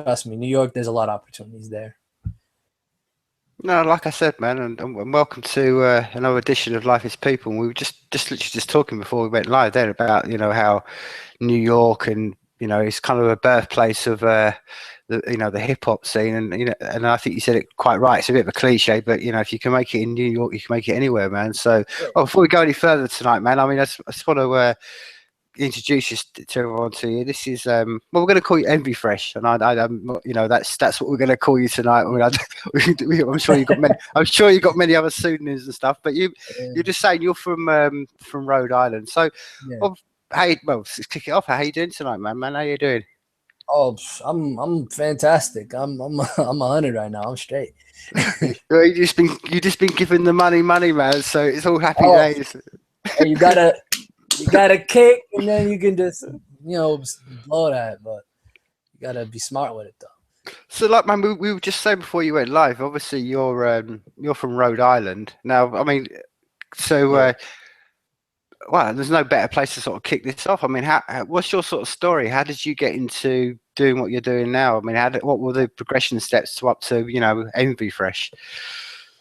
trust me, New York, there's a lot of opportunities there. No, like I said, man, and welcome to another edition of Life is People. And we were just literally just talking before we went live there about how New York and it's kind of a birthplace of the hip hop scene, and and I think you said it quite right. It's a bit of a cliche, but if you can make it in New York, you can make it anywhere, man. So, before we go any further tonight, man, I mean, I just want to introduce you to everyone to you. This is well, we're going to call you Envy Fresh, and that's what we're going to call you tonight. I mean, I'm sure you got many other pseudonyms and stuff, but you're just saying you're from Rhode Island. So, Yeah. well, let's kick it off. How you doing tonight, man? How you doing? Oh, I'm fantastic. I'm 100 right now. I'm straight. Well, you just been giving the money, man. So it's all happy Oh, days. hey, you gotta kick, and then you can just blow that. But you gotta be smart with it though. So, like, man, we were just saying before you went live. Obviously, you're from Rhode Island. Now, I mean, so Yeah. well, there's no better place to sort of kick this off. I mean, what's your sort of story? How did you get into doing what you're doing now? I mean, what were the progression steps to up to Envy Fresh?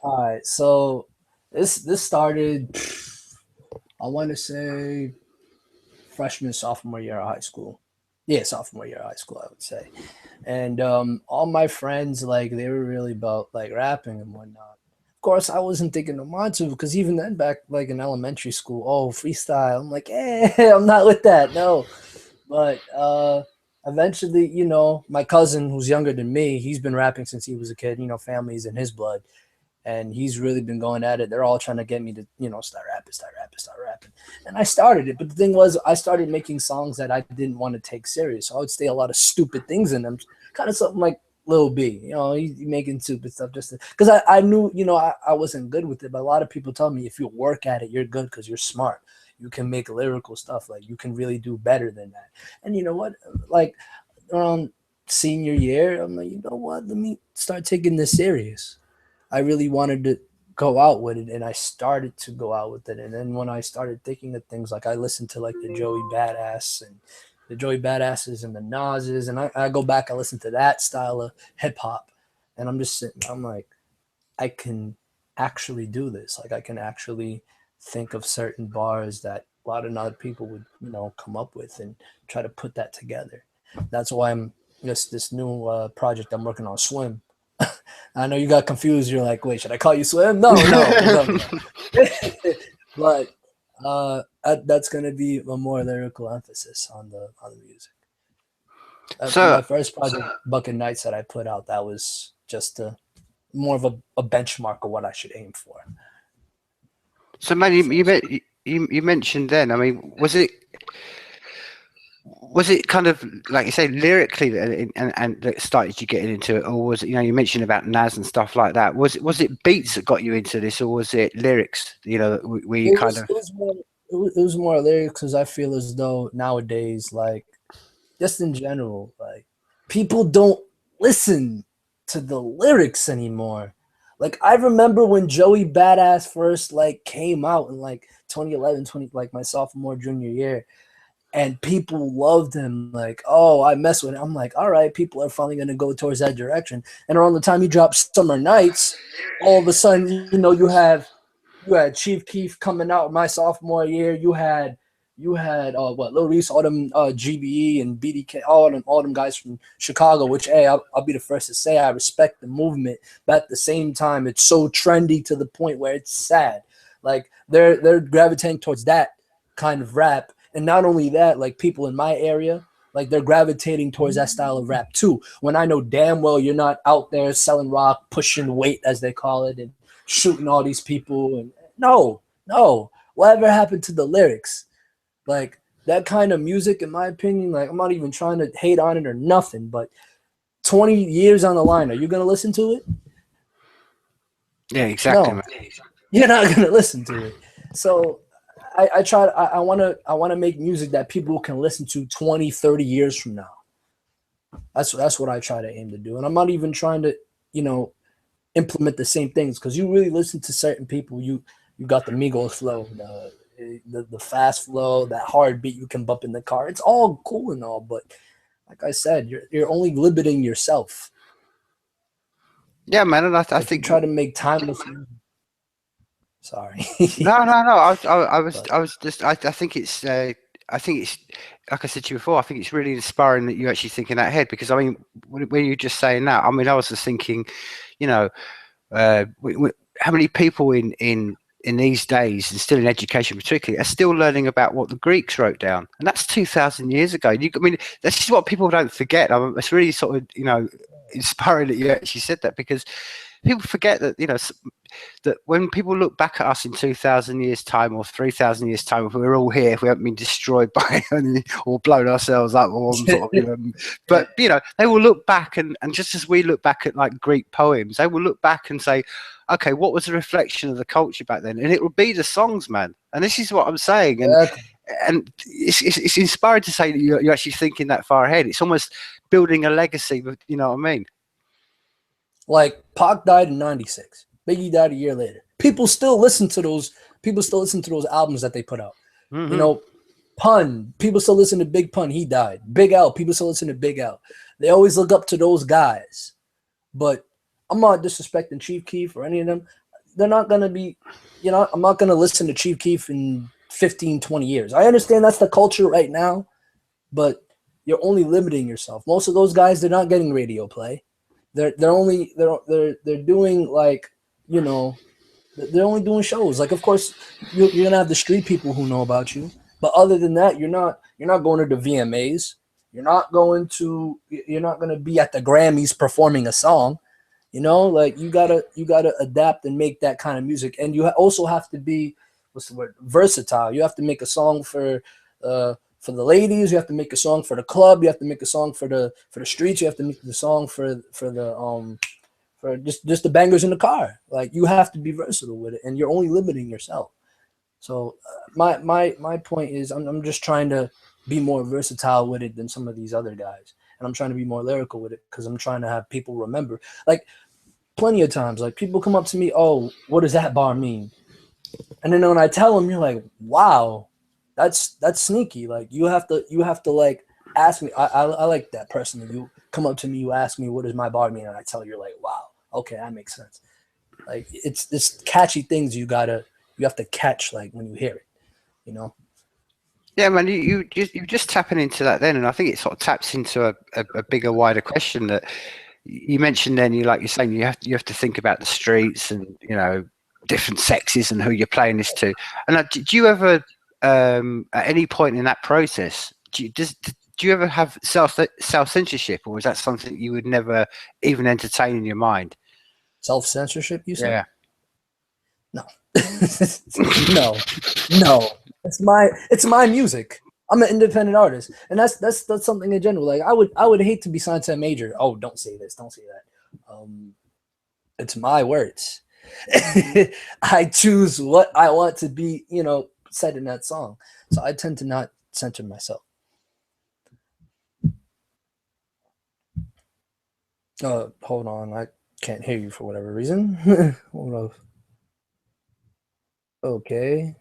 All right. So this started. I want to say freshman, sophomore year of high school. Yeah, sophomore year of high school, I would say. And all my friends, like, they were really about like rapping and whatnot. Of course, I wasn't thinking of mine too, because even then, back like in elementary school, oh, freestyle. I'm like, I'm not with that, no. But eventually, my cousin, who's younger than me, he's been rapping since he was a kid. Family's in his blood, and he's really been going at it. They're all trying to get me to, start rapping, start rapping, start rapping. And I started it. But the thing was, I started making songs that I didn't want to take serious. So I would say a lot of stupid things in them, kind of something like Lil B. He's making stupid stuff just because I knew, I wasn't good with it. But a lot of people tell me if you work at it, you're good because you're smart. You can make lyrical stuff. Like, you can really do better than that. And you know what? Like, around senior year, I'm like, you know what? Let me start taking this serious. I really wanted to go out with it, and I started to go out with it. And then when I started thinking of things, like, I listened to like the Joey Badasses and the Nas's, and I go back, I listen to that style of hip hop, and I'm just sitting, I'm like, I can actually do this. Like, I can actually think of certain bars that a lot of other people would, come up with and try to put that together. That's why I'm this new project I'm working on, Swim. I know you got confused. You're like, wait, should I call you Swim? No, no. But that's gonna be a more lyrical emphasis on the music. So, My first project, Bucket Nights, that I put out, that was just more of a benchmark of what I should aim for. man, you mentioned then. I mean, was it kind of like you say lyrically and that started you getting into it, or was it, you mentioned about Nas and stuff like that? Was it beats that got you into this, or was it lyrics? Were you It kind was of it was more it was more lyrics, because I feel as though nowadays, like, just in general, like, people don't listen to the lyrics anymore. Like, I remember when Joey Badass first like came out in like 2011, like my sophomore junior year, and people loved him. Like, oh, I mess with him. I'm like, all right, people are finally gonna go towards that direction. And around the time he dropped Summer Nights, all of a sudden, you had Chief Keef coming out my sophomore year. You had what, Lil Reese, all them GBE and BDK, all them guys from Chicago. Which, hey, I'll be the first to say I respect the movement, but at the same time, it's so trendy to the point where it's sad. Like, they're gravitating towards that kind of rap, and not only that, like, people in my area, like, they're gravitating towards that style of rap too. When I know damn well you're not out there selling rock, pushing weight as they call it, and shooting all these people. And no, whatever happened to the lyrics? Like, that kind of music, in my opinion, like, I'm not even trying to hate on it or nothing, but 20 years on the line, are you gonna listen to it? yeah, exactly, No, man. you're not gonna listen to it. So I try. I wanna make music that people can listen to 20, 30 years from now. That's what I try to aim to do, and I'm not even trying to, you know, implement the same things, because you really listen to certain people. You got the Migos flow, the fast flow, that hard beat you can bump in the car. It's all cool and all, but Like I said, you're only limiting yourself. Yeah, man, and I If you think try to make timeless music, sorry. no. But I was just, I think I think it's, like I said to you before, I think it's really inspiring that you actually think in that head because I mean, when you're just saying that, I mean, I was just thinking, you know, how many people in these days and still in education particularly are still learning about what the Greeks wrote down, and that's 2,000 years ago. I mean, that's just what people don't forget. I mean, it's really sort of, inspiring that you actually said that because people forget that, that when people look back at us in 2,000 years time or 3,000 years time, if we're all here, if we haven't been destroyed by any, or blown ourselves up or sort of, but they will look back and just as we look back at like Greek poems, they will look back and say, okay, what was the reflection of the culture back then? And it will be the songs, man. And this is what I'm saying. exactly. And it's inspiring to say that you're actually thinking that far ahead. It's almost building a legacy, but you know what I mean? Like Pac died in '96. Biggie died a year later. People still listen to those. People still listen to those albums that they put out. You Hmm. know, Pun. People still listen to Big Pun. He died. Big L. People still listen to Big L. They always look up to those guys. But I'm not disrespecting Chief Keef or any of them. They're not gonna be. I'm not gonna listen to Chief Keef in 15, 20 years. I understand that's the culture right now, but you're only limiting yourself. Most of those guys, they're not getting radio play. They're only they're doing like you know they're only doing shows. Like of course you're gonna have the street people who know about you, but other than that, you're not going to the VMAs. You're not gonna be at the Grammys performing a song. Like you gotta adapt and make that kind of music, and you also have to be what's the word versatile. You have to make a song for the ladies. You have to make a song for the club. You have to make a song for the streets. You have to make the song for just the bangers in the car. Like you have to be versatile with it, and you're only limiting yourself. So my point is, I'm just trying to be more versatile with it than some of these other guys, and I'm trying to be more lyrical with it because I'm trying to have people remember. Like plenty of times, like people come up to me, oh, what does that bar mean? And then when I tell them, you're like, wow, that's sneaky. Like you have to like ask me. I like that person. And you come up to me, you ask me what does my bar mean, and I tell you, you're like, wow, okay, that makes sense. Like it's catchy things you have to catch like when you hear it. You know. Yeah, man, you're just tapping into that then, and I think it sort of taps into a bigger, wider question that you mentioned. Then like you're saying, you have to think about the streets and different sexes and who you're playing this to. And do you ever, at any point in that process, do you ever have self censorship, or is that something you would never even entertain in your mind? Self censorship, you said? Yeah. No, no, no. It's my music. I'm an independent artist, and that's something in general. Like I would hate to be signed to a major. Oh, don't say this, don't say that. It's my words. I choose what I want to be, said in that song. So I tend to not censor myself. Hold on, I can't hear you for whatever reason. Hold on. Okay.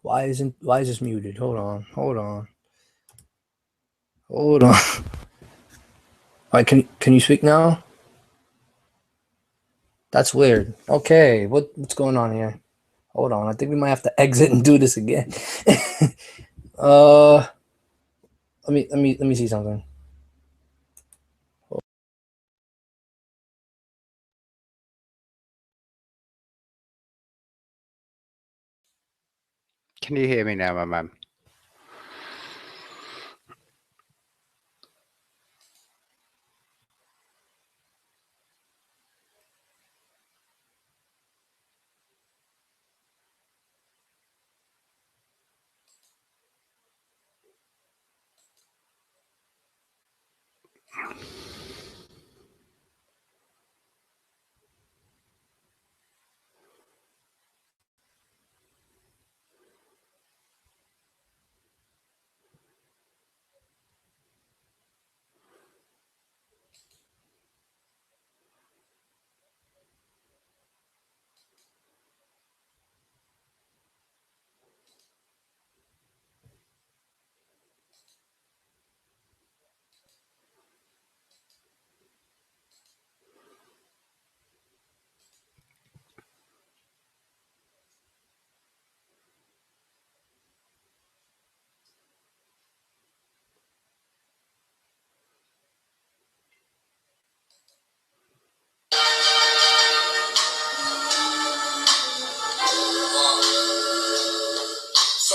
Why is this muted? Hold on. Hold on. Hold on. All right, can you speak now? That's weird. Okay, what's going on here? Hold on. I think we might have to exit and do this again. uh, let me see something. Can you hear me now, my man?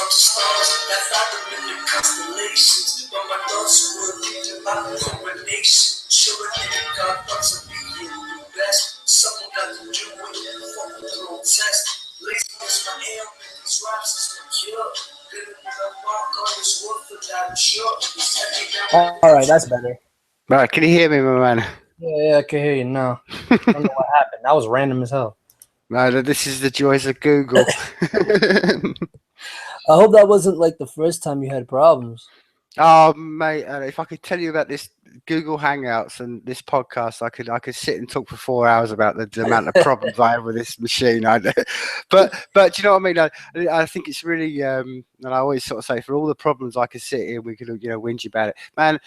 bunch of stars that fathom in the constellations. But my thoughts were leading my coronation. Sure, nigga, God thoughts of being the best. Someone got to do it, fuck the protest. Laziness, my ailment, these raps is my cure. Good enough, mark on this world for that, I'm sure. All right, that's better. Right, can you hear me, my man? Yeah, I can hear you now. I don't know what happened. That was random as hell. No, this is the joys of Google. I hope that wasn't like the first time you had problems. Oh, mate, if I could tell you about this Google Hangouts and this podcast, I could sit and talk for 4 hours about the amount of problems I have with this machine. But do you know what I mean? I think it's really, and I always sort of say, for all the problems I could sit here, we could, whinge about it, man.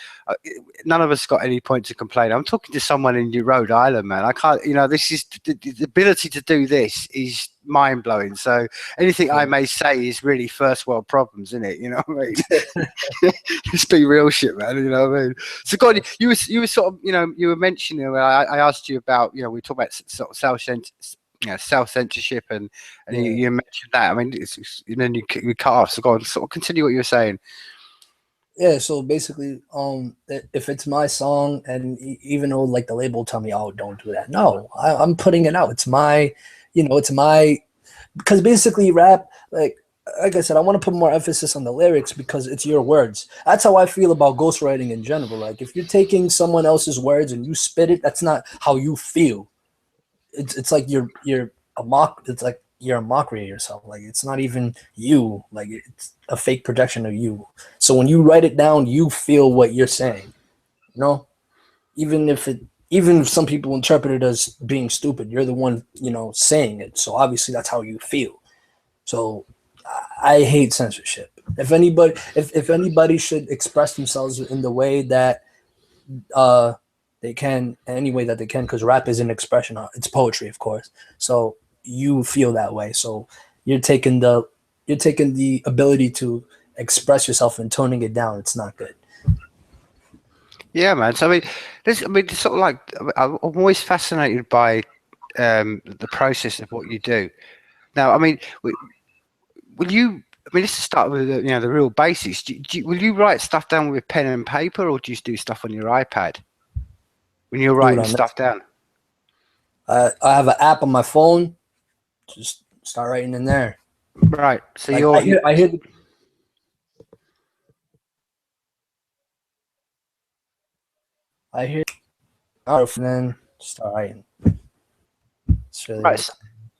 None of us got any point to complain. I'm talking to someone in Rhode Island, man. I can't, this is the ability to do this is mind blowing. So anything I may say is really first world problems, isn't it? You know what I mean? Just be real shit, man. You know what I mean? So, God, you were sort of, you were mentioning. I asked you about, we talk about sort of self censorship, and you mentioned that. I mean, and then you cut off. So, go on, sort of continue what you were saying. Yeah, so basically, if it's my song, and even though like the label tell me, oh, don't do that. No, I'm putting it out. It's my, it's my, because basically rap, like I said, I want to put more emphasis on the lyrics because it's your words. That's how I feel about ghostwriting in general. Like if you're taking someone else's words and you spit it, that's not how you feel. It's like you're a mock. It's like you're a mockery of yourself. Like it's not even you. Like it's a fake projection of you. So when you write it down, you feel what you're saying. Even if some people interpret it as being stupid, you're the one saying it. So obviously that's how you feel. So I hate censorship. If anybody should express themselves in the way that they can, any way that they can, because rap is an expression. It's poetry, of course. So you feel that way. So you're taking the ability to express yourself and toning it down. It's not good. Yeah, man. So it's sort of like I'm always fascinated by the process of what you do. Now, I mean, will you? I mean, let's start with the real basics. Will you write stuff down with pen and paper, or do you do stuff on your iPad when you're writing stuff down? I have an app on my phone. Just start writing in there. Right. So like, I hear and then start writing. It's really right.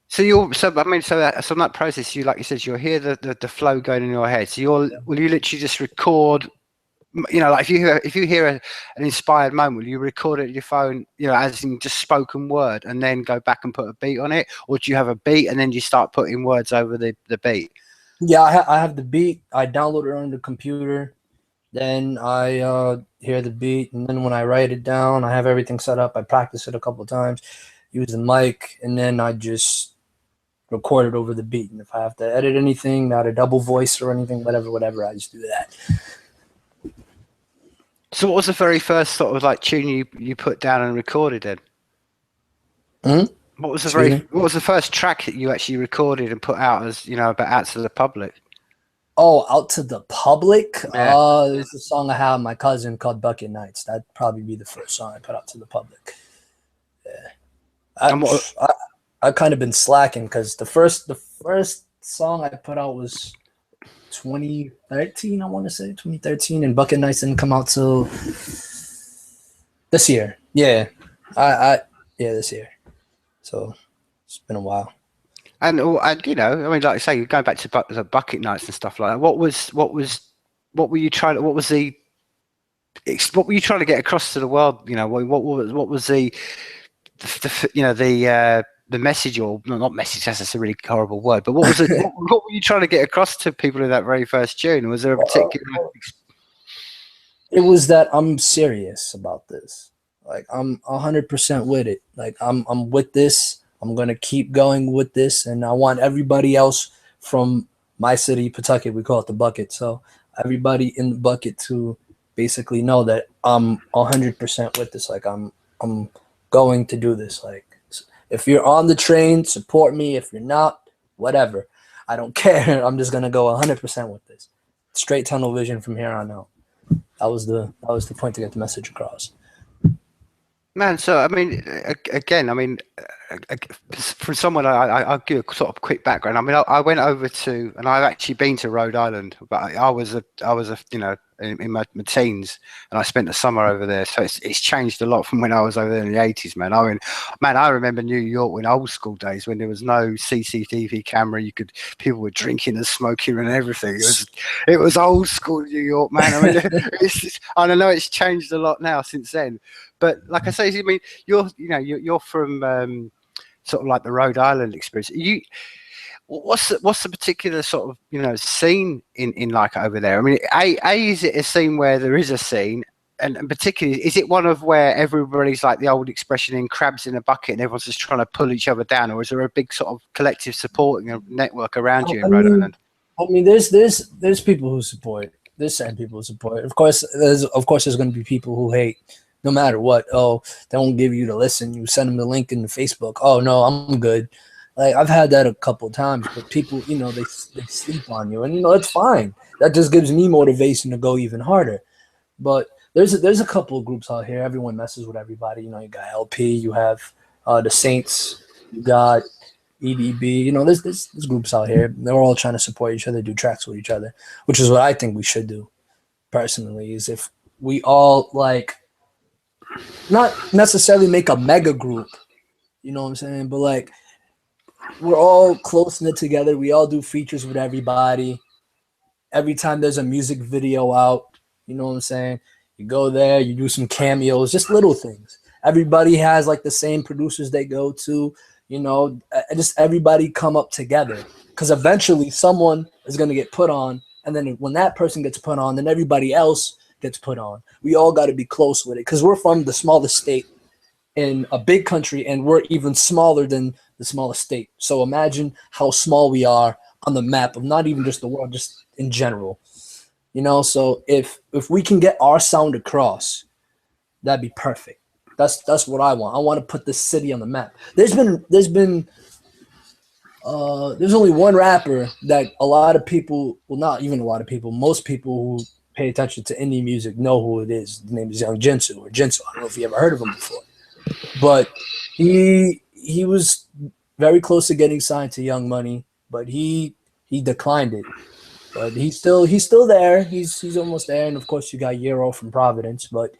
So on that process, like you said, you'll hear the flow going in your head. So will you literally just record? Like if you hear an inspired moment, will you record it on your phone? As in just spoken word, and then go back and put a beat on it, or do you have a beat and then you start putting words over the beat? Yeah, I have the beat. I download it on the computer. Then I hear the beat, and then when I write it down, I have everything set up. I practice it a couple of times, use the mic, and then I just record it over the beat. And if I have to edit anything, not a double voice or anything, whatever, I just do that. So what was the very first sort of like tune you put down and recorded then? Mm-hmm. What was the first track that you actually recorded and put out as out to the public? Oh, out to the public? Yeah. There's a song I have with my cousin called Bucket Nights. That'd probably be the first song I put out to the public. Yeah. I kind of been slacking because the first song I put out was 2013, I want to say 2013, and Bucket Nights didn't come out till this year. Yeah, this year. So it's been a while. And I mean, like I say, you're going back to the Bucket Nights and stuff like that. What were you trying to get across to the world? What was the message, or not message? That's a really horrible word. But what was it? what were you trying to get across to people in that very first tune? Was there a particular? It was that I'm serious about this. Like I'm 100% with it. Like I'm with this. I'm gonna keep going with this, and I want everybody else from my city, Pawtucket. We call it the Bucket. So everybody in the Bucket to basically know that I'm 100% with this. Like I'm going to do this. Like if you're on the train, support me. If you're not, whatever. I don't care. I'm just gonna go 100% with this. Straight tunnel vision from here on out. That was the point to get the message across. Man, so I mean, again, I mean, for someone, I'll give a sort of quick background. I mean, I went over to, and I've actually been to Rhode Island, but I was a, you know, in my teens, and I spent the summer over there. So it's changed a lot from when I was over there in the 80s, man. I mean, man, I remember New York in old school days when there was no CCTV camera. People were drinking and smoking and everything. It was old school New York, man. I mean, I know it's changed a lot now since then. But like I say, I mean, you're from sort of like the Rhode Island experience. What's the particular sort of, you know, scene in like over there? I mean, is it a scene where there is a scene, and particularly is it one of where everybody's like the old expression in crabs in a bucket and everyone's just trying to pull each other down, or is there a big sort of collective supporting network around you in Rhode Island? I mean, there's people who support. There's certain people who support. Of course, there's going to be people who hate. No matter what. Oh, they won't give you to listen. You send them the link in the Facebook. Oh no, I'm good. Like, I've had that a couple of times, but people, you know, they sleep on you, and you know, it's fine. That just gives me motivation to go even harder. But there's a couple of groups out here. Everyone messes with everybody. You know, you got LP, you have the Saints, you got EDB. You know, there's groups out here. They're all trying to support each other, do tracks with each other, which is what I think we should do. Personally, is if we all like. Not necessarily make a mega group, you know what I'm saying? But like, we're all close knit together. We all do features with everybody. Every time there's a music video out, you know what I'm saying? You go there, you do some cameos, just little things. Everybody has like the same producers they go to, you know, just everybody come up together. Because eventually someone is going to get put on. And then when that person gets put on, then everybody else gets put on. We all got to be close with it because we're from the smallest state in a big country, and we're even smaller than the smallest state. So imagine how small we are on the map of not even just the world, just in general. You know, so if we can get our sound across, that'd be perfect. That's what I want. I want to put this city on the map. There's only one rapper that a lot of people, well, not even a lot of people, most people who pay attention to indie music know who it is. The name is Young Jinsu or Jinsu. I don't know if you ever heard of him before, but he was very close to getting signed to Young Money, but he declined it. But he's still there. He's almost there. And of course, you got Euro from Providence, but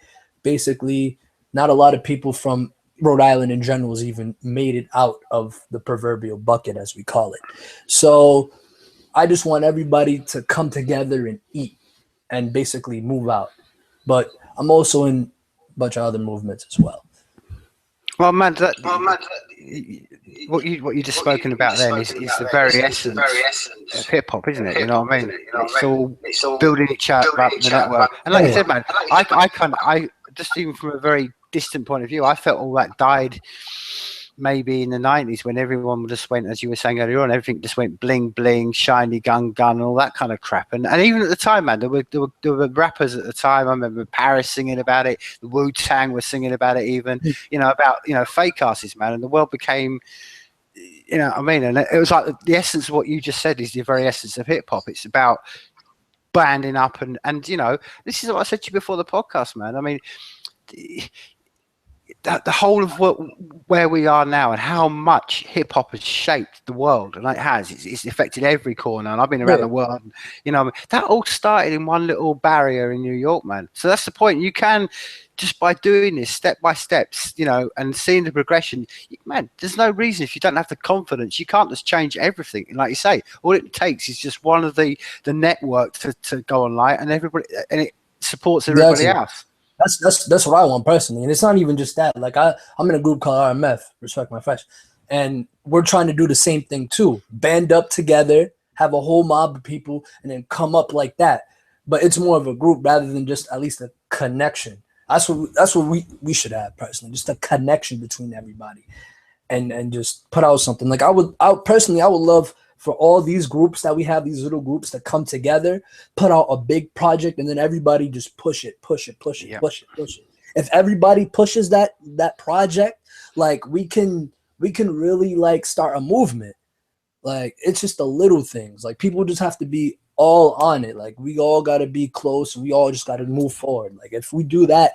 basically, not a lot of people from Rhode Island in general has even made it out of the proverbial bucket, as we call it. So I just want everybody to come together and eat and basically move out. But I'm also in a bunch of other movements as well. Well, man, what you just spoken about then is the very essence of hip hop, isn't it? You know what I mean? It's all building each other up, the network. And like I said, man, I just even from a very distant point of view, I felt all that died maybe in the 90s when everyone just went, as you were saying earlier on, everything just went bling bling, shiny gun, all that kind of crap. And even at the time, man, there were rappers at the time. I remember Paris singing about it. The Wu-Tang was singing about it even, you know, about, you know, fake asses, man. And the world became, you know what I mean? And it was like the essence of what you just said is the very essence of hip hop. It's about banding up and you know, this is what I said to you before the podcast, man. I mean, the whole of where we are now and how much hip hop has shaped the world, and it has. It's affected every corner. And I've been around the world. And, you know, that all started in one little barrier in New York, man. So that's the point. You can just by doing this step by steps, you know, and seeing the progression, man. There's no reason if you don't have the confidence, you can't just change everything. And like you say, all it takes is just one of the network to go online, and everybody, and it supports everybody else. That's what I want personally, and it's not even just that. Like I'm in a group called RMF, Respect My Fresh, and we're trying to do the same thing too. Band up together, have a whole mob of people, and then come up like that. But it's more of a group rather than just at least a connection. That's what we should have personally, just a connection between everybody, and just put out something. Like I would love for all these groups that we have, these little groups to come together, put out a big project, and then everybody just push it. If everybody pushes that project, like we can really like start a movement. Like, it's just the little things. Like, people just have to be all on it. Like, we all got to be close, and we all just got to move forward. Like, if we do that,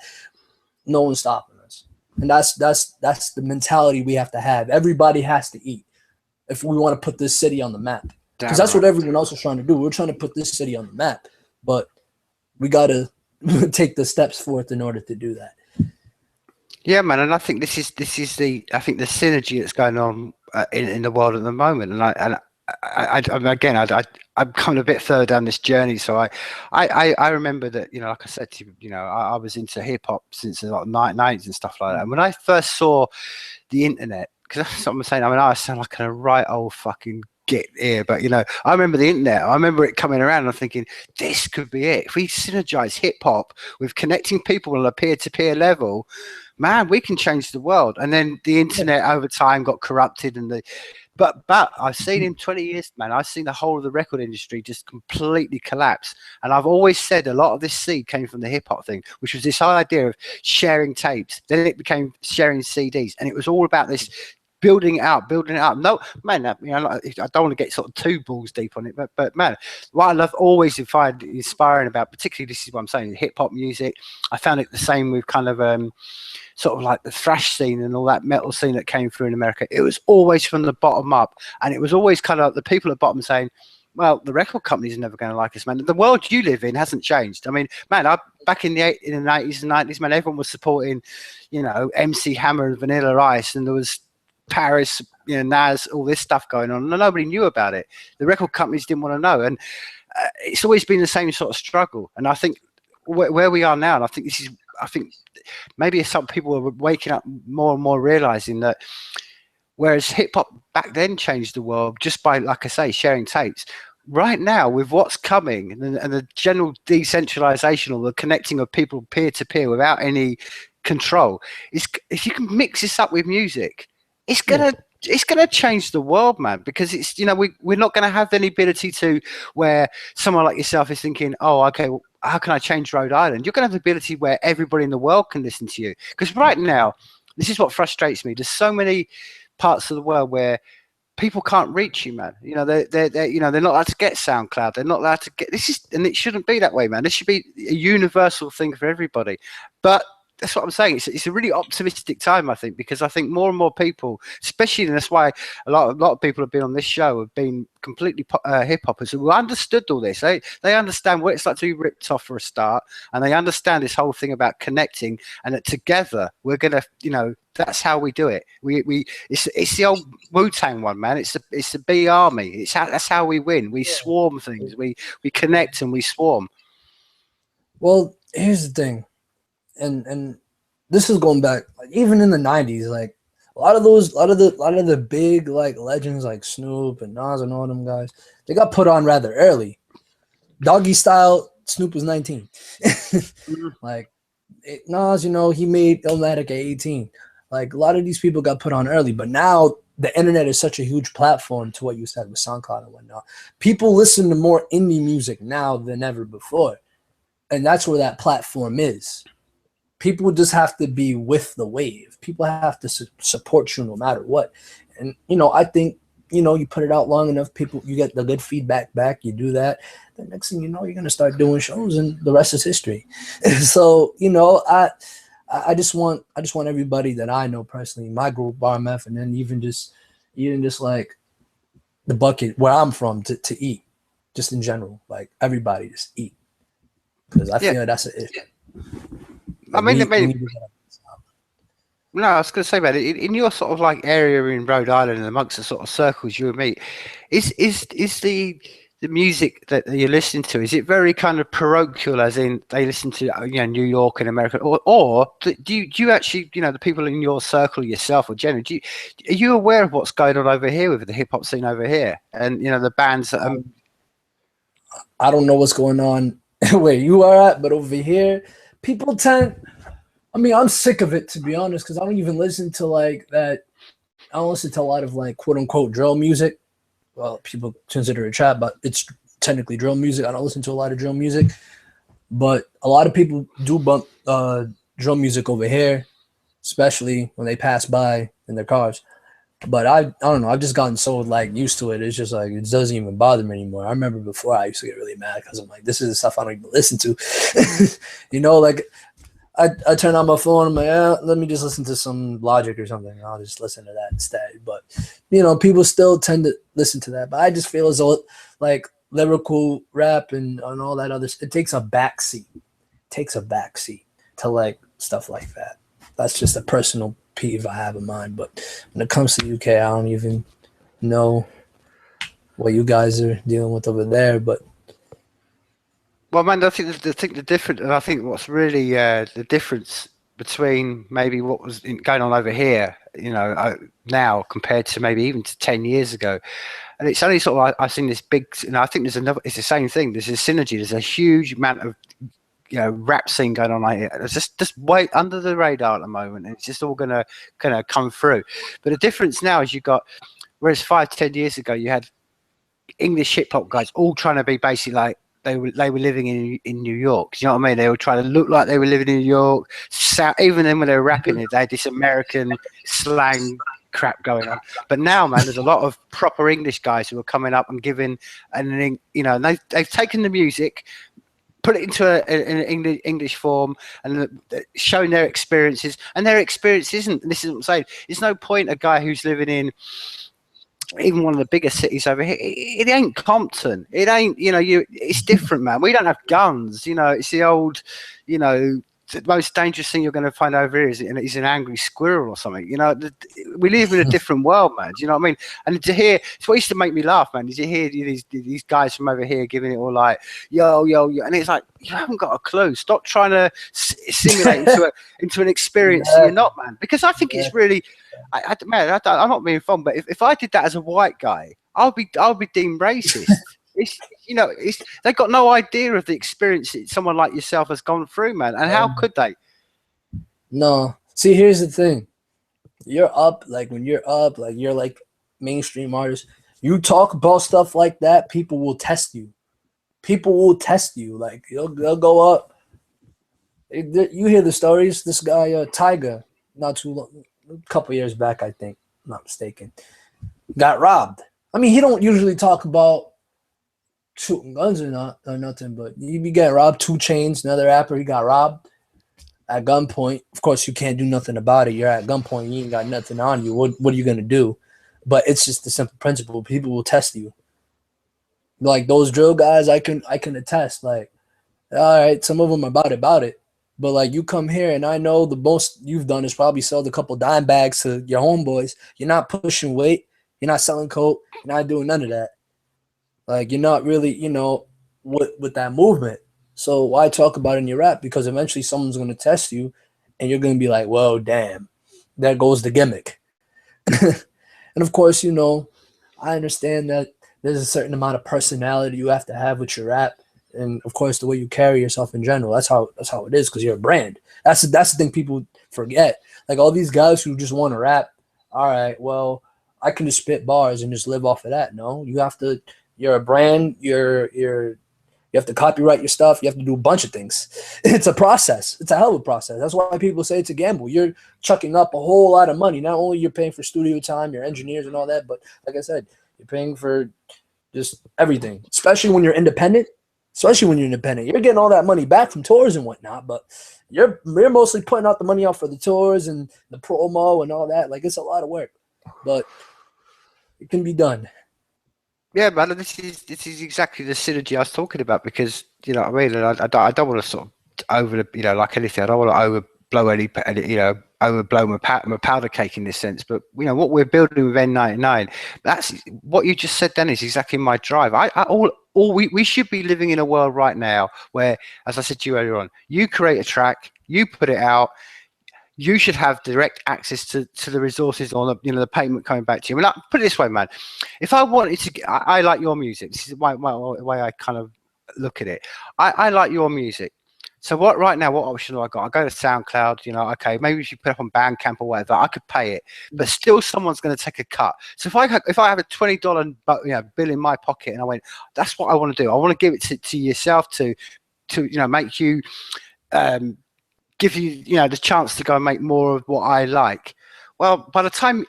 no one's stopping us. And that's the mentality we have to have. Everybody has to eat if we want to put this city on the map. Because that's what everyone else is trying to do. We're trying to put this city on the map, but we got to take the steps forth in order to do that. Yeah, man, and I think this is the synergy that's going on in the world at the moment, and I'm coming a bit further down this journey. So I remember that, like I said to you, I was into hip hop since the 90s and stuff like that. And when I first saw the internet, because that's what I'm saying, I sound like a right old fucking git here, but I remember the internet. I remember it coming around, and I'm thinking, this could be it. If we synergize hip hop with connecting people on a peer-to-peer level, man, we can change the world. And then the internet over time got corrupted, and but I've seen in 20 years, man, I've seen the whole of the record industry just completely collapse. And I've always said a lot of this seed came from the hip hop thing, which was this idea of sharing tapes. Then it became sharing CDs, and it was all about this building it up. No, man, I don't want to get sort of too balls deep on it, but man, what I love always find inspiring about, particularly, this is what I'm saying, hip hop music. I found it the same with kind of sort of like the thrash scene and all that metal scene that came through in America. It was always from the bottom up, and it was always kind of like the people at the bottom saying, well, the record companies are never going to like us, man. The world you live in hasn't changed. I mean, man, back in the 80s and 90s, man, everyone was supporting, MC Hammer and Vanilla Ice, and there was Paris, Nas, all this stuff going on, and nobody knew about it. The record companies didn't want to know, and it's always been the same sort of struggle. And I think where we are now, and I think maybe some people are waking up more and more, realizing that whereas hip hop back then changed the world just by, like I say, sharing tapes, right now with what's coming and the general decentralization or the connecting of people peer to peer without any control, if you can mix this up with music, it's gonna change the world, man, because it's we're not gonna have any ability to where someone like yourself is thinking, oh, okay, well, how can I change Rhode Island? You're gonna have the ability where everybody in the world can listen to you. Because right now, this is what frustrates me. There's so many parts of the world where people can't reach you, man. They're not allowed to get SoundCloud. They're not allowed to get and it shouldn't be that way, man. This should be a universal thing for everybody. But that's what I'm saying. It's a really optimistic time, I think, because I think more and more people, especially, and that's why a lot of people have been on this show, have been completely hip hoppers who understood all this. They understand what it's like to be ripped off for a start, and they understand this whole thing about connecting, and that together we're gonna, that's how we do it. It's the old Wu-Tang one, man. It's the B Army. That's how we win. We swarm things. We connect and we swarm. Well, here's the thing. And this is going back, like, even in the 90s, like a lot of the big like legends like Snoop and Nas and all them guys, they got put on rather early. Doggy Style, Snoop was 19. Like Nas, he made Illmatic at 18. Like a lot of these people got put on early, but now the internet is such a huge platform to what you said with SoundCloud and whatnot. People listen to more indie music now than ever before, and that's where that platform is. People just have to be with the wave. People have to support you no matter what. And, I think, you put it out long enough, you get the good feedback back, you do that. The next thing you know, you're going to start doing shows, and the rest is history. So, I just want everybody that I know personally, my group, RMF, and then even just like the bucket where I'm from to eat, just in general, like everybody just eat. Because I feel that's it. No, I was going to say, man, in your sort of like area in Rhode Island and amongst the sort of circles you and me, is the music that you're listening to, is it very kind of parochial, as in they listen to New York and America, or do you actually, the people in your circle yourself or generally, are you aware of what's going on over here with the hip hop scene over here and the bands that I don't know what's going on where you are at, but over here people I'm sick of it, to be honest, because I don't even listen to like that. I don't listen to a lot of like quote unquote drill music. Well, people consider it trap, but it's technically drill music. I don't listen to a lot of drill music, but a lot of people do bump drill music over here, especially when they pass by in their cars. But I don't know. I've just gotten so like used to it. It's just like it doesn't even bother me anymore. I remember before I used to get really mad because I'm like, this is the stuff I don't even listen to. You know, like I turn on my phone. I'm like, let me just listen to some Logic or something. I'll just listen to that instead. But you know, people still tend to listen to that. But I just feel as though like lyrical rap and all that other, it takes a backseat. Takes a backseat to like stuff like that. That's just a personal peeve I have in mind. But when it comes to UK, I don't even know what you guys are dealing with over there. But Well, man, I think the different, and I think what's really the difference between maybe what was going on over here, you know, now compared to maybe even to 10 years ago, and it's only sort of I've seen this big, and I think there's another. It's the same thing. There's a synergy. There's a huge amount of rap scene going on like here. It's just way under the radar at the moment. It's just all gonna kind of come through. But the difference now is you've got, whereas 5 to 10 years ago you had English hip hop guys all trying to be basically like they were living in New York. Do you know what I mean? They were trying to look like they were living in New York. Even then when they were rapping it, they had this American slang crap going on. But now, man, there's a lot of proper English guys who are coming up and giving, and they've taken the music, put it into an English form, and showing their experiences. And their experience isn't. This is what I'm saying. There's no point a guy who's living in even one of the bigger cities over here, it ain't Compton. It ain't, it's different, man. We don't have guns. It's the old, the most dangerous thing you're going to find over here is an angry squirrel or something. We live in a different world, man. Do you know what I mean? And to hear, it's what used to make me laugh, man. Did you hear these guys from over here giving it all like, yo, yo, yo? And it's like, you haven't got a clue. Stop trying to simulate into an experience you're not, man. Because I think it's really, I'm not being fun, but if I did that as a white guy, I'll be deemed racist. They've got no idea of the experience that someone like yourself has gone through, man. And how could they? No. See, here's the thing. You're up, like when you're up, like you're like mainstream artist. You talk about stuff like that, people will test you. People will test you. Like they'll go up. You hear the stories. This guy, Tyga, not too long, a couple years back, I think, if I'm not mistaken, got robbed. I mean, he don't usually talk about shooting guns or nothing, but you be getting robbed. 2 Chainz, another rapper, he got robbed at gunpoint. Of course, you can't do nothing about it. You're at gunpoint. You ain't got nothing on you. What are you gonna do? But it's just the simple principle. People will test you. Like those drill guys, I can attest. Like, all right, some of them about it. But like you come here and I know the most you've done is probably sold a couple dime bags to your homeboys. You're not pushing weight. You're not selling coke. You're not doing none of that. Like you're not really, with that movement. So why talk about it in your rap? Because eventually someone's going to test you and you're going to be like, well, damn, there goes the gimmick. And of course, I understand that there's a certain amount of personality you have to have with your rap. And of course, the way you carry yourself in general, that's how it is because you're a brand. That's the thing people forget. Like all these guys who just want to rap, all right, well, I can just spit bars and just live off of that. No, you have to. You're a brand. You have to copyright your stuff. You have to do a bunch of things. It's a process. It's a hell of a process. That's why people say it's a gamble. You're chucking up a whole lot of money. Not only you're paying for studio time, your engineers and all that, but like I said, you're paying for just everything. Especially when you're independent. You're getting all that money back from tours and whatnot, but you're mostly putting out the money out for the tours and the promo and all that. Like it's a lot of work, but it can be done. Yeah, man, this is exactly the synergy I was talking about because you know what I mean. And I don't want to sort of like anything. I don't want to overblow my powder cake in this sense. But what we're building with N99, that's what you just said. Then is exactly my drive. We should be living in a world right now where, as I said to you earlier on, you create a track, you put it out. You should have direct access to the resources on the payment coming back to you. I mean, put it this way, man. If I wanted to, I like your music. This is my way I kind of look at it. I like your music. So what option do I got? I go to SoundCloud. Okay, maybe if you put it up on Bandcamp or whatever, I could pay it, but still someone's going to take a cut. So if I have a $20 bill in my pocket and I went, that's what I want to do. I want to give it to yourself to make you. Give you the chance to go and make more of what I like. Well, by the time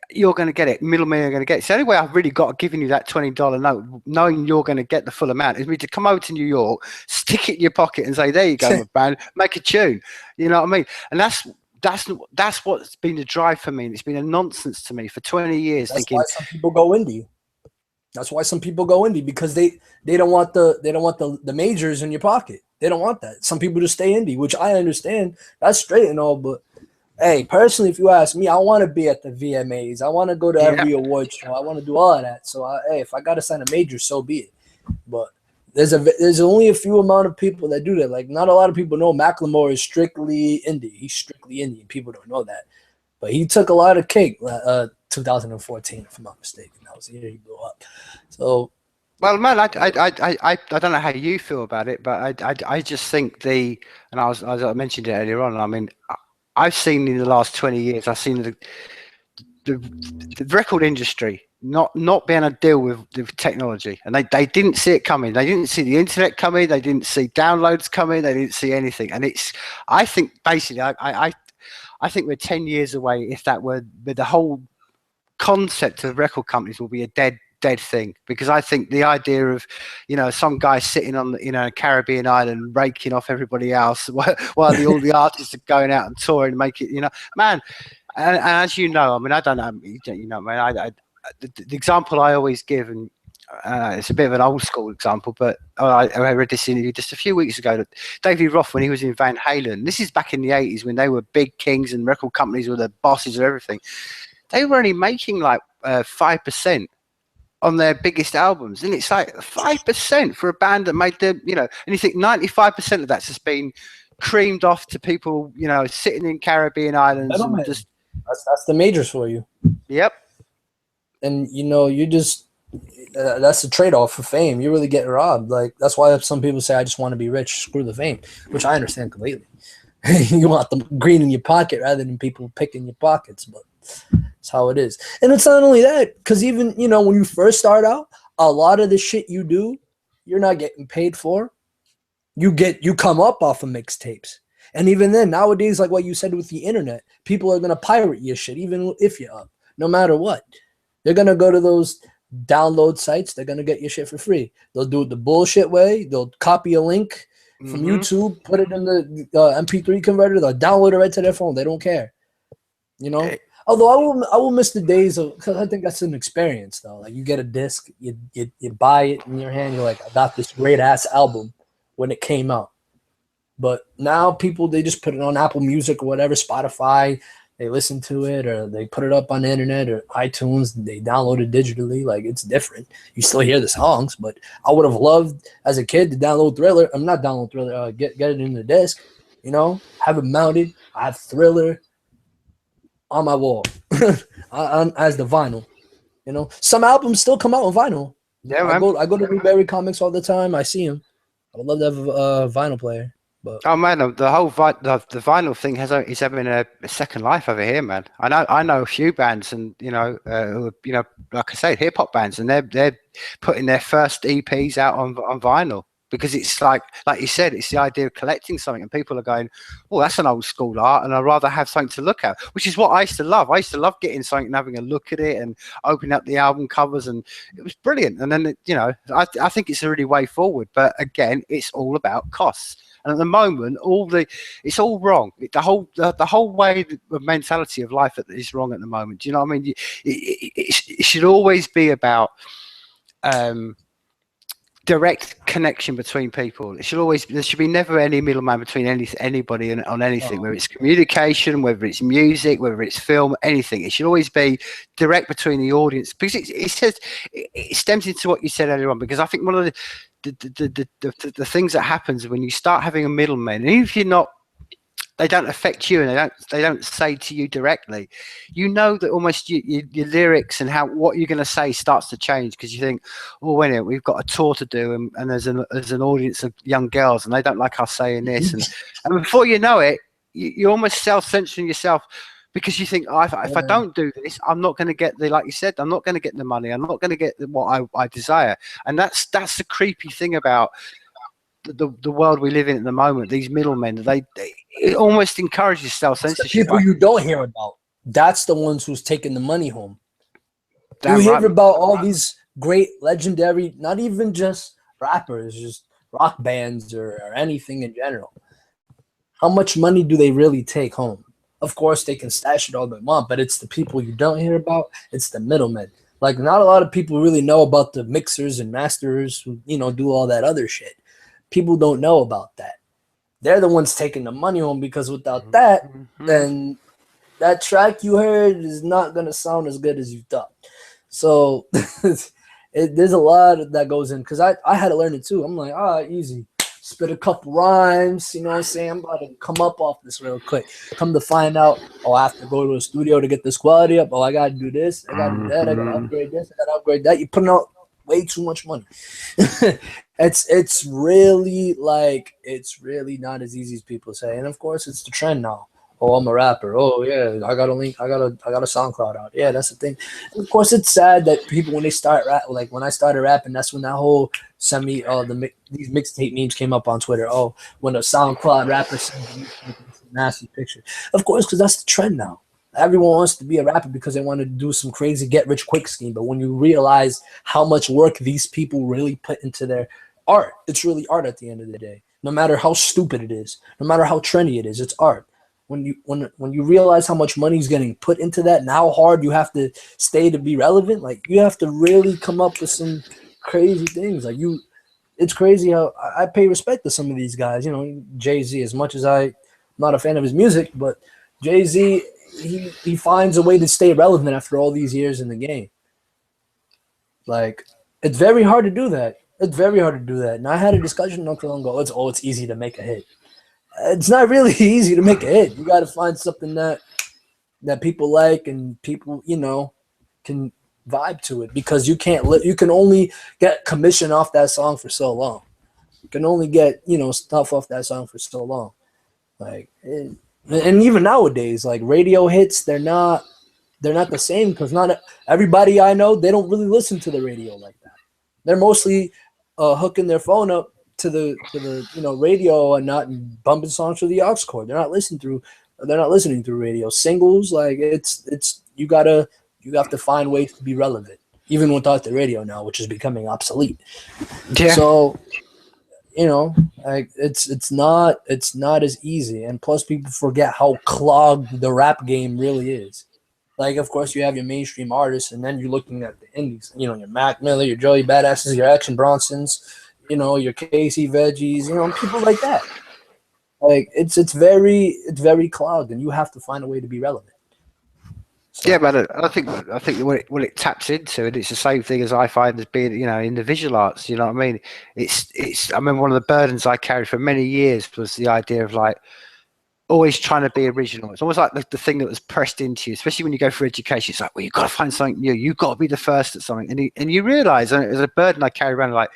you're going to get it. Middlemen are going to get it. So the only way I've really got giving you that $20 note, knowing you're going to get the full amount, is me to come over to New York, stick it in your pocket, and say, "There you go, my band, make a tune." You know what I mean? And that's what's been the drive for me. And it's been a nonsense to me for 20 years. That's why some people go indie. That's why some people go indie, because they don't want the majors in your pocket. They don't want that. Some people just stay indie, which I understand. That's straight and all, but hey, personally, if you ask me, I want to be at the VMAs. I want to go to every award show. I want to do all of that. So, hey, if I got to sign a major, so be it. But there's only a few amount of people that do that. Like, not a lot of people know Macklemore is strictly indie. He's strictly indie. People don't know that. But he took a lot of cake. 2014, if I'm not mistaken, that was the year he blew up. So, well, man, I don't know how you feel about it, but I just think as I mentioned it earlier on. I mean, I've seen in the last 20 years, I've seen the record industry not being able to deal with technology, and they didn't see it coming. They didn't see the internet coming. They didn't see downloads coming. They didn't see anything. And I think basically, I think we're 10 years away, if that were, but the whole concept of record companies will be a dead thing, because I think the idea of, you know, some guy sitting on, you know, a Caribbean island raking off everybody else while all the artists are going out and touring and make it, you know, man. And as you know, I mean, I don't know, you know, man, the example I always give, and it's a bit of an old school example, but I read this interview just a few weeks ago that David Roth, when he was in Van Halen, this is back in the 80s when they were big kings and record companies were the bosses of everything, they were only making like 5% on their biggest albums. And it's like 5% for a band that made them, you know, and you think 95% of that's just been creamed off to people, you know, sitting in Caribbean islands. And just that's the majors for you. Yep. And, you know, you just, that's the trade-off for fame. You really get robbed. Like, that's why some people say, I just want to be rich, screw the fame, which I understand completely. You want the green in your pocket rather than people picking your pockets, but it's how it is. And it's not only that, because even, you know, when you first start out, a lot of the shit you do, you're not getting paid for. You come up off of mixtapes. And even then, nowadays, like what you said with the internet, people are going to pirate your shit, even if you're up, no matter what. They're going to go to those download sites. They're going to get your shit for free. They'll do it the bullshit way. They'll copy a link from YouTube, put it in the MP3 converter. They'll download it right to their phone. They don't care. You know? Although I will miss the days of, because I think that's an experience, though. Like, you get a disc, you buy it in your hand. You're like, I got this great-ass album when it came out. But now people, they just put it on Apple Music or whatever, Spotify. They listen to it, or they put it up on the internet or iTunes. They download it digitally. Like, it's different. You still hear the songs, but I would have loved as a kid to download Thriller. I'm not download Thriller. Get it in the disc. You know, have it mounted. I have Thriller on my wall as the vinyl. You know, some albums still come out on vinyl. Yeah, I go to Newberry Comics all the time. I see them. I would love to have a vinyl player. But oh man, the whole the vinyl thing is having a second life over here, man. I know a few bands, and you know, like I say, hip hop bands, and they're putting their first EPs out on vinyl, because it's like you said, it's the idea of collecting something, and people are going, oh, that's an old school art, and I'd rather have something to look at, which is what I used to love. I used to love getting something and having a look at it and opening up the album covers, and it was brilliant. And then, you know, I think it's a really way forward, but again, it's all about costs. And at the moment, it's all wrong. The whole way, the mentality of life is wrong at the moment. Do you know what I mean? It should always be about direct connection between people. There should be never any middleman between anybody on anything, whether it's communication, whether it's music, whether it's film, anything. It should always be direct between the audience, because it stems into what you said earlier on. Because I think one of the things that happens when you start having a middleman, and even if you're not, they don't affect you, and they don't say to you directly, you know that almost your lyrics and what you're going to say starts to change, because you think, oh, wait a minute, we've got a tour to do, and there's an audience of young girls, and they don't like us saying this, and before you know it, you're almost self-censoring yourself, because you think, oh, if I don't do this, I'm not going to get like you said, I'm not going to get the money, I'm not going to get what I desire. And that's the creepy thing about the world we live in at the moment. These middlemen, it almost encourages self-censorship. People you don't hear about. That's the ones who's taking the money home. Damn You right. hear about all these great legendary, not even just rappers, just rock bands or anything in general. How much money do they really take home? Of course, they can stash it all they want, but it's the people you don't hear about. It's the middlemen. Like, not a lot of people really know about the mixers and masters who, do all that other shit. People don't know about that. They're the ones taking the money home, because without that, then that track you heard is not going to sound as good as you thought. So there's a lot that goes in, because I had to learn it too. I'm like, easy. Spit a couple rhymes, you know what I'm saying? I'm about to come up off this real quick. Come to find out, I have to go to a studio to get this quality up. I got to do this. I got to do that. I got to upgrade this. I got to upgrade that. You're putting out way too much money. It's really not as easy as people say. And of course, it's the trend now. Oh, I'm a rapper. Oh yeah, I got a link. I got a SoundCloud out. Yeah, that's the thing. And of course, it's sad that people, when they start rap, like when I started rapping, that's when that whole these mixtape memes came up on Twitter. Oh, when a SoundCloud rapper sends you a nasty picture. Of course, because that's the trend now. Everyone wants to be a rapper because they want to do some crazy get rich quick scheme. But when you realize how much work these people really put into their art, it's really art at the end of the day. No matter how stupid it is, no matter how trendy it is, it's art. When you realize how much money is getting put into that and how hard you have to stay to be relevant, like, you have to really come up with some crazy things. Like, it's crazy how I pay respect to some of these guys. Jay-Z, as much as I'm not a fan of his music, but Jay-Z, he finds a way to stay relevant after all these years in the game. Like, it's very hard to do that. It's very hard to do that. And I had a discussion not too long ago. It's easy to make a hit. It's not really easy to make a hit. You got to find something that people like and people, can vibe to it, because you can only get commission off that song for so long. You can only get, stuff off that song for so long. Like, and even nowadays, like, radio hits, they're not the same, because not everybody I know, they don't really listen to the radio like that. They're mostly hooking their phone up to the radio and not bumping songs through the aux cord. They're not listening through radio. Singles, like, it's you have to find ways to be relevant, even without the radio now, which is becoming obsolete. Yeah. So, like, it's not as easy, and plus people forget how clogged the rap game really is. Like, of course, you have your mainstream artists, and then you're looking at the indies. Your Mac Miller, your Joey Badasses, your Action Bronsons, your Casey Veggies, people like that. Like, it's very clogged, and you have to find a way to be relevant. So. Yeah, man. I think what it taps into, and it's the same thing as I find as being, in the visual arts. You know what I mean? It's. I remember one of the burdens I carried for many years was the idea of, like, always trying to be original. It's almost like the thing that was pressed into you, especially when you go for education. It's like, well, you've got to find something new. You've got to be the first at something, and you realize, and it was a burden I carry around, like,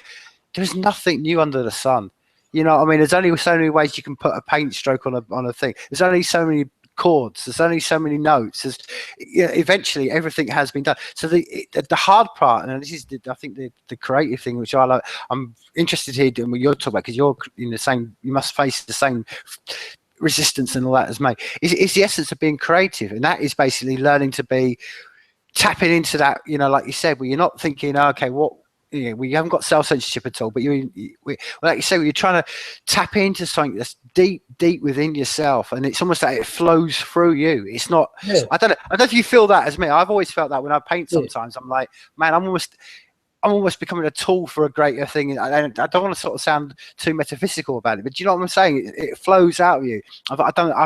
there's nothing new under the sun. You know what I mean? There's only so many ways you can put a paint stroke on a thing. There's only so many chords. There's only so many notes. Eventually, everything has been done. So the hard part, and this is I think the creative thing, which I'm interested to hear what you're talking about, because you're in the same. You must face the same resistance and all that as me. Is the essence of being creative, and that is basically learning to be tapping into that. Like you said, where you're not thinking, okay, what. We haven't got self-censorship at all, but like you say, you're trying to tap into something that's deep within yourself, and it's almost like it flows through you. It's not. Yeah. I don't know if you feel that as me. I've always felt that when I paint. Sometimes I'm like, man, I'm almost becoming a tool for a greater thing. I don't want to sort of sound too metaphysical about it, but do you know what I'm saying? It flows out of you. I've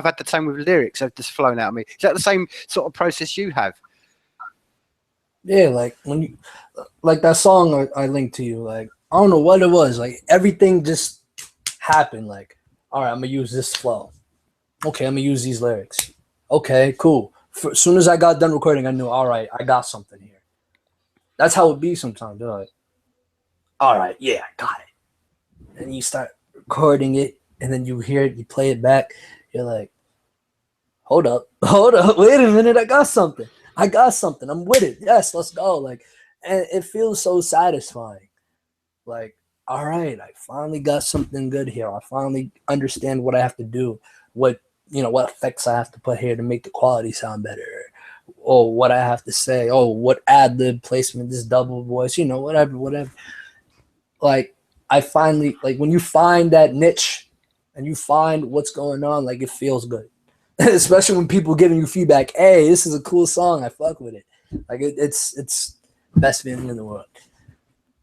had the same with lyrics. They've just flown out of me. Is that the same sort of process you have? Yeah, like when you, like that song I linked to you, like, I don't know what it was, like, everything just happened. Like, all right, I'm gonna use this flow. Okay, I'm gonna use these lyrics. Okay, cool. As soon as I got done recording, I knew, all right, I got something here. That's how it be sometimes. They're like, all right, yeah, I got it. And you start recording it, and then you hear it, you play it back. You're like, hold up, wait a minute, I got something. I'm with it. Yes, let's go. Like, and it feels so satisfying. Like, all right, I finally got something good here. I finally understand what I have to do, what what effects I have to put here to make the quality sound better, or what I have to say, what ad lib placement, this double voice, whatever. Like I finally, like when you find that niche and you find what's going on, like it feels good. Especially when people giving you feedback, hey, this is a cool song, I fuck with it. Like it's the best feeling in the world.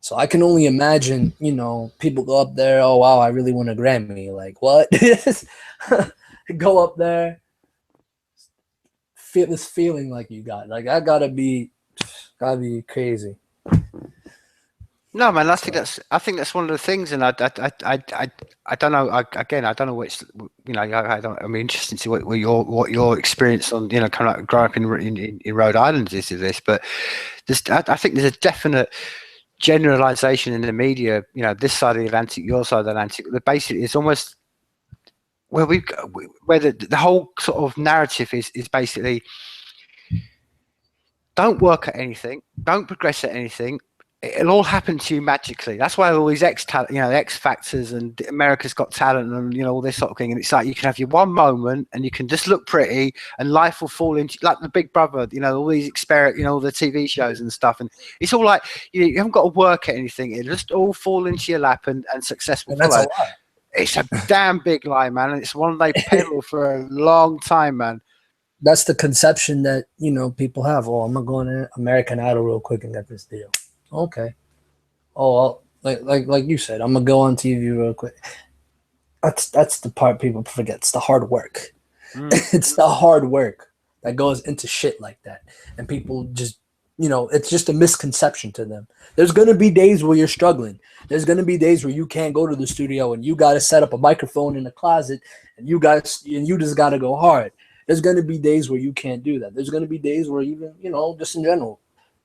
So I can only imagine, people go up there, oh wow, I really want a Grammy. Like what? Go up there, feel this feeling like you got. Like that gotta be crazy. No, man, I think that's one of the things, and I don't know. I don't know which, I'm interested to see what your experience on, kind of growing up in Rhode Island is of this, but I think there's a definite generalization in the media, this side of the Atlantic, your side of the Atlantic, that basically it's almost where the whole sort of narrative is basically don't work at anything, don't progress at anything. It'll all happen to you magically. That's why all these X Factors and America's Got Talent and all this sort of thing. And it's like you can have your one moment and you can just look pretty, and life will fall into like the Big Brother. All these all the TV shows and stuff. And it's all like you haven't got to work at anything. It just all fall into your lap and success will follow. It's a damn big lie, man. And it's one they peddle for a long time, man. That's the conception that people have. Oh, I'm gonna go on American Idol real quick and get this deal. Okay. Oh, like you said, I'm gonna go on TV real quick. That's the part people forget. It's the hard work. It's the hard work that goes into shit like that, and people just, it's just a misconception to them. There's gonna be days where you're struggling. There's gonna be days where you can't go to the studio and you gotta set up a microphone in the closet, and you just gotta go hard. There's gonna be days where you can't do that. There's gonna be days where even just in general,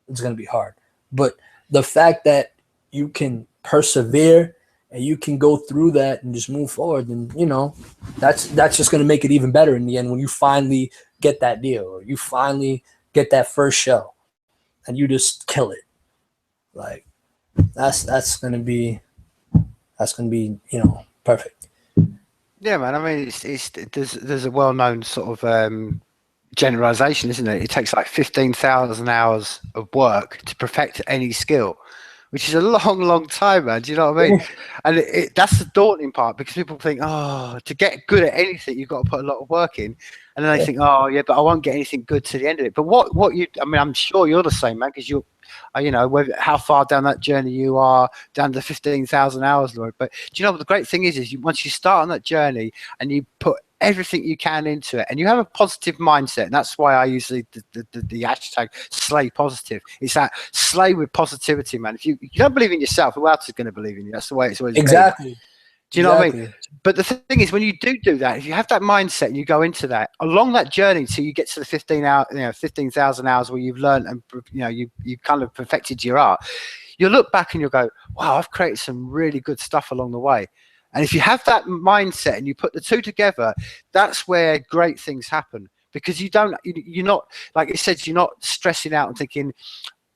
it's gonna be hard. But the fact that you can persevere and you can go through that and just move forward, and that's just going to make it even better in the end when you finally get that deal or you finally get that first show and you just kill it. Like that's going to be perfect. Yeah, man. I mean, there's a well-known sort of generalization, isn't it? It takes like 15,000 hours of work to perfect any skill, which is a long time, man. Do you know what I mean? And that's the daunting part, because people think, to get good at anything, you've got to put a lot of work in. And then they think, but I won't get anything good to the end of it. But I'm sure you're the same, man, because you're, how far down that journey you are, down to 15,000 hours, Lord. But do you know what the great thing is once you start on that journey and you put everything you can into it, and you have a positive mindset, and that's why I use the hashtag slay positive. It's that slay with positivity, man. If you don't believe in yourself, who else is going to believe in you? That's the way it's always exactly been. Do you know what I mean? But the thing is, when you do that, if you have that mindset and you go into that along that journey till you get to the 15,000 hours where you've learned and you've kind of perfected your art, you'll look back and you'll go, wow, I've created some really good stuff along the way. And if you have that mindset and you put the two together, that's where great things happen, because you're not, like it says, you're not stressing out and thinking,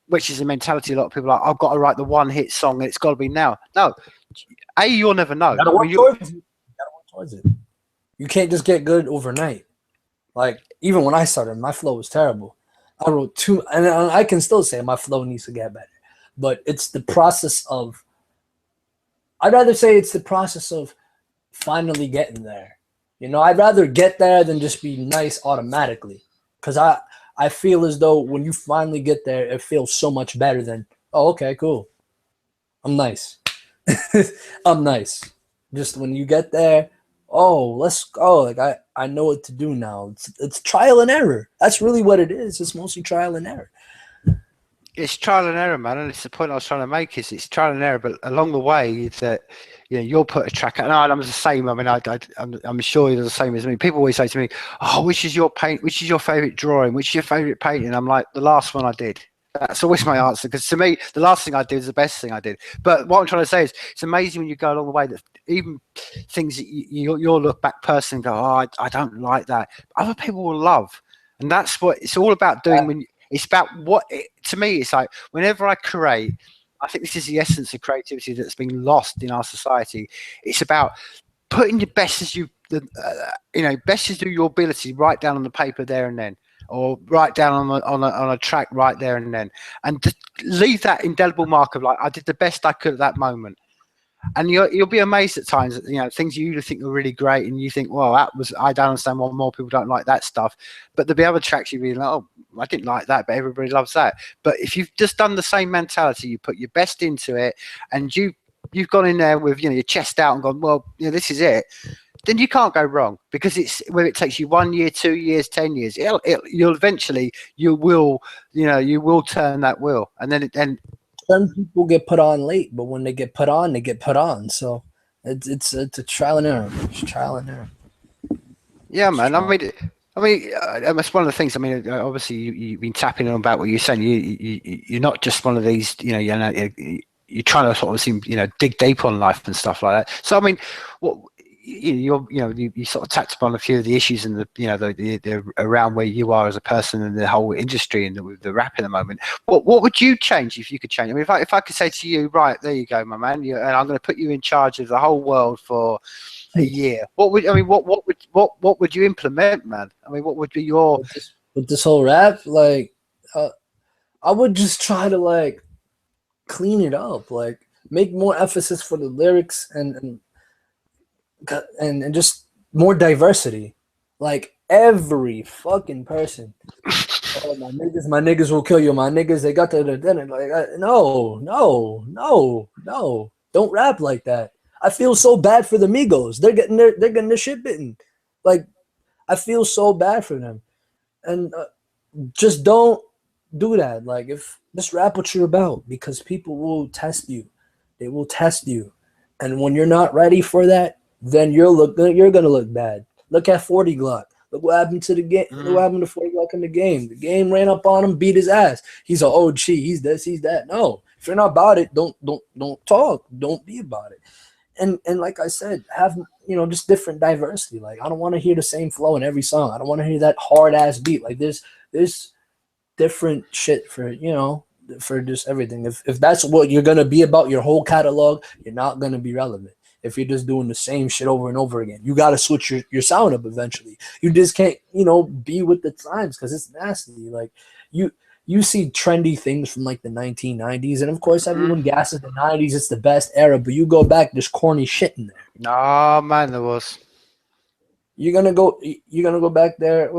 which is a mentality a lot of people are like, I've got to write the one hit song and it's got to be now. No, you'll never know. You gotta work towards it. You can't just get good overnight. Like even when I started, my flow was terrible. I wrote two, and I can still say my flow needs to get better, but it's the process of, I'd rather say it's the process of finally getting there. I'd rather get there than just be nice automatically. Because I feel as though when you finally get there, it feels so much better than, oh, okay, cool. I'm nice. I'm nice. Just when you get there, oh, let's go. Like I know what to do now. It's trial and error. That's really what it is. It's mostly trial and error. It's trial and error, man, and it's the point I was trying to make. Is it's trial and error, but along the way, it's that you'll put a track out. And I'm the same. I mean, I'm sure you're the same as me. People always say to me, "Oh, which is your favorite drawing? Which is your favorite painting?" I'm like, the last one I did. That's always my answer, because to me, the last thing I did is the best thing I did. But what I'm trying to say is, it's amazing when you go along the way that even things that you'll look back personally and go, "Oh, I don't like that." Other people will love, and that's what it's all about doing. It's about to me, it's like whenever I create, I think this is the essence of creativity that's been lost in our society. It's about putting your best as you best to do your ability, write down on the paper there and then, or write down on a track right there and then, and just leave that indelible mark of like, I did the best I could at that moment. And you'll be amazed at times that, things you think are really great, and you think, well, I don't understand why more people don't like that stuff. But there'll be other tracks you'll be like, oh, I didn't like that, but everybody loves that. But if you've just done the same mentality, you put your best into it, and you've gone in there with your chest out and gone, well, this is it, then you can't go wrong, because it's whether it takes you 1 year, 2 years, 10 years, you'll eventually you will turn that wheel, and then. Some people get put on late, but when they get put on, they get put on. So it's a trial and error. It's trial and error. Yeah, man. I mean, that's one of the things. I mean, obviously, you've been tapping on about what you're saying. You're not just one of these. You're trying to sort of seem, dig deep on life and stuff like that. So, I mean, what you sort of tapped upon a few of the issues and the around where you are as a person and the whole industry and the rap in the moment. What would you change if you could change? I mean, if I could say to you, right, there you go, my man, and I'm going to put you in charge of the whole world for a year. What would you implement, man? I mean, what would be your with this whole rap? Like, I would just try to like clean it up, like make more emphasis for the lyrics and just more diversity. Like every fucking person. Oh, my niggas will kill you. My niggas, they got the like no. Don't rap like that. I feel so bad for the Migos. They're getting their shit bitten. Like, I feel so bad for them. And just don't do that. Like, if just rap what you're about, because people will test you. They will test you. And when you're not ready for that, then you're gonna look bad. Look at 40 Glock. Look what happened to the game. Look what happened to 40 Glock in the game. The game ran up on him, beat his ass. He's an OG. He's this. He's that. No, if you're not about it, don't talk. Don't be about it. And like I said, have just different diversity. Like, I don't want to hear the same flow in every song. I don't want to hear that hard ass beat. Like, there's different shit for for just everything. If that's what you're gonna be about your whole catalog, you're not gonna be relevant. If you're just doing the same shit over and over again, you got to switch your sound up eventually. You just can't, be with the times, because it's nasty. Like, you see trendy things from like the 1990s, and of course everyone gasses the 90s. It's the best era, but you go back, there's corny shit in there. No, man, there was. You're gonna go back there.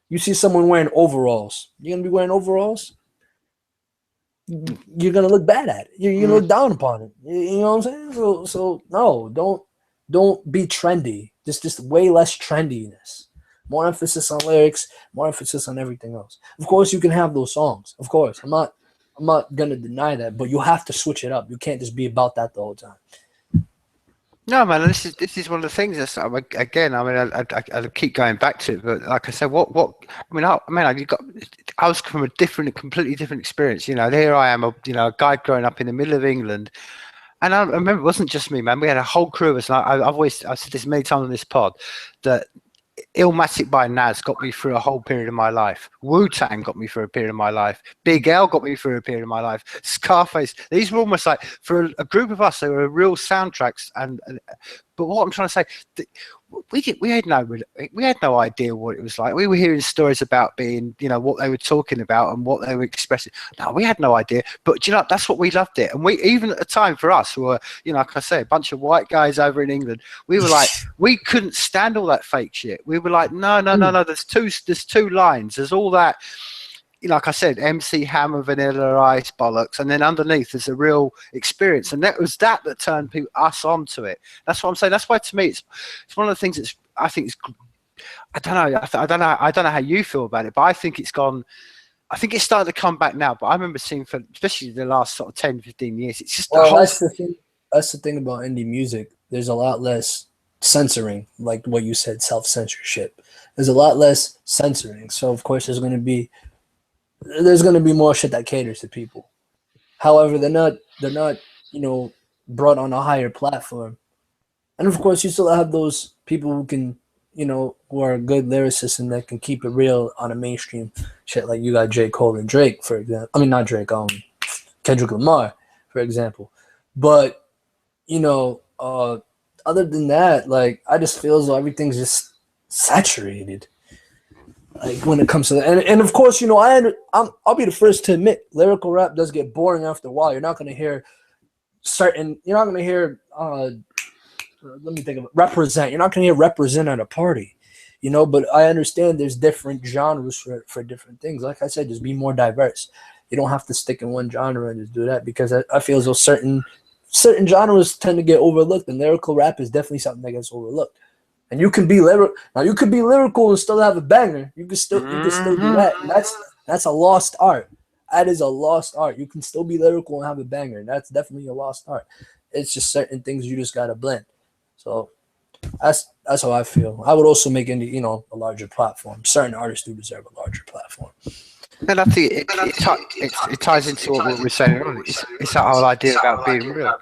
You see someone wearing overalls. You're gonna be wearing overalls. You're gonna look bad at it. You're gonna look down upon it. You know what I'm saying? So no, don't be trendy. Just way less trendiness. More emphasis on lyrics. More emphasis on everything else. Of course, you can have those songs. Of course, I'm not gonna deny that. But you have to switch it up. You can't just be about that the whole time. No, man, this is one of the things that's, again, I keep going back to it, but like I said, I was from a completely different experience. Here I am, a guy growing up in the middle of England, and I remember it wasn't just me, man. We had a whole crew of us, and I've said this many times on this pod, that Illmatic by Nas got me through a whole period of my life. Wu-Tang got me through a period of my life. Big L got me through a period of my life. Scarface. These were almost like, for a group of us, they were real soundtracks. But what I'm trying to say, we had no idea what it was like. We were hearing stories about being, what they were talking about and what they were expressing. No, we had no idea. But that's what we loved it. And we, even at the time, for us, who were, like I say, a bunch of white guys over in England, we were like, we couldn't stand all that fake shit. We were like, no. There's two lines. There's all that. Like I said, MC Hammer, Vanilla Ice, bollocks, and then underneath there's a real experience, and that was that turned us onto it. That's what I'm saying. That's why, to me, it's one of the things that's, I think, I don't know how you feel about it, but I think it's gone. I think it's starting to come back now. But I remember seeing, especially the last sort of 10, 15 years, it's just that's the thing. That's the thing about indie music. There's a lot less censoring, like what you said, self-censorship. There's a lot less censoring, so of course there's going to be more shit that caters to people. However, they're not brought on a higher platform. And of course, you still have those people who can, who are good lyricists and that can keep it real on a mainstream shit. Like you got J. Cole and Drake, for example. I mean, not Drake, Kendrick Lamar, for example. But, other than that, like I just feel as though everything's just saturated. Like when it comes to that, and of course, you know, I'll be the first to admit lyrical rap does get boring after a while. You're not gonna hear you're not gonna hear let me think of it, represent. You're not gonna hear represent at a party, you know. But I understand there's different genres for different things. Like I said, just be more diverse. You don't have to stick in one genre and just do that, because I feel as though certain genres tend to get overlooked, and lyrical rap is definitely something that gets overlooked. And you can be lyrical. Now you could be lyrical and still have a banger. You can still do that. And that's a lost art. That is a lost art. You can still be lyrical and have a banger. And that's definitely a lost art. It's just certain things you just gotta blend. So that's how I feel. I would also make a larger platform. Certain artists do deserve a larger platform. And I think it ties into what we're saying earlier. It's that whole idea about being real.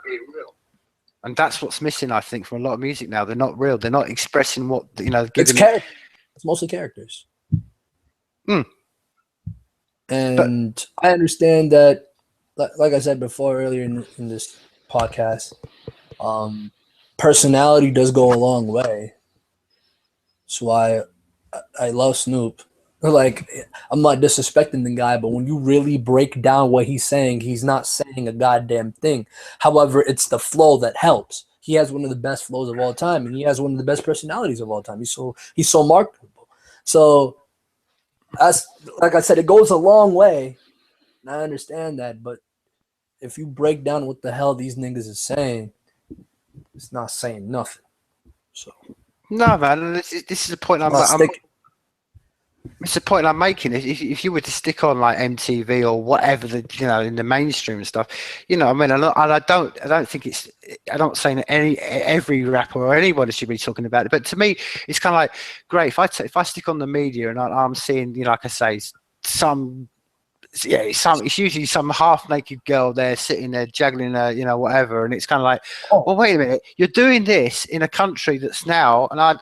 And that's what's missing, I think, from a lot of music now. They're not real. They're not expressing what, It's mostly characters. And I understand that, like I said before earlier in this podcast, personality does go a long way. That's why I love Snoop. Like, I'm not disrespecting the guy, but when you really break down what he's not saying a goddamn thing. However, it's the flow that helps. He has one of the best flows of all time, and he has one of the best personalities of all time. He's so marketable. So, as like I said, it goes a long way, and I understand that. But if you break down what the hell these niggas is saying, it's not saying nothing. So no, man, this is the point it's the point I'm making. If you were to stick on like MTV or whatever in the mainstream and stuff, I mean, I don't think I'm not saying that every rapper or anybody should be talking about it, but to me, it's kind of like, great, if I stick on the media and I'm seeing, like I say, it's usually some half-naked girl there sitting there juggling whatever, and it's kind of like, well, wait a minute, you're doing this in a country that's now, and I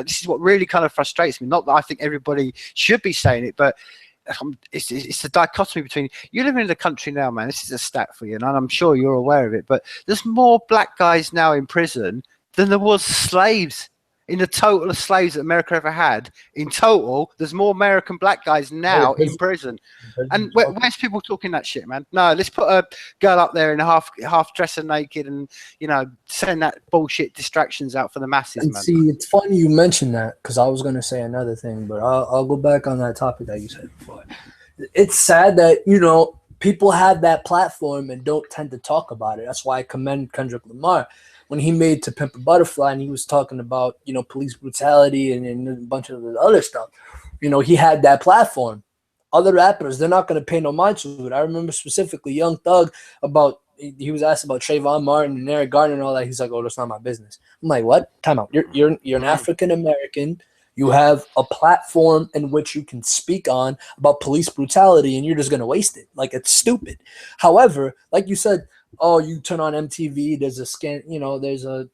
this is what really kind of frustrates me. Not that I think everybody should be saying it, but it's the dichotomy between, you live in a country now, man. This is a stat for you, and I'm sure you're aware of it, but there's more black guys now in prison than there was slaves. In the total of slaves that America ever had, in total, there's more American black guys now in prison. And where's people talking that shit, man? No, let's put a girl up there in half dressed and naked, and send that bullshit distractions out for the masses, and man. See, it's funny you mentioned that, because I was gonna say another thing, but I'll go back on that topic that you said before. It's sad that people have that platform and don't tend to talk about it. That's why I commend Kendrick Lamar when he made To Pimp a Butterfly, and he was talking about, police brutality and a bunch of the other stuff. He had that platform. Other rappers, they're not going to pay no mind to it. I remember specifically Young Thug he was asked about Trayvon Martin and Eric Garner and all that. He's like, oh, that's not my business. I'm like, what? Time out. You're an African-American. You have a platform in which you can speak on about police brutality, and you're just going to waste it. Like, it's stupid. However, like you said, oh, you turn on MTV, there's there's a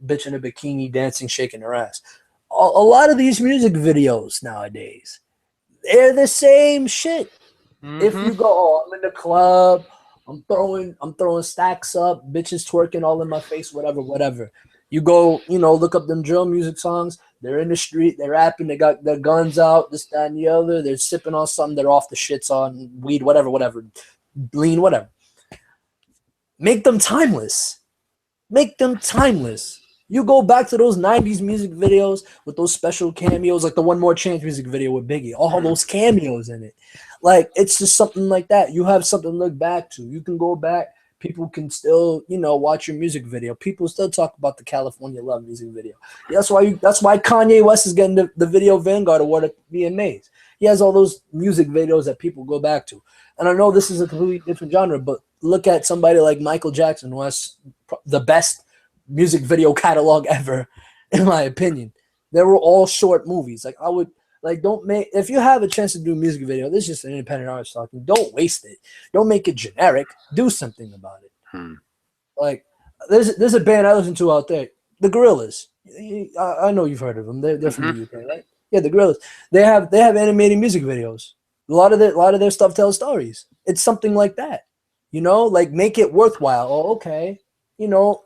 bitch in a bikini dancing, shaking her ass. A lot of these music videos nowadays, they're the same shit. Mm-hmm. If you go, oh, I'm in the club, I'm throwing stacks up, bitches twerking all in my face, whatever. You go, look up them drill music songs. They're in the street, they're rapping, they got their guns out, this, that, and the other. They're sipping on something, they're off the shits on weed, whatever, lean, whatever. Make them timeless. You go back to those 90s music videos with those special cameos, like the One More Chance music video with Biggie, all those cameos in it. Like, it's just something like that. You have something to look back to. You can go back. People can still, watch your music video. People still talk about the California Love music video. That's why Kanye West is getting the Video Vanguard Award at VMAs. He has all those music videos that people go back to. And I know this is a completely different genre, but look at somebody like Michael Jackson, who has the best music video catalog ever, in my opinion. They were all short movies. Like, if you have a chance to do a music video, this is just an independent artist talking. Don't waste it. Don't make it generic. Do something about it. Like, there's a band I listen to out there, the Gorillaz. I know you've heard of them. They're from the UK, right? Yeah, the Gorillaz. They have animated music videos. A lot of their stuff tells stories. It's something like that. Like, make it worthwhile. Oh, okay.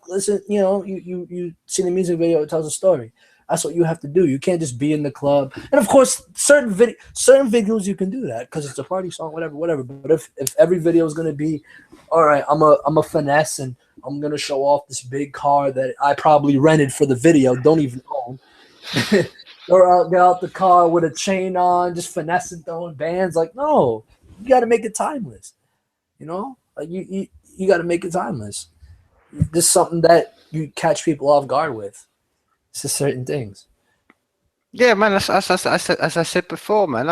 listen, you see the music video, it tells a story. That's what you have to do. You can't just be in the club. And of course, certain videos you can do that because it's a party song, whatever. But if every video is gonna be, all right, I'm a finesse and I'm gonna show off this big car that I probably rented for the video, don't even own. Or get out the car with a chain on, just finessing, throwing bands. Like, no, you got to make it timeless. Like you got to make it timeless. This is something that you catch people off guard with. It's just certain things. Yeah, man. As I said before, man.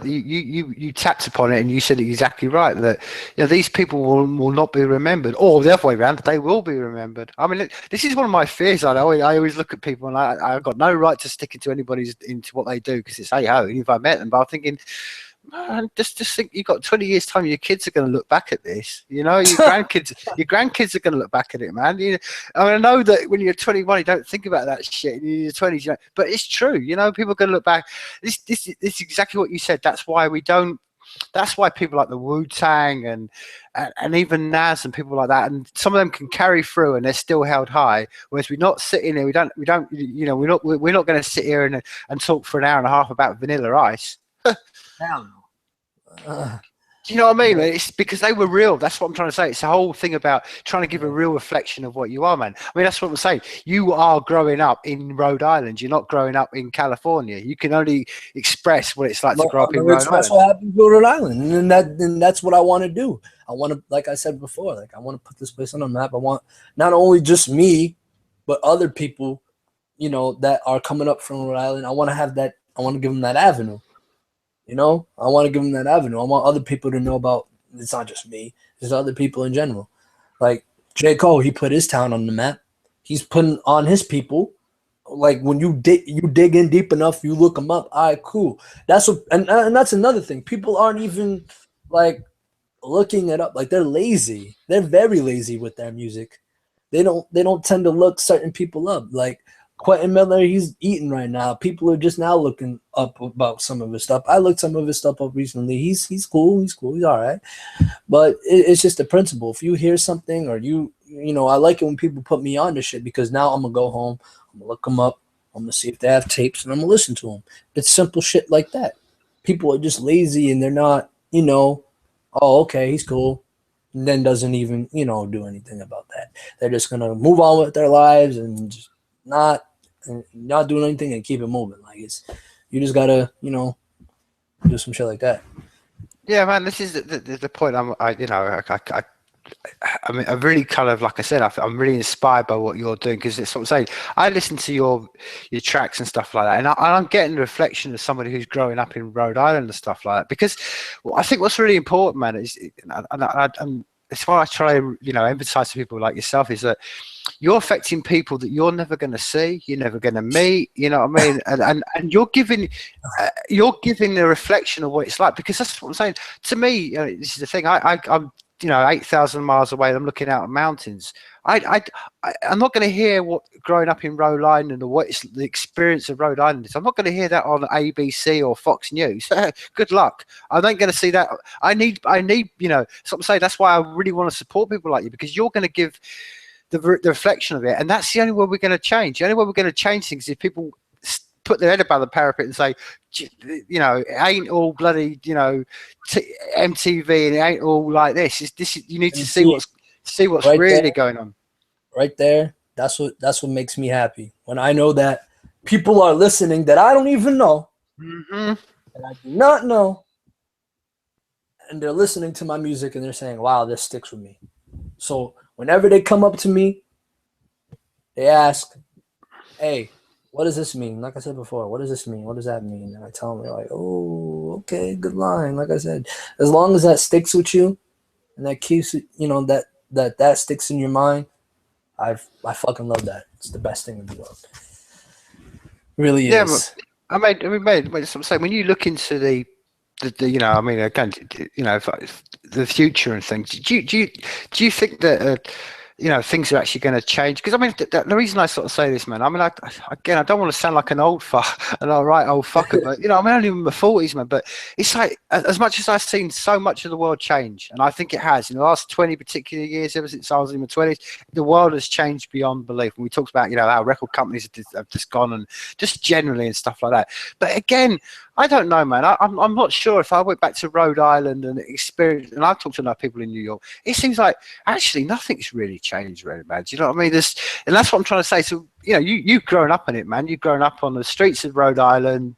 You tapped upon it, and you said it exactly right. That these people will not be remembered, or the other way around, they will be remembered. I mean, this is one of my fears. I always look at people, and I've got no right to stick into anybody's into what they do because it's hey ho. If I met them, but I'm thinking, man, just think you've got 20 years time. Your kids are going to look back at this. Your grandkids are going to look back at it, man. I know that when you're 21, you don't think about that shit. In your 20s, but it's true. People are going to look back. This is exactly what you said. That's why we don't. That's why people like the Wu-Tang and even Nas and people like that, and some of them can carry through and they're still held high. Whereas we're not sitting here. We're not going to sit here and talk for an hour and a half about Vanilla Ice. Hell no. Do you know what I mean? It's because they were real. That's what I'm trying to say. It's the whole thing about trying to give a real reflection of what you are, man. I mean, that's what I'm saying. You are growing up in Rhode Island. You're not growing up in California. You can only express what it's like to grow up in Rhode Island. That's what happened to Rhode Island, and that's what I want to do. I want to, like I said before, I want to put this place on the map. I want not only just me, but other people, that are coming up from Rhode Island. I want to have that. I want to give them that avenue. I want to give them that avenue. I want other people to know about. It's not just me. There's other people in general. Like J. Cole, he put his town on the map. He's putting on his people. Like when you dig in deep enough, you look them up. All right, cool. That's what, and that's another thing. People aren't even like looking it up. Like they're lazy. They're very lazy with their music. They don't tend to look certain people up. Like Quentin Miller, he's eating right now. People are just now looking up about some of his stuff. I looked some of his stuff up recently. He's cool. He's all right. But it's just the principle. If you hear something or I like it when people put me on to shit because now I'm going to go home. I'm going to look them up. I'm going to see if they have tapes and I'm going to listen to them. It's simple shit like that. People are just lazy and they're not, oh, okay, he's cool. And then doesn't even, do anything about that. They're just going to move on with their lives and just not doing anything and keep it moving. Like you just gotta do some shit like that. Yeah, man, this is the point. I mean, I really kind of, like I said, I'm really inspired by what you're doing because it's what I'm saying. I listen to your tracks and stuff like that, and I'm getting the reflection of somebody who's growing up in Rhode Island and stuff like that. Because I think what's really important, man, is and it's why I try to emphasize to people like yourself is that you're affecting people that you're never going to see, you're never going to meet. You know what I mean? And you're giving the reflection of what it's like, because that's what I'm saying. To me, this is the thing. I'm 8,000 miles away. I'm looking out at mountains. I'm not going to hear what growing up in Rhode Island or what is the experience of Rhode Island is. I'm not going to hear that on ABC or Fox News. Good luck. I ain't going to see that. I need. So I'm saying that's why I really want to support people like you, because you're going to give the reflection of it, and that's the only way we're going to change. The only way we're going to change things is if people put their head above the parapet and say, it ain't all bloody, MTV, and it ain't all like this. You need to see what's right really going on. Right there. That's what makes me happy. When I know that people are listening that I don't even know, and I do not know, and they're listening to my music and they're saying, wow, this sticks with me. So whenever they come up to me, they ask, hey, what does this mean? Like I said before, what does this mean? What does that mean? And I tell them, they're like, oh, okay, good line. Like I said, as long as that sticks with you and that keeps it, that sticks in your mind, I fucking love that. It's the best thing in the world. It really is. I mean, I'm saying, when you look into the again, the future and things, do you think that things are actually going to change. Because I mean, the reason I sort of say this, man, I mean, again, I don't want to sound like an old fuck, an old fucker, but I'm only in my 40s, man. But it's like, as much as I've seen so much of the world change, and I think it has in the last 20 particular years, ever since I was in my 20s, the world has changed beyond belief. And we talked about, how record companies have just gone, and just generally and stuff like that. But again, I don't know, man. I'm not sure if I went back to Rhode Island and experienced, and I've talked to enough people in New York, it seems like actually nothing's really changed, really, man. Do you know what I mean? And that's what I'm trying to say. So, you've grown up in it, man. You've grown up on the streets of Rhode Island,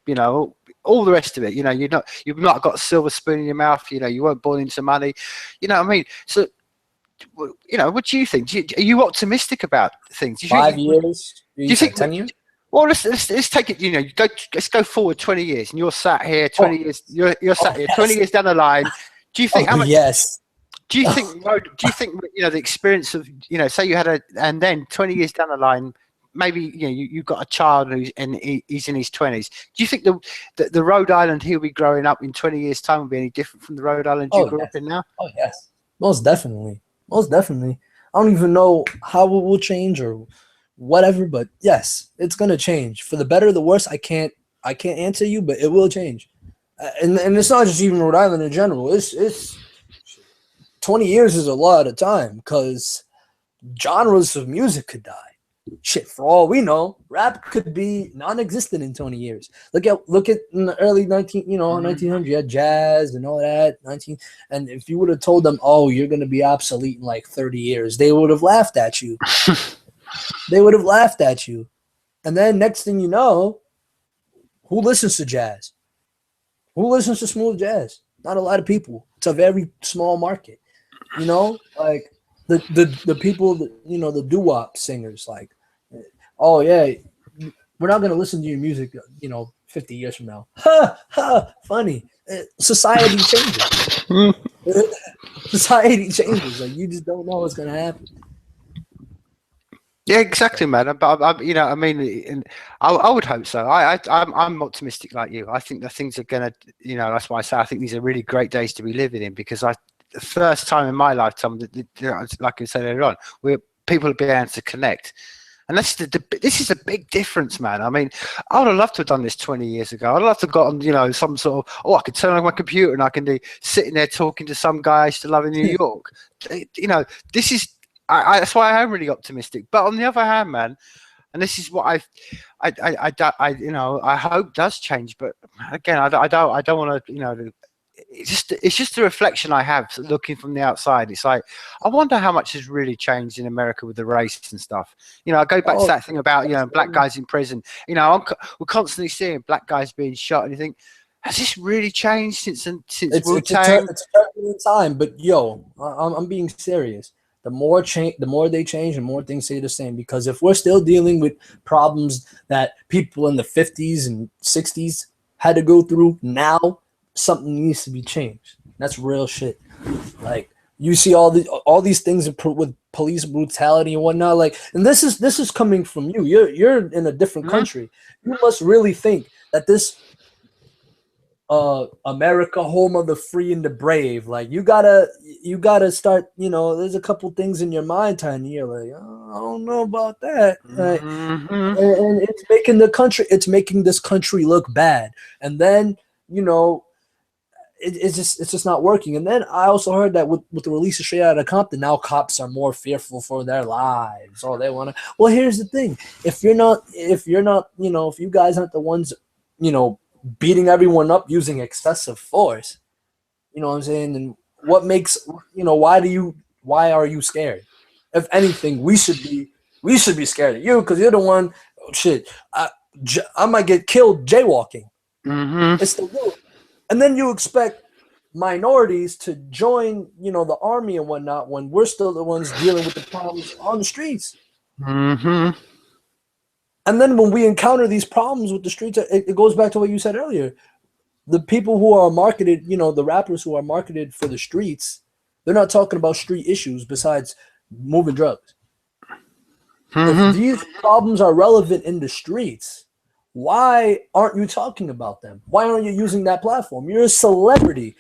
all the rest of it. You've not got a silver spoon in your mouth. You weren't born into money. You know what I mean? So, what do you think? Are you optimistic about things? Do you 5 think, years? Do you think 10 years? Well, let's take it. Let's go forward 20 years, and you're sat here 20 years. You're sat here 20 years down the line. Do you think how much? Yes. Do you think? Do you think the experience of say you had and then 20 years down the line, maybe you've got a child he's in his 20s. Do you think the Rhode Island he'll be growing up in 20 years' time will be any different from the Rhode Island you grew up in now? Oh yes, most definitely. I don't even know how it will change or whatever, but yes, it's gonna change for the better or the worse. I can't answer you, but it will change, and it's not just even Rhode Island in general. It's 20 years is a lot of time because genres of music could die. Shit, for all we know, rap could be non-existent in 20 years. Look at in the early 1900, you had jazz and all that. And if you would have told them, oh, you're gonna be obsolete in like 30 years, they would have laughed at you. They would have laughed at you. And then next thing you know, who listens to jazz? Who listens to smooth jazz? Not a lot of people. It's a very small market. Like the people that, the doo-wop singers, like, oh yeah, we're not gonna listen to your music, 50 years from now. Funny. Society changes. Society changes. Like, you just don't know what's gonna happen. Yeah, exactly, man. But I mean, I would hope so. I'm optimistic like you. I think that things are gonna, that's why I say I think these are really great days to be living in, because the first time in my lifetime, like I said earlier on, where people have been able to connect. And this is a big difference, man. I mean, I would have loved to have done this 20 years ago. I'd love to have gotten, some sort of, I could turn on my computer and I can be sitting there talking to some guy I used to love in New York. This is, that's why I am really optimistic. But on the other hand, man, and this is what I hope does change. But again, I don't want to, it's just a reflection I have looking from the outside. It's like, I wonder how much has really changed in America with the race and stuff. I go back to that thing about, black guys in prison. We're constantly seeing black guys being shot, and you think, has this really changed since Wu-Tang? It's a turbulent time, but I'm being serious. The more they change, the more things stay the same. Because if we're still dealing with problems that people in the 50s and 60s had to go through now, something needs to be changed. That's real shit. Like, you see all these things with police brutality and whatnot. Like, and this is coming from you. You're in a different country. You must really think that this America, home of the free and the brave. Like, you gotta start. There's a couple things in your mind, Tiny. You're like, oh, I don't know about that. Right? And it's making this country look bad. And then it's just not working. And then I also heard that with the release of Straight Outta Compton, now cops are more fearful for their lives. Oh, they want to. Well, here's the thing: if you guys aren't the ones, beating everyone up using excessive force, you know what I'm saying? Then what makes why are you scared? If anything, we should be scared of you, because you're the one. Oh, shit, I might get killed jaywalking. It's the rule. And then you expect minorities to join, the army and whatnot, when we're still the ones dealing with the problems on the streets. And then when we encounter these problems with the streets, it goes back to what you said earlier. The people who are marketed, the rappers who are marketed for the streets, they're not talking about street issues besides moving drugs. If these problems are relevant in the streets, why aren't you talking about them? Why aren't you using that platform? You're a celebrity.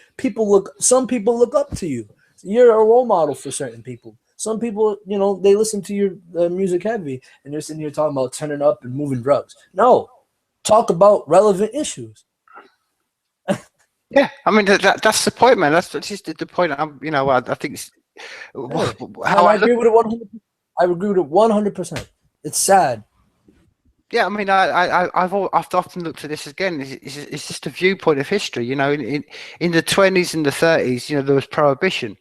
Some people look up to you. You're a role model for certain people. Some people, you know, they listen to your music heavy, and you're sitting here talking about turning up and moving drugs. No, talk about relevant issues. Yeah, I mean that's the point, man. That's just the point. You know, I think it's, Yeah. how And I I look. agree with it 100%. I agree with it 100%. It's sad. Yeah, I mean, I've often looked at this again. It's just a viewpoint of history. You know, in the 20s and the 30s, you know, there was prohibition.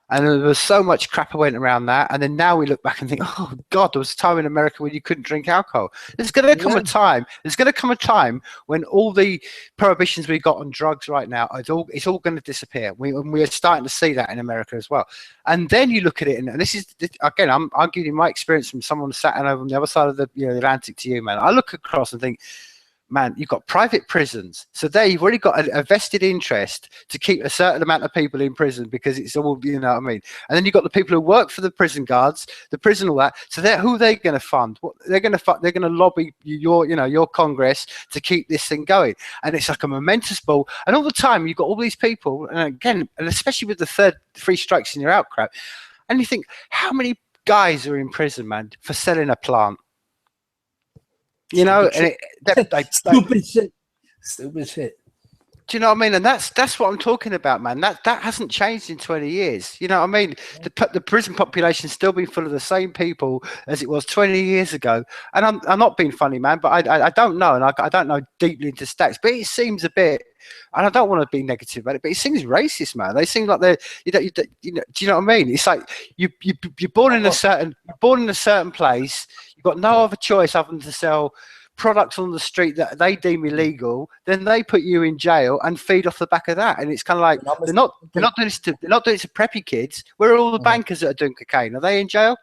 And there was so much crap that went around that. And then now we look back and think, oh God, there was a time in America when you couldn't drink alcohol. There's going to come a Yeah. time. There's going to come a time when all the prohibitions we got on drugs right now, it's all going to disappear. We are starting to see that in America as well. And then you look at it, and this is again, I'm giving you my experience from someone sat over on the other side of the the Atlantic to you, man. I look across and think, man, you've got private prisons. So there you've already got a vested interest to keep a certain amount of people in prison because it's all, you know what I mean? And then you've got the people who work for the prison guards, the prison, all that. So who are they going to fund? What they're going to lobby your Congress to keep this thing going. And it's like a momentous ball. And all the time you've got all these people, and again, and especially with the three strikes in your out crowd, and you think, how many guys are in prison, man, for selling a plant? You know, and Stupid shit. Stupid shit. do you know what I mean? And that's what I'm talking about, man. That hasn't changed in 20 years. You know what I mean? The prison population's still been full of the same people as it was 20 years ago. And I'm not being funny, man, but I don't know, and I don't know deeply into stats, but it seems a bit. And I don't want to be negative about it, but it seems racist, man. They seem like they're, you know, do you know what I mean? It's like you're born in a certain place. You've got no other choice other than to sell products on the street that they deem illegal. Then they put you in jail and feed off the back of that. And it's kind of like they're not doing this to preppy kids. Where are all the bankers that are doing cocaine? Are they in jail?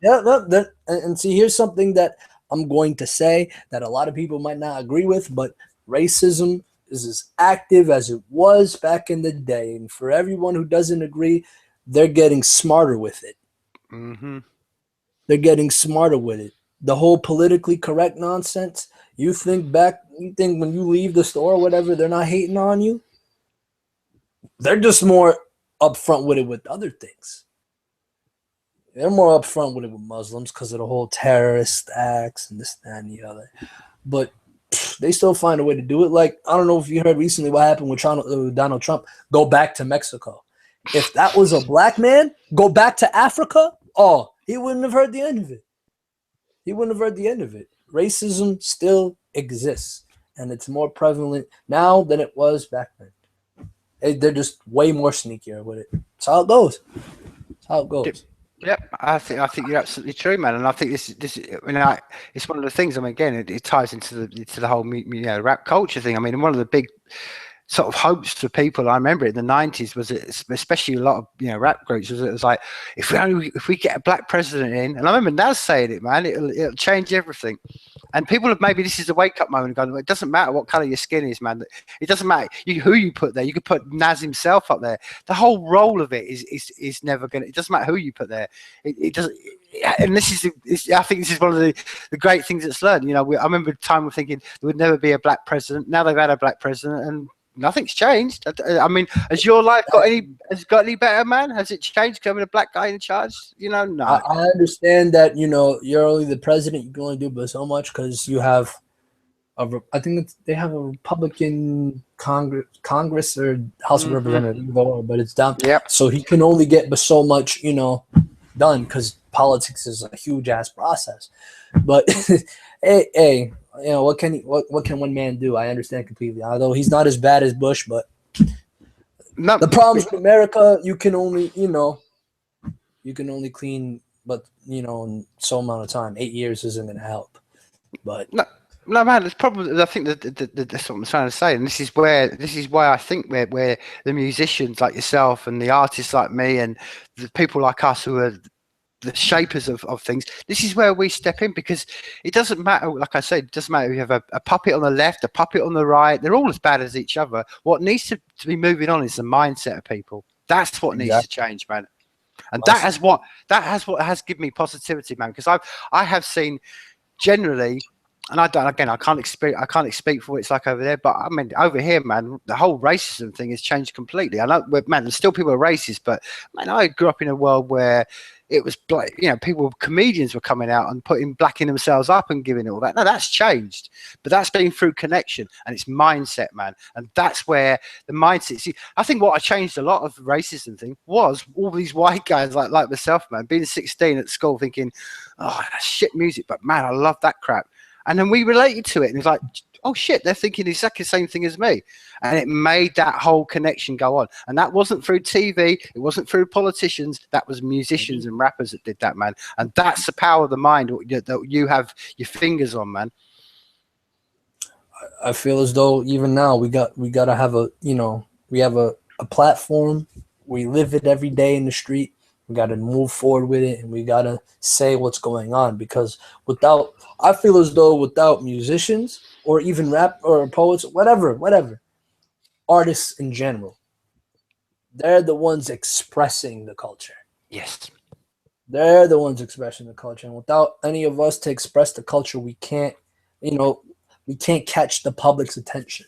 Yeah. And see, here's something that I'm going to say that a lot of people might not agree with, but racism is as active as it was back in the day. And for everyone who doesn't agree, they're getting smarter with it. Mm-hmm. They're getting smarter with it. The whole politically correct nonsense. You think when you leave the store or whatever, they're not hating on you. They're just more upfront with it with other things. They're more upfront with it with Muslims because of the whole terrorist acts and this, that, and the other. But they still find a way to do it. Like, I don't know if you heard recently what happened with Donald Trump. Go back to Mexico. If that was a black man, go back to Africa. Oh, he wouldn't have heard the end of it. He wouldn't have heard the end of it. Racism still exists, and it's more prevalent now than it was back then. They're just way more sneakier with it. That's how it goes. That's how it goes. Yep, I think you're absolutely true, man. And I think this I mean, it's one of the things. I mean, again, it ties into the whole rap culture thing. I mean, one of the big sort of hopes for people, I remember in the 90s, was it, especially a lot of rap groups, was it was like, if we get a black president in, and I remember Nas saying it, man, it'll change everything. And people have, maybe this is a wake up moment, going, it doesn't matter what color your skin is, man. It doesn't matter who you put there. You could put Nas himself up there. The whole role of it is never going to, it doesn't matter who you put there. It doesn't. And I think this is one of the great things that's learned. I remember a time of thinking there would never be a black president. Now they've had a black president, and nothing's changed. I mean, has your life got any better, man? Has it changed having a black guy in charge? No. I understand that you're only the president. You can only do but so much because you have I think they have a Republican Congress or House of Representatives, but it's down. Yep. So he can only get but so much, done because politics is a huge ass process. But hey, what can one man do? I understand completely. Although he's not as bad as Bush, but the problems with America, you can only clean, but in so amount of time. 8 years isn't going to help. But no, man. It's probably. I think that's what I'm trying to say, and this is why I think where the musicians like yourself and the artists like me and the people like us who are the shapers of things, this is where we step in, because it doesn't matter, like I said, it doesn't matter if you have a puppet on the left, a puppet on the right, they're all as bad as each other. What needs to be moving on is the mindset of people. That's what needs to change, man. And that has what has given me positivity, man, because I have seen generally and I can't speak for what it's like over there, but I mean, over here, man, the whole racism thing has changed completely. I know, man, there's still people are racist, but man, I grew up in a world where it was black, comedians were coming out and blacking themselves up and giving it all that. No, that's changed, but that's been through connection and it's mindset, man. And that's where the mindset, see, I think what I changed a lot of the racism thing was all these white guys like myself, man, being 16 at school thinking, oh, that's shit music, but man, I love that crap. And then we related to it and it's like, oh shit, they're thinking exactly the same thing as me. And it made that whole connection go on. And that wasn't through TV. It wasn't through politicians. That was musicians and rappers that did that, man. And that's the power of the mind that you have your fingers on, man. I feel as though even now we gotta have we have a platform. We live it every day in the street. We got to move forward with it, and we got to say what's going on, because I feel as though without musicians or even rap or poets, whatever, artists in general, they're the ones expressing the culture. Yes. They're the ones expressing the culture. And without any of us to express the culture, we can't catch the public's attention.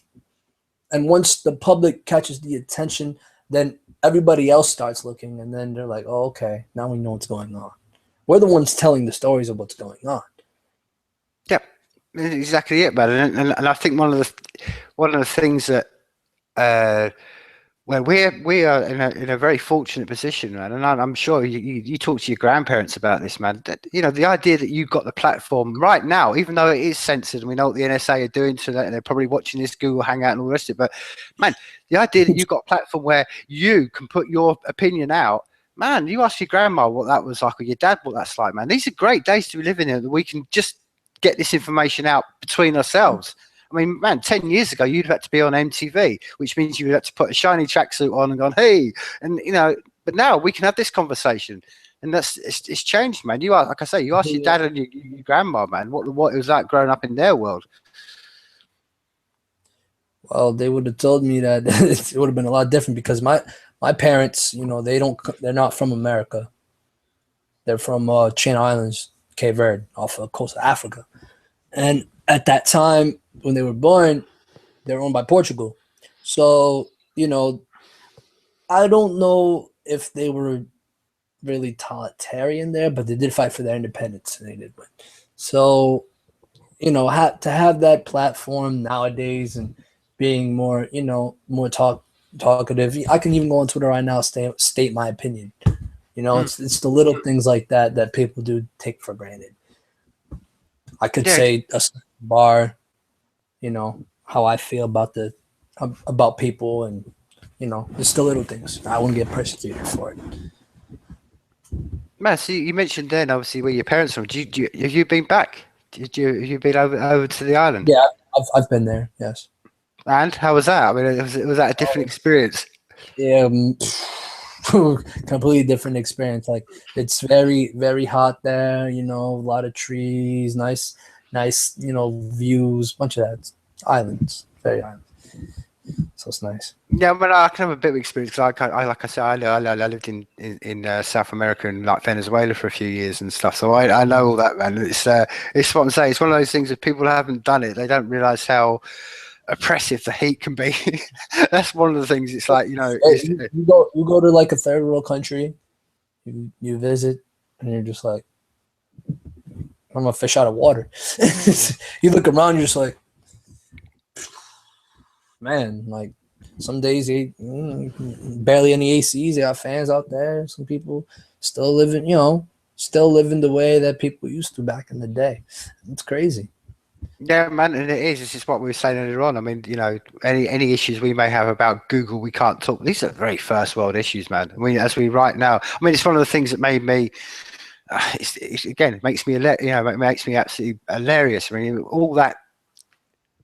And once the public catches the attention, then everybody else starts looking, and then they're like, oh, okay, now we know what's going on. We're the ones telling the stories of what's going on. Yeah, exactly it, man. And I think one of the things that well, we are in a very fortunate position, man. And I'm sure you talk to your grandparents about this, man. That, the idea that you've got the platform right now, even though it is censored, and we know what the NSA are doing to that, and they're probably watching this Google Hangout and all the rest of it. But man, the idea that you've got a platform where you can put your opinion out, man, you ask your grandma what that was like, or your dad what that's like, man. These are great days to be living in, that we can just get this information out between ourselves. I mean, man, 10 years ago, you'd have had to be on MTV, which means you would have to put a shiny tracksuit on and gone, hey, and but now we can have this conversation, and it's changed, man. You are, like I say, you ask your dad and your grandma, man, what it was like growing up in their world. Well, they would have told me that it would have been a lot different, because my parents, they're not from America. They're from Channel Islands, Cape Verde, off the coast of Africa. And at that time, when they were born, they were owned by Portugal. So, I don't know if they were really totalitarian there, but they did fight for their independence, and they did win. So, to have that platform nowadays and being more, more talkative. I can even go on Twitter right now, state my opinion. It's the little things like that people do take for granted. I could say a bar, how I feel about people, and just the little things. I wouldn't get persecuted for it. Man, so you mentioned then obviously where your parents are. Have you been back? Have you been over to the island? Yeah, I've been there. Yes. And how was that? I mean, was that a different experience? Yeah, completely different experience. Like, it's very, very hot there. A lot of trees, nice, views, bunch of that. Islands, very islands. So it's nice. Yeah, but I can have a bit of experience, because I like I said, I lived in South America and like Venezuela for a few years and stuff. So I know all that, man. It's what I'm saying. It's one of those things that people haven't done it, they don't realize how oppressive the heat can be. That's one of the things. It's like, you go to like a third world country, you visit, and you're just like, I'm a fish out of water. You look around, you're just like, man, like, some days barely any ACs. They got fans out there. Some people still living the way that people used to back in the day. It's crazy. Yeah, man, and it is. It's just what we were saying earlier on. I mean, any issues we may have about Google, we can't talk. These are very first world issues, man. I mean, as we right now, I mean, it's one of the things that made me. It makes me, it makes me absolutely hilarious. I mean, all that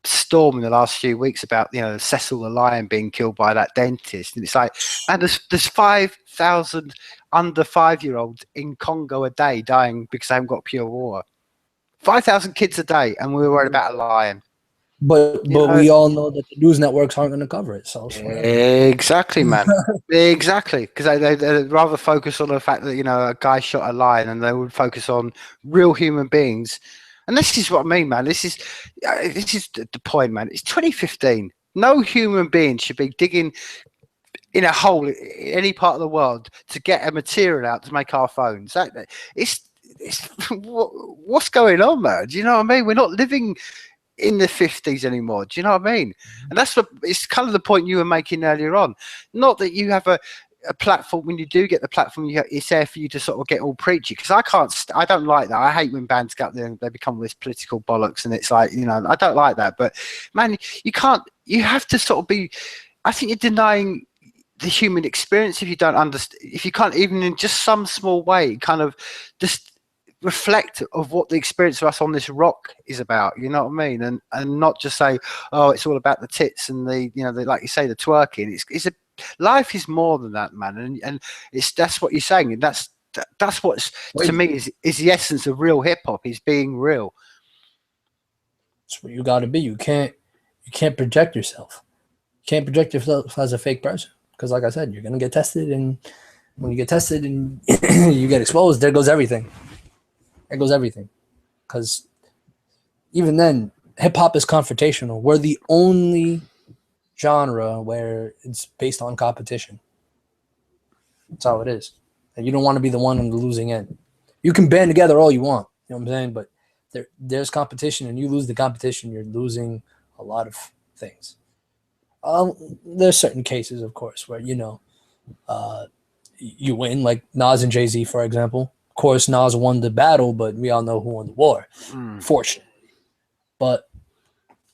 storm in the last few weeks about Cecil the lion being killed by that dentist, and it's like, and there's 5,000 under 5-year-olds in Congo a day dying because they haven't got pure water. 5,000 kids a day, and we were worried about a lion. But we all know that the news networks aren't going to cover it. So exactly, man, exactly, because they'd rather focus on the fact that a guy shot a lion, and they would focus on real human beings And this is what I mean, man. This is the point, man. It's 2015. No human being should be digging in a hole in any part of the world to get a material out to make our phones. It's what's going on, man? Do you know what I mean? We're not living in the 50s anymore. Do you know what I mean? And that's what it's kind of the point you were making earlier on. Not that you have a platform. When you do get the platform, it's there for you to sort of get all preachy, because I don't like that. I hate when bands get up there and they become this political bollocks, and it's like, I don't like that. But man, you have to sort of be, I think you're denying the human experience if you don't understand, if you can't even in just some small way kind of just reflect of what the experience of us on this rock is about. You know what I mean? And not just say, oh, it's all about the tits and the like you say, the twerking. Life is more than that, man. And that's what you're saying, and that's what's to me is the essence of real hip hop, is being real. That's what you got to be. You can't project yourself. You can't project yourself as a fake person, because like I said, you're gonna get tested, and when you get tested and you get exposed, there goes everything. There goes everything. Because even then, hip hop is confrontational. We're the only genre where it's based on competition. That's how it is. And you don't want to be the one on the losing end. You can band together all you want, you know what I'm saying? But there's competition, and you lose the competition, you're losing a lot of things. There's certain cases, of course, where you win, like Nas and Jay-Z, for example. Of course, Nas won the battle, but we all know who won the war, fortunately. But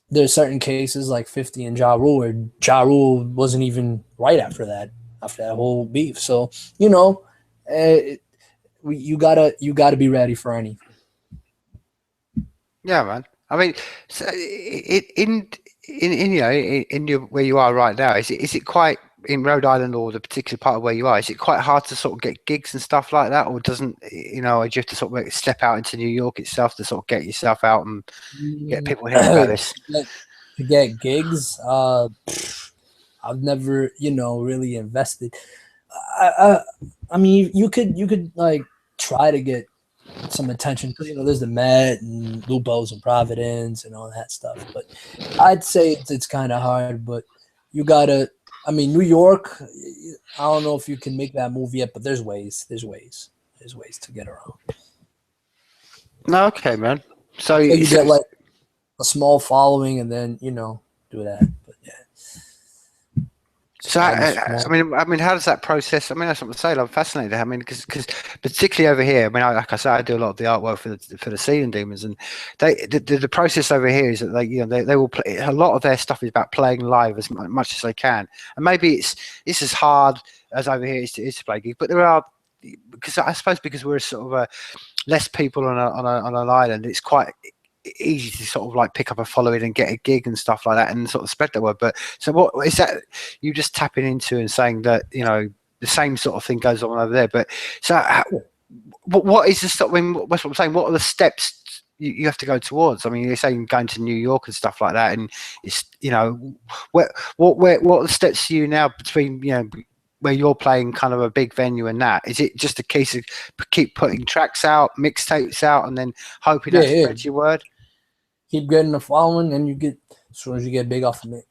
there's certain cases like 50 and Ja Rule, where Ja Rule wasn't even right after that whole beef. So you gotta be ready for anything. Yeah, man. I mean, so where you are right now, is it quite in Rhode Island, or the particular part of where you are? Is it quite hard to sort of get gigs and stuff like that, or doesn't or do you have to sort of step out into New York itself to sort of get yourself out and get people hearing about this? To get gigs, I've never really invested. I mean, you could like try to get some attention, because there's the Met and Lupo's and Providence and all that stuff, but I'd say it's kind of hard. But you gotta, I mean, New York, I don't know if you can make that move yet, but there's ways to get around. No, okay, man. So you get like a small following, and then do that. But yeah. So I mean, how does that process? I mean, that's what I'm saying. I'm fascinated. I mean, because particularly over here, I mean, like I said, I do a lot of the artwork for the Sealing Demons, and the process over here is that they will play. A lot of their stuff is about playing live as much as they can, and maybe it's as hard as over here is to play gigs, but there are, because I suppose because we're sort of less people on an island, it's quite easy to sort of like pick up a following and get a gig and stuff like that, and sort of spread the word. But so what is that you just tapping into and saying that the same sort of thing goes on over there? But so what is the stuff? That's what I'm saying. What are the steps you have to go towards? I mean, you're saying going to New York and stuff like that, and it's what are the steps for you now between where you're playing kind of a big venue and that? Is it just a case of keep putting tracks out, mixtapes out, and then hoping that spreads your word? Keep getting the following, and you get, as soon as you get big off of it,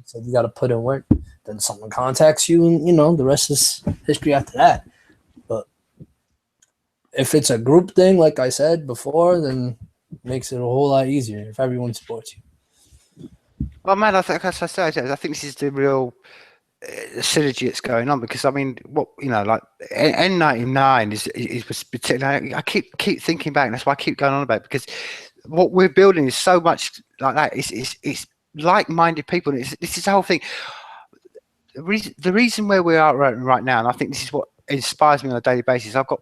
so you got to put in work. Then someone contacts you, and the rest is history after that. But if it's a group thing, like I said before, then it makes it a whole lot easier if everyone supports you. Well, man, I think this is the real synergy that's going on, because I mean, what like N99 is particularly. I keep thinking back, and that's why I keep going on about it, because what we're building is so much like that. It's like-minded people. This is the whole thing. The reason where we are right now, and I think this is what inspires me on a daily basis. I've got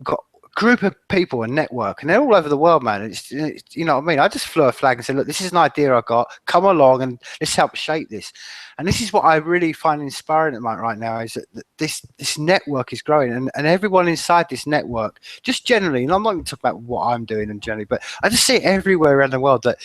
a group of people, a network, and they're all over the world, man. It's you know what I mean. I just flew a flag and said, look, this is an idea I got. Come along and let's help shape this. And this is what I really find inspiring at right now, is that this network is growing, and everyone inside this network, just generally, and I'm not going to talk about what I'm doing and generally, but I just see it everywhere around the world, that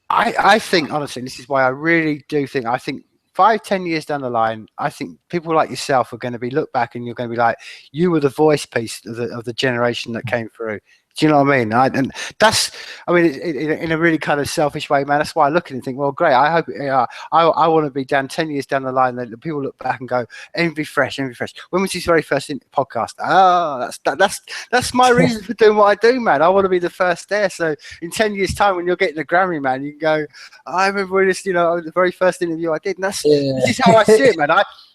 I think, honestly, this is why I really do think, 5-10 years down the line, I think people like yourself are going to be look back, and you're going to be like, you were the voice piece of the generation that came through Do you know what I mean? And that's, I mean, in a really kind of selfish way, man. That's why I look at it and think, well, great. I hope, I want to be 10 years down the line that people look back and go, Envy Fresh, Envy Fresh. When was his very first podcast? Oh, that's my reason for doing what I do, man. I want to be the first there. So in 10 years' time, when you're getting a Grammy, man, you can go, I remember this, the very first interview I did. And this is how I see it, man.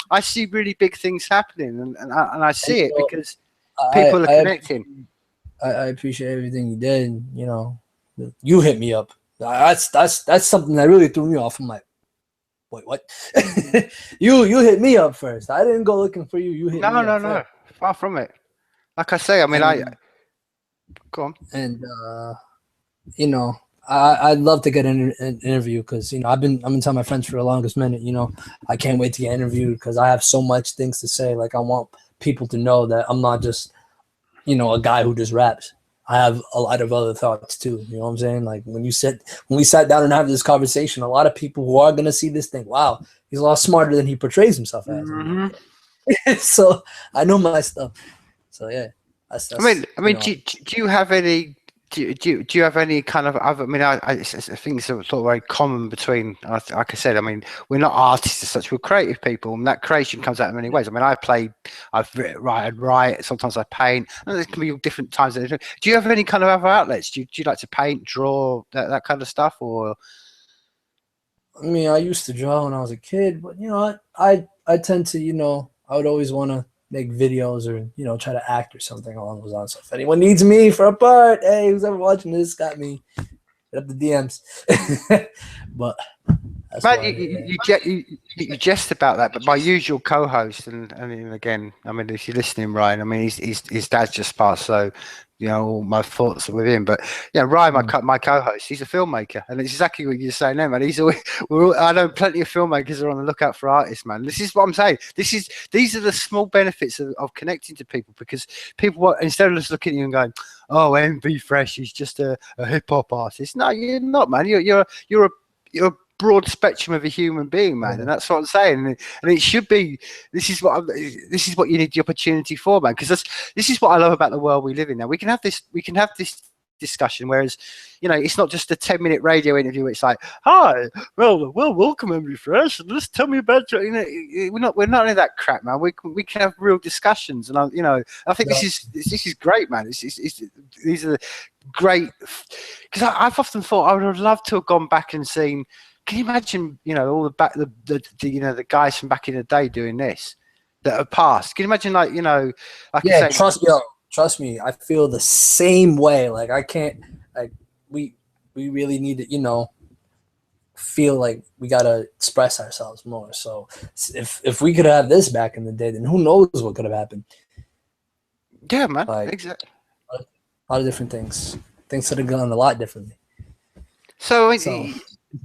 I see really big things happening, and I see it because people are connecting. I appreciate everything you did. You hit me up. That's something that really threw me off. I'm like, wait, what? you hit me up first. I didn't go looking for you. You hit me up. No. Far from it. Like I say, I mean, go on. And I'd love to get an interview because I've been telling my friends for the longest minute. I can't wait to get interviewed because I have so much things to say. Like I want people to know that I'm not just a guy who just raps. I have a lot of other thoughts too. You know what I'm saying? Like when we sat down and have this conversation, a lot of people who are gonna see this thing, wow, he's a lot smarter than he portrays himself as. Mm-hmm. So I know my stuff. So yeah, that's I mean, do you have any? Do you have any kind of other? I mean, I think it's sort of very common between. Like I said, I mean, we're not artists as such. We're creative people, and that creation comes out in many ways. I mean, I've write. Sometimes I paint, and there can be different times. Do you have any kind of other outlets? Do you like to paint, draw, that kind of stuff, or? I mean, I used to draw when I was a kid, but I tend to I would always want to make videos or try to act or something along those lines. So if anyone needs me for a part, hey, who's ever watching this, got me. Hit up the DMs. But man, you jest about that, but my usual co-host, and again, I mean, if you're listening, Ryan, I mean, his dad's just passed, so all my thoughts are with him. But Ryan, my co-host, he's a filmmaker, and it's exactly what you're saying there, man. I know plenty of filmmakers are on the lookout for artists, man. This is what I'm saying. These are the small benefits of connecting to people, because people, instead of just looking at you and going, "Oh, Envy Fresh, he's just a hip hop artist." No, you're not, man. You're a broad spectrum of a human being, man, and that's what I'm saying. And it should be. This is what you need the opportunity for, man. Because this is what I love about the world we live in now. We can have this discussion, whereas it's not just a 10-minute radio interview. It's like, hi, well, welcome, Envy Fresh. Just tell me about your. We're not in that crap, man. We can have real discussions, and I think this is great, man. These are great, because I've often thought I would have loved to have gone back and seen. Can you imagine, all the guys from back in the day doing this that have passed? Can you imagine, trust me, I feel the same way. Like I can't, we really need to, feel like we gotta express ourselves more. So if we could have this back in the day, then who knows what could have happened? Yeah, man. Exactly. A lot of different things that have gone a lot differently. So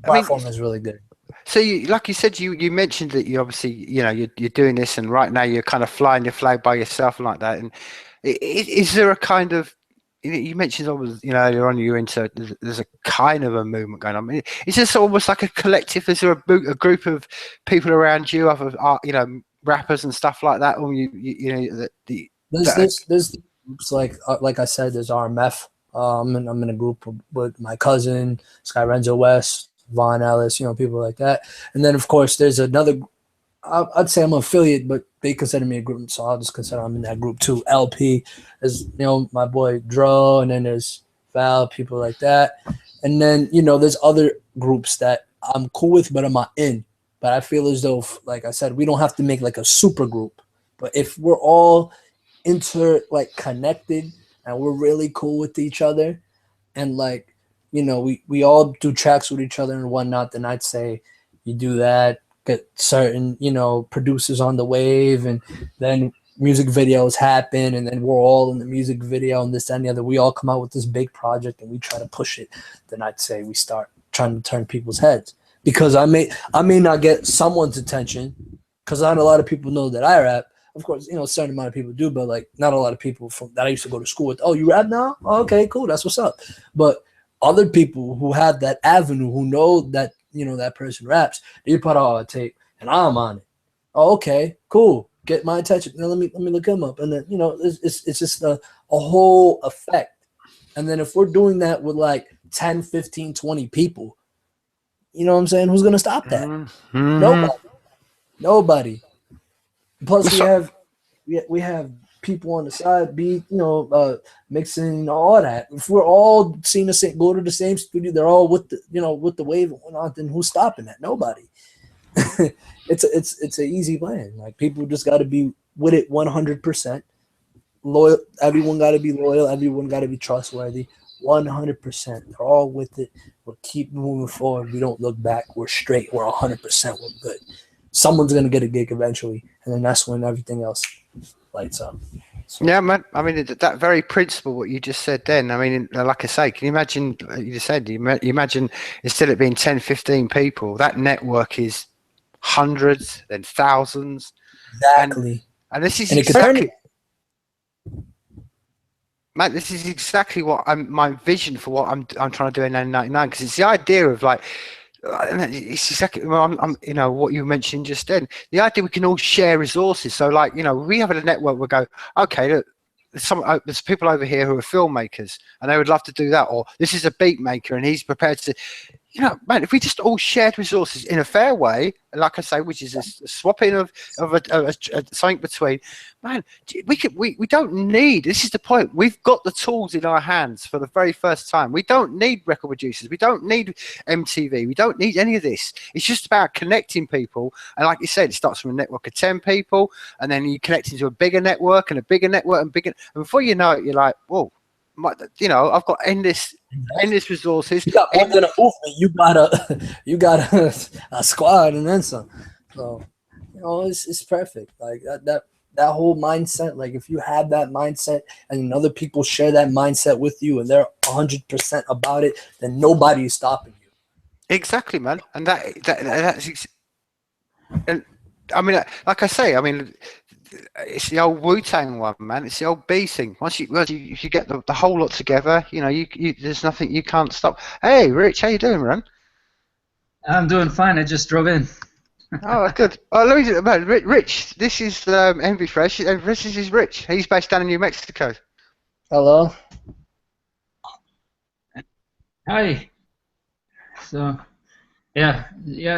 platform is really good. So like you said, you mentioned that you obviously you're doing this, and right now you're kind of flying your flag by yourself and like that. And is there a kind of you mentioned almost earlier on you're into there's a kind of a movement going on. I mean, is this almost like a collective? Is there a group of people around you, other rappers and stuff like that? Or there's groups like I said, there's RMF. I'm in a group with my cousin Sky Renzo West, Von Ellis, people like that. And then, of course, there's another, I'd say I'm an affiliate, but they consider me a group, so I'll just consider I'm in that group too. LP, there's, my boy Dro, and then there's Val, people like that. And then, there's other groups that I'm cool with, but I'm not in. But I feel as though, like I said, we don't have to make like a super group. But if we're all connected and we're really cool with each other, and we all do tracks with each other and whatnot, then I'd say you do that, get certain, producers on the wave, and then music videos happen, and then we're all in the music video and this, that, and the other. We all come out with this big project and we try to push it. Then I'd say we start trying to turn people's heads, because I may not get someone's attention, because not a lot of people know that I rap. Of course, a certain amount of people do, but not a lot of people that I used to go to school with. Oh, you rap now? Oh, okay, cool. That's what's up. But other people who have that avenue, who know that, that person raps, they put out a tape and I'm on it. Oh, okay, cool. Get my attention. Now let me look him up. And then, it's just a whole effect. And then if we're doing that with like 10, 15, 20 people, you know what I'm saying? Who's going to stop that? Mm-hmm. Nobody. Plus, we have people on the side mixing all that. If we're all seeing the same, go to the same studio, they're all with the wave and whatnot, then who's stopping that? Nobody. It's an easy plan. Like, people just got to be with it 100%. Loyal. Everyone got to be loyal. Everyone got to be trustworthy. 100%. They're all with it. We'll keep moving forward. We don't look back. We're straight. We're 100%. We're good. Someone's gonna get a gig eventually, and then that's when everything else lights up. So. Yeah, man. I mean, that very principle, what you just said then, I mean, like I say, can you imagine, you just said, you imagine instead of it being 10, 15 people, that network is hundreds, then thousands. Exactly. And this is exactly, Mate, this is exactly what my vision for what I'm trying to do in 1999, because it's the idea of like, it's exactly what you mentioned just then. The idea we can all share resources. So like, we have a network. We'll go, okay, look, there's people over here who are filmmakers and they would love to do that, or this is a beat maker and he's prepared to. Man, if we just all shared resources in a fair way, like I say, which is a swapping of something between, man, we don't need, this is the point, we've got the tools in our hands for the very first time. We don't need record producers, we don't need MTV, we don't need any of this. It's just about connecting people, and like you said, it starts from a network of 10 people, and then you connect into a bigger network and a bigger network and bigger, and before you know it, you're like, whoa, I've got endless resources. You got more than a movement. You got a squad and then some. So it's perfect. Like that whole mindset. Like, if you have that mindset and other people share that mindset with you and they're 100% about it, then nobody is stopping you. Exactly, man. And that's. And I mean, like I say, I mean. It's the old Wu-Tang one, man. It's the old B thing. Once you get the whole lot together, there's nothing you can't stop. Hey, Rich, how you doing, man? I'm doing fine. I just drove in. Oh, good. Oh, let me Rich. This is Envy Fresh. This is Rich. He's based down in New Mexico. Hello. Hi. So, yeah.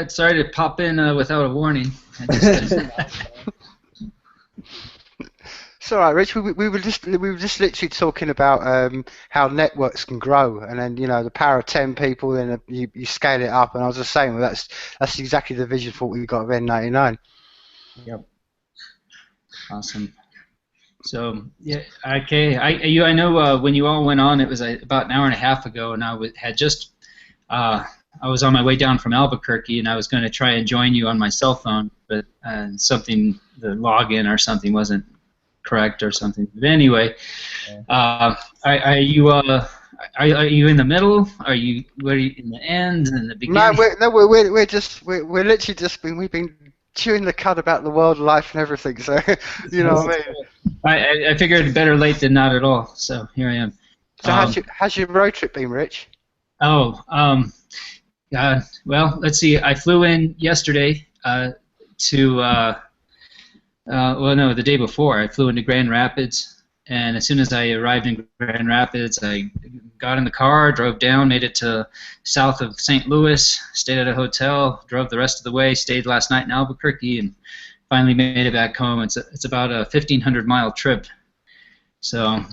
Sorry to pop in without a warning. It's all right, Rich. We were just literally talking about how networks can grow, and then the power of 10 people, then you scale it up. And I was just saying, well, that's exactly the vision for what we got of N99. Yep. Awesome. So yeah, okay. I know when you all went on, it was about an hour and a half ago, and I was on my way down from Albuquerque, and I was going to try and join you on my cell phone, but the login or something wasn't correct or something. But anyway, are you in the middle? Are you in the end and the beginning? We're literally just we've been chewing the cud about the world, life, and everything. So what I mean. I figured better late than not at all. So here I am. So how's your road trip been, Rich? Well, let's see. I flew in yesterday the day before. I flew into Grand Rapids, and as soon as I arrived in Grand Rapids, I got in the car, drove down, made it to south of St. Louis, stayed at a hotel, drove the rest of the way, stayed last night in Albuquerque, and finally made it back home. It's about a 1,500-mile trip, so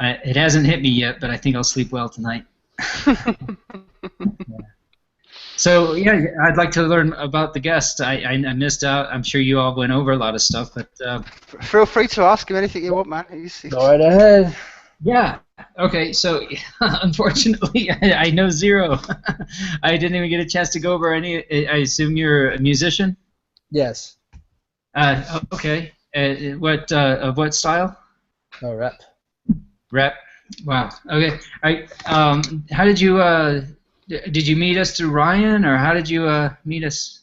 it hasn't hit me yet, but I think I'll sleep well tonight. So yeah, I'd like to learn about the guest. I missed out. I'm sure you all went over a lot of stuff, but feel free to ask him anything you want, man. Go right ahead. Yeah. Okay. So unfortunately, I know zero. I didn't even get a chance to go over any. I assume you're a musician. Yes. Okay. What style? Rap. Rap. Wow. Okay. How did you meet us through Ryan, or how did you meet us?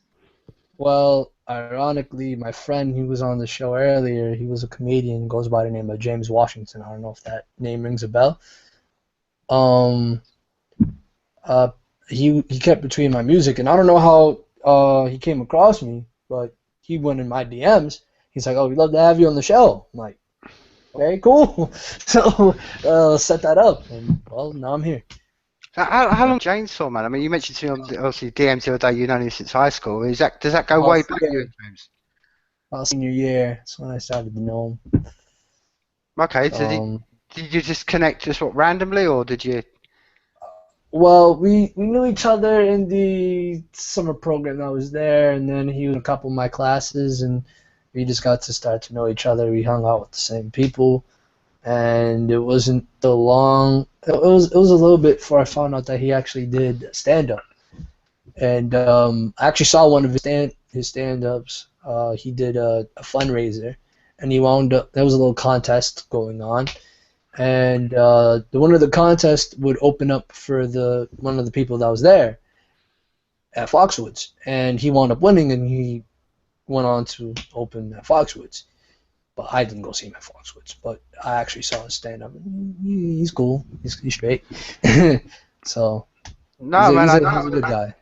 Well, ironically, my friend who was on the show earlier, he was a comedian, goes by the name of James Washington. I don't know if that name rings a bell. He kept between my music, and I don't know how he came across me, but he went in my DMs. He's like, "Oh, we'd love to have you on the show." I'm like, Okay, cool. So set that up, and well, now I'm here. How long James for, man? I mean, you mentioned to me on obviously DMs the other day. You've known him since high school. Does that go way back? You Yeah, and James? senior year. That's when I started to know him. Okay, So, so did you just connect just what randomly, or did you? well, we knew each other in the summer program that was there, and then he was in a couple of my classes, and we just got to start to know each other. We hung out with the same people, and it wasn't the long. It was a little bit before I found out that he actually did stand up, and I actually saw one of his stand ups. He did a fundraiser, and he wound up. There was a little contest going on, and the winner of the contest would open up for the one of the people that was there at Foxwoods, and he wound up winning, and he went on to open at Foxwoods. But I didn't go see him at Foxwoods, but I actually saw his stand up. He's cool. He's straight. So he's No, a, man. he's a he's a good guy.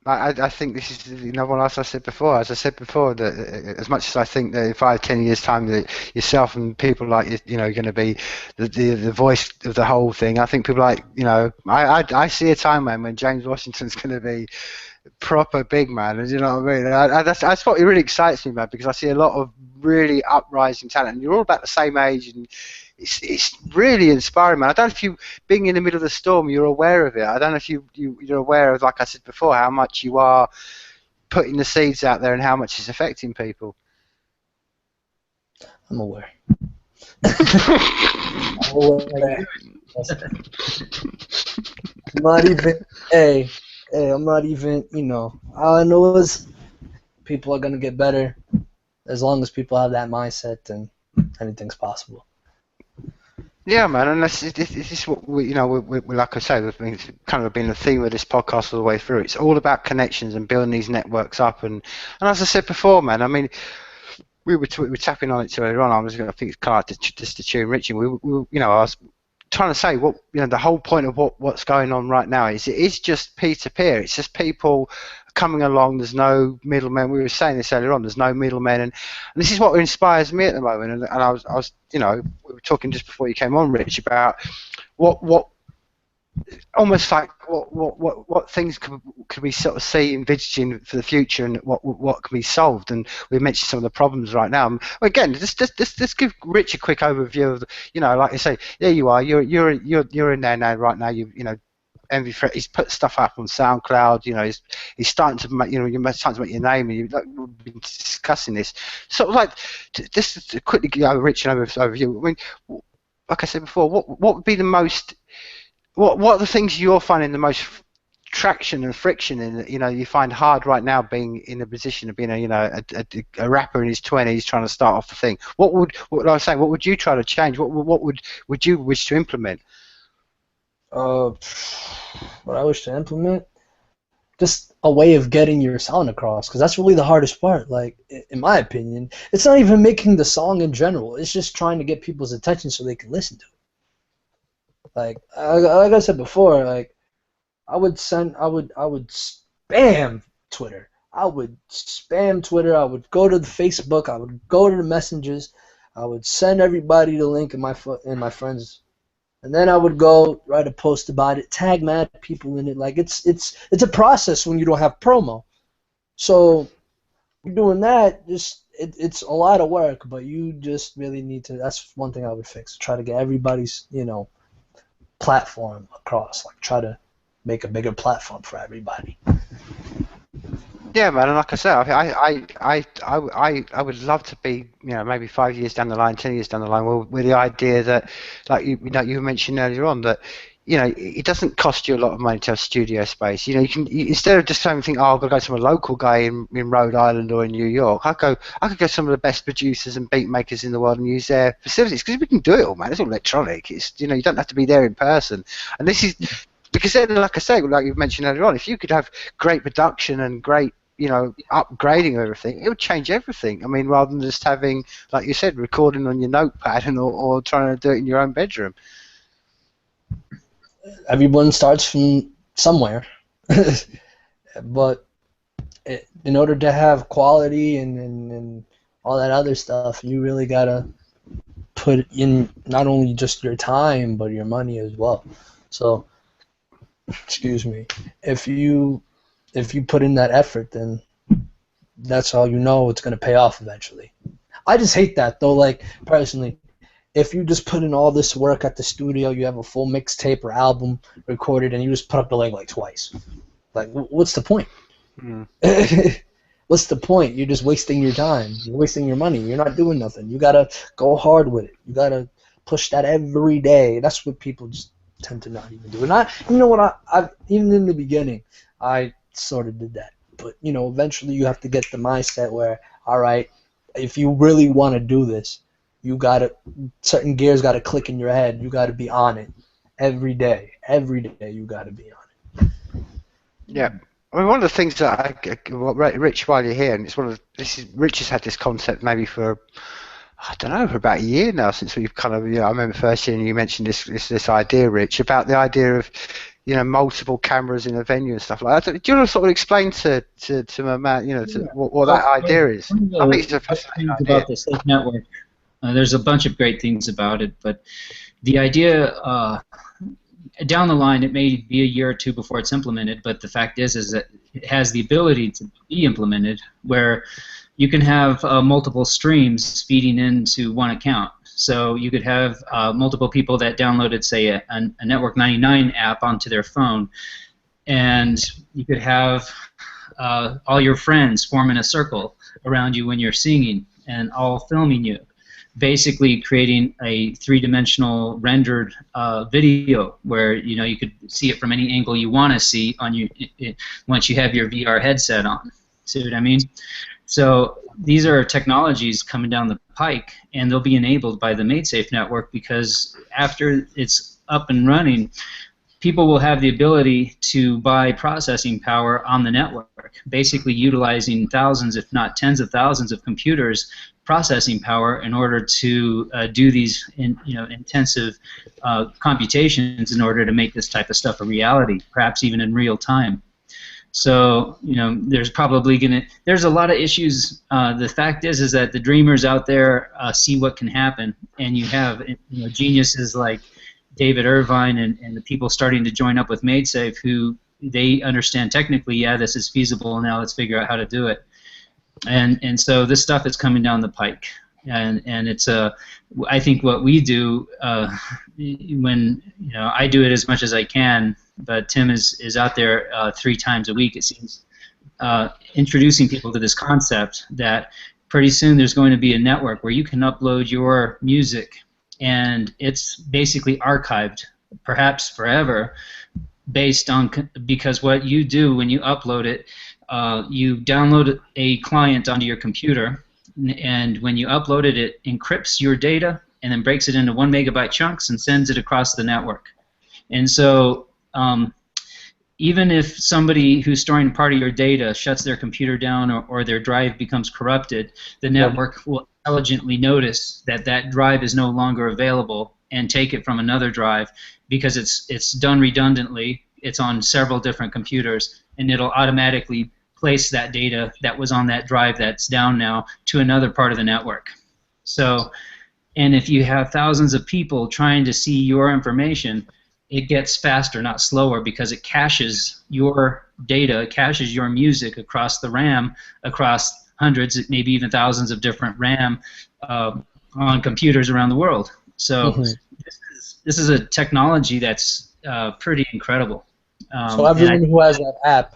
I think this is one as I said before. As I said before, that as much as I think that in 5-10 years time that yourself and people like you know are going to be the voice of the whole thing. I think people like I see a time, man, when James Washington's going to be proper big, man. And you know what I mean? That's what really excites me, man, because I see a lot of really uprising talent, and you're all about the same age, and it's really inspiring, man. I don't know if you, being in the middle of the storm, you're aware of it. I don't know if you're aware of, like I said before, how much you are putting the seeds out there and how much it's affecting people. I'm aware. I'm aware. I'm not even. Hey, I'm not even. All I know is people are gonna get better. As long as people have that mindset, then anything's possible. Yeah, man, and this is what we like I say, it's kind of been the theme of this podcast all the way through. It's all about connections and building these networks up, and as I said before, man, I mean, we were tapping on it earlier on. I think it's kind of just to tune Richie. I was trying to say the whole point of what's going on right now is it is just peer to peer. It's just people coming along. There's no middlemen. We were saying this earlier on. There's no middlemen, and this is what inspires me at the moment. And I was we were talking just before you came on, Rich, about what almost like what things could we sort of see envisaging for the future, and what can be solved. And we mentioned some of the problems right now. Again, just give Rich a quick overview of like I say, there you are, you're in there now, right now. Envy Fred, he's put stuff up on SoundCloud. He's starting to make you're starting to make your name, and we've been discussing this. Sort of like just to quickly go Rich and overview. I mean, like I said before, what would be the most what are the things you're finding the most traction and friction in, you find hard right now, being in a position of being a rapper in his 20s trying to start off the thing? What I was saying, what would you try to change? What would you wish to implement? What I wish to implement, just a way of getting your sound across, because that's really the hardest part. Like, in my opinion, it's not even making the song in general. It's just trying to get people's attention so they can listen to it. Like I said before, like I would spam Twitter. I would spam Twitter. I would go to the Facebook. I would go to the messages. I would send everybody the link in my friends, and then I would go write a post about it, tag mad people in it. Like it's a process when you don't have promo. So you're doing that, it's a lot of work, but you just really need to. That's one thing I would fix. Try to get everybody's platform across. Like try to make a bigger platform for everybody. Yeah, man, and like I said, I would love to be, maybe 5 years down the line, 10 years down the line, with the idea that, like you mentioned earlier on, that it doesn't cost you a lot of money to have studio space. You can instead of just saying, oh, I've got to go to a local guy in Rhode Island or in New York, I could go to some of the best producers and beat makers in the world and use their facilities, because we can do it all, man. It's all electronic. It's you don't have to be there in person, and this is because then, like I say, like you mentioned earlier on, if you could have great production and great upgrading of everything, it would change everything. I mean, rather than just having, like you said, recording on your notepad or trying to do it in your own bedroom. Everyone starts from somewhere, but in order to have quality and all that other stuff, you really gotta put in not only just your time but your money as well. So, excuse me, if you put in that effort, then that's how you know it's gonna pay off eventually. I just hate that though. Like personally, if you just put in all this work at the studio, you have a full mixtape or album recorded, and you just put up the leg like twice. Like, what's the point? Mm. What's the point? You're just wasting your time. You're wasting your money. You're not doing nothing. You gotta go hard with it. You gotta push that every day. That's what people just tend to not even do. And you know what? I even in the beginning, I sort of did that. But you know, eventually you have to get the mindset where, all right, if you really want to do this, you gotta certain gears gotta click in your head. You gotta be on it every day. Every day you gotta be on it. Yeah. I mean, one of the things that Rich, while you're here, and Rich has had this concept maybe for, I don't know, for about a year now since we've kind of, I remember first year you mentioned this idea, Rich, about the idea of, multiple cameras in a venue and stuff like that. Do you want to sort of explain to my man, what that idea is? I think it's a fascinating idea. About the Safe Network, there's a bunch of great things about it, but the idea, down the line, it may be a year or two before it's implemented, but the fact is that it has the ability to be implemented where you can have multiple streams feeding into one account. So you could have multiple people that downloaded, say, a Network 99 app onto their phone, and you could have all your friends forming a circle around you when you're singing and all filming you, basically creating a three-dimensional rendered video where you could see it from any angle you want to see on you once you have your VR headset on. See what I mean? So these are technologies coming down the pike, and they'll be enabled by the MadeSafe network because after it's up and running, people will have the ability to buy processing power on the network, basically utilizing thousands, if not tens of thousands of computers processing power in order to do these intensive computations in order to make this type of stuff a reality, perhaps even in real time. So there's there's a lot of issues. The fact is that the dreamers out there see what can happen, and you have geniuses like David Irvine and the people starting to join up with MadeSafe who they understand technically, yeah, this is feasible, now let's figure out how to do it. And so this stuff is coming down the pike, and it's I think what we do when I do it as much as I can, but Tim is out there 3 times a week, it seems, introducing people to this concept that pretty soon there's going to be a network where you can upload your music and it's basically archived, perhaps forever, because what you do when you upload it, you download a client onto your computer, and when you upload it, it encrypts your data and then breaks it into 1 megabyte chunks and sends it across the network. And so even if somebody who's storing part of your data shuts their computer down or their drive becomes corrupted, the network will intelligently notice that that drive is no longer available and take it from another drive because it's done redundantly. It's on several different computers, and it'll automatically place that data that was on that drive that's down now to another part of the network. So, and if you have thousands of people trying to see your information, it gets faster, not slower, because it caches your data, it caches your music across the RAM, across hundreds, maybe even thousands of different RAM on computers around the world. So this is a technology that's pretty incredible. So everyone who has that app,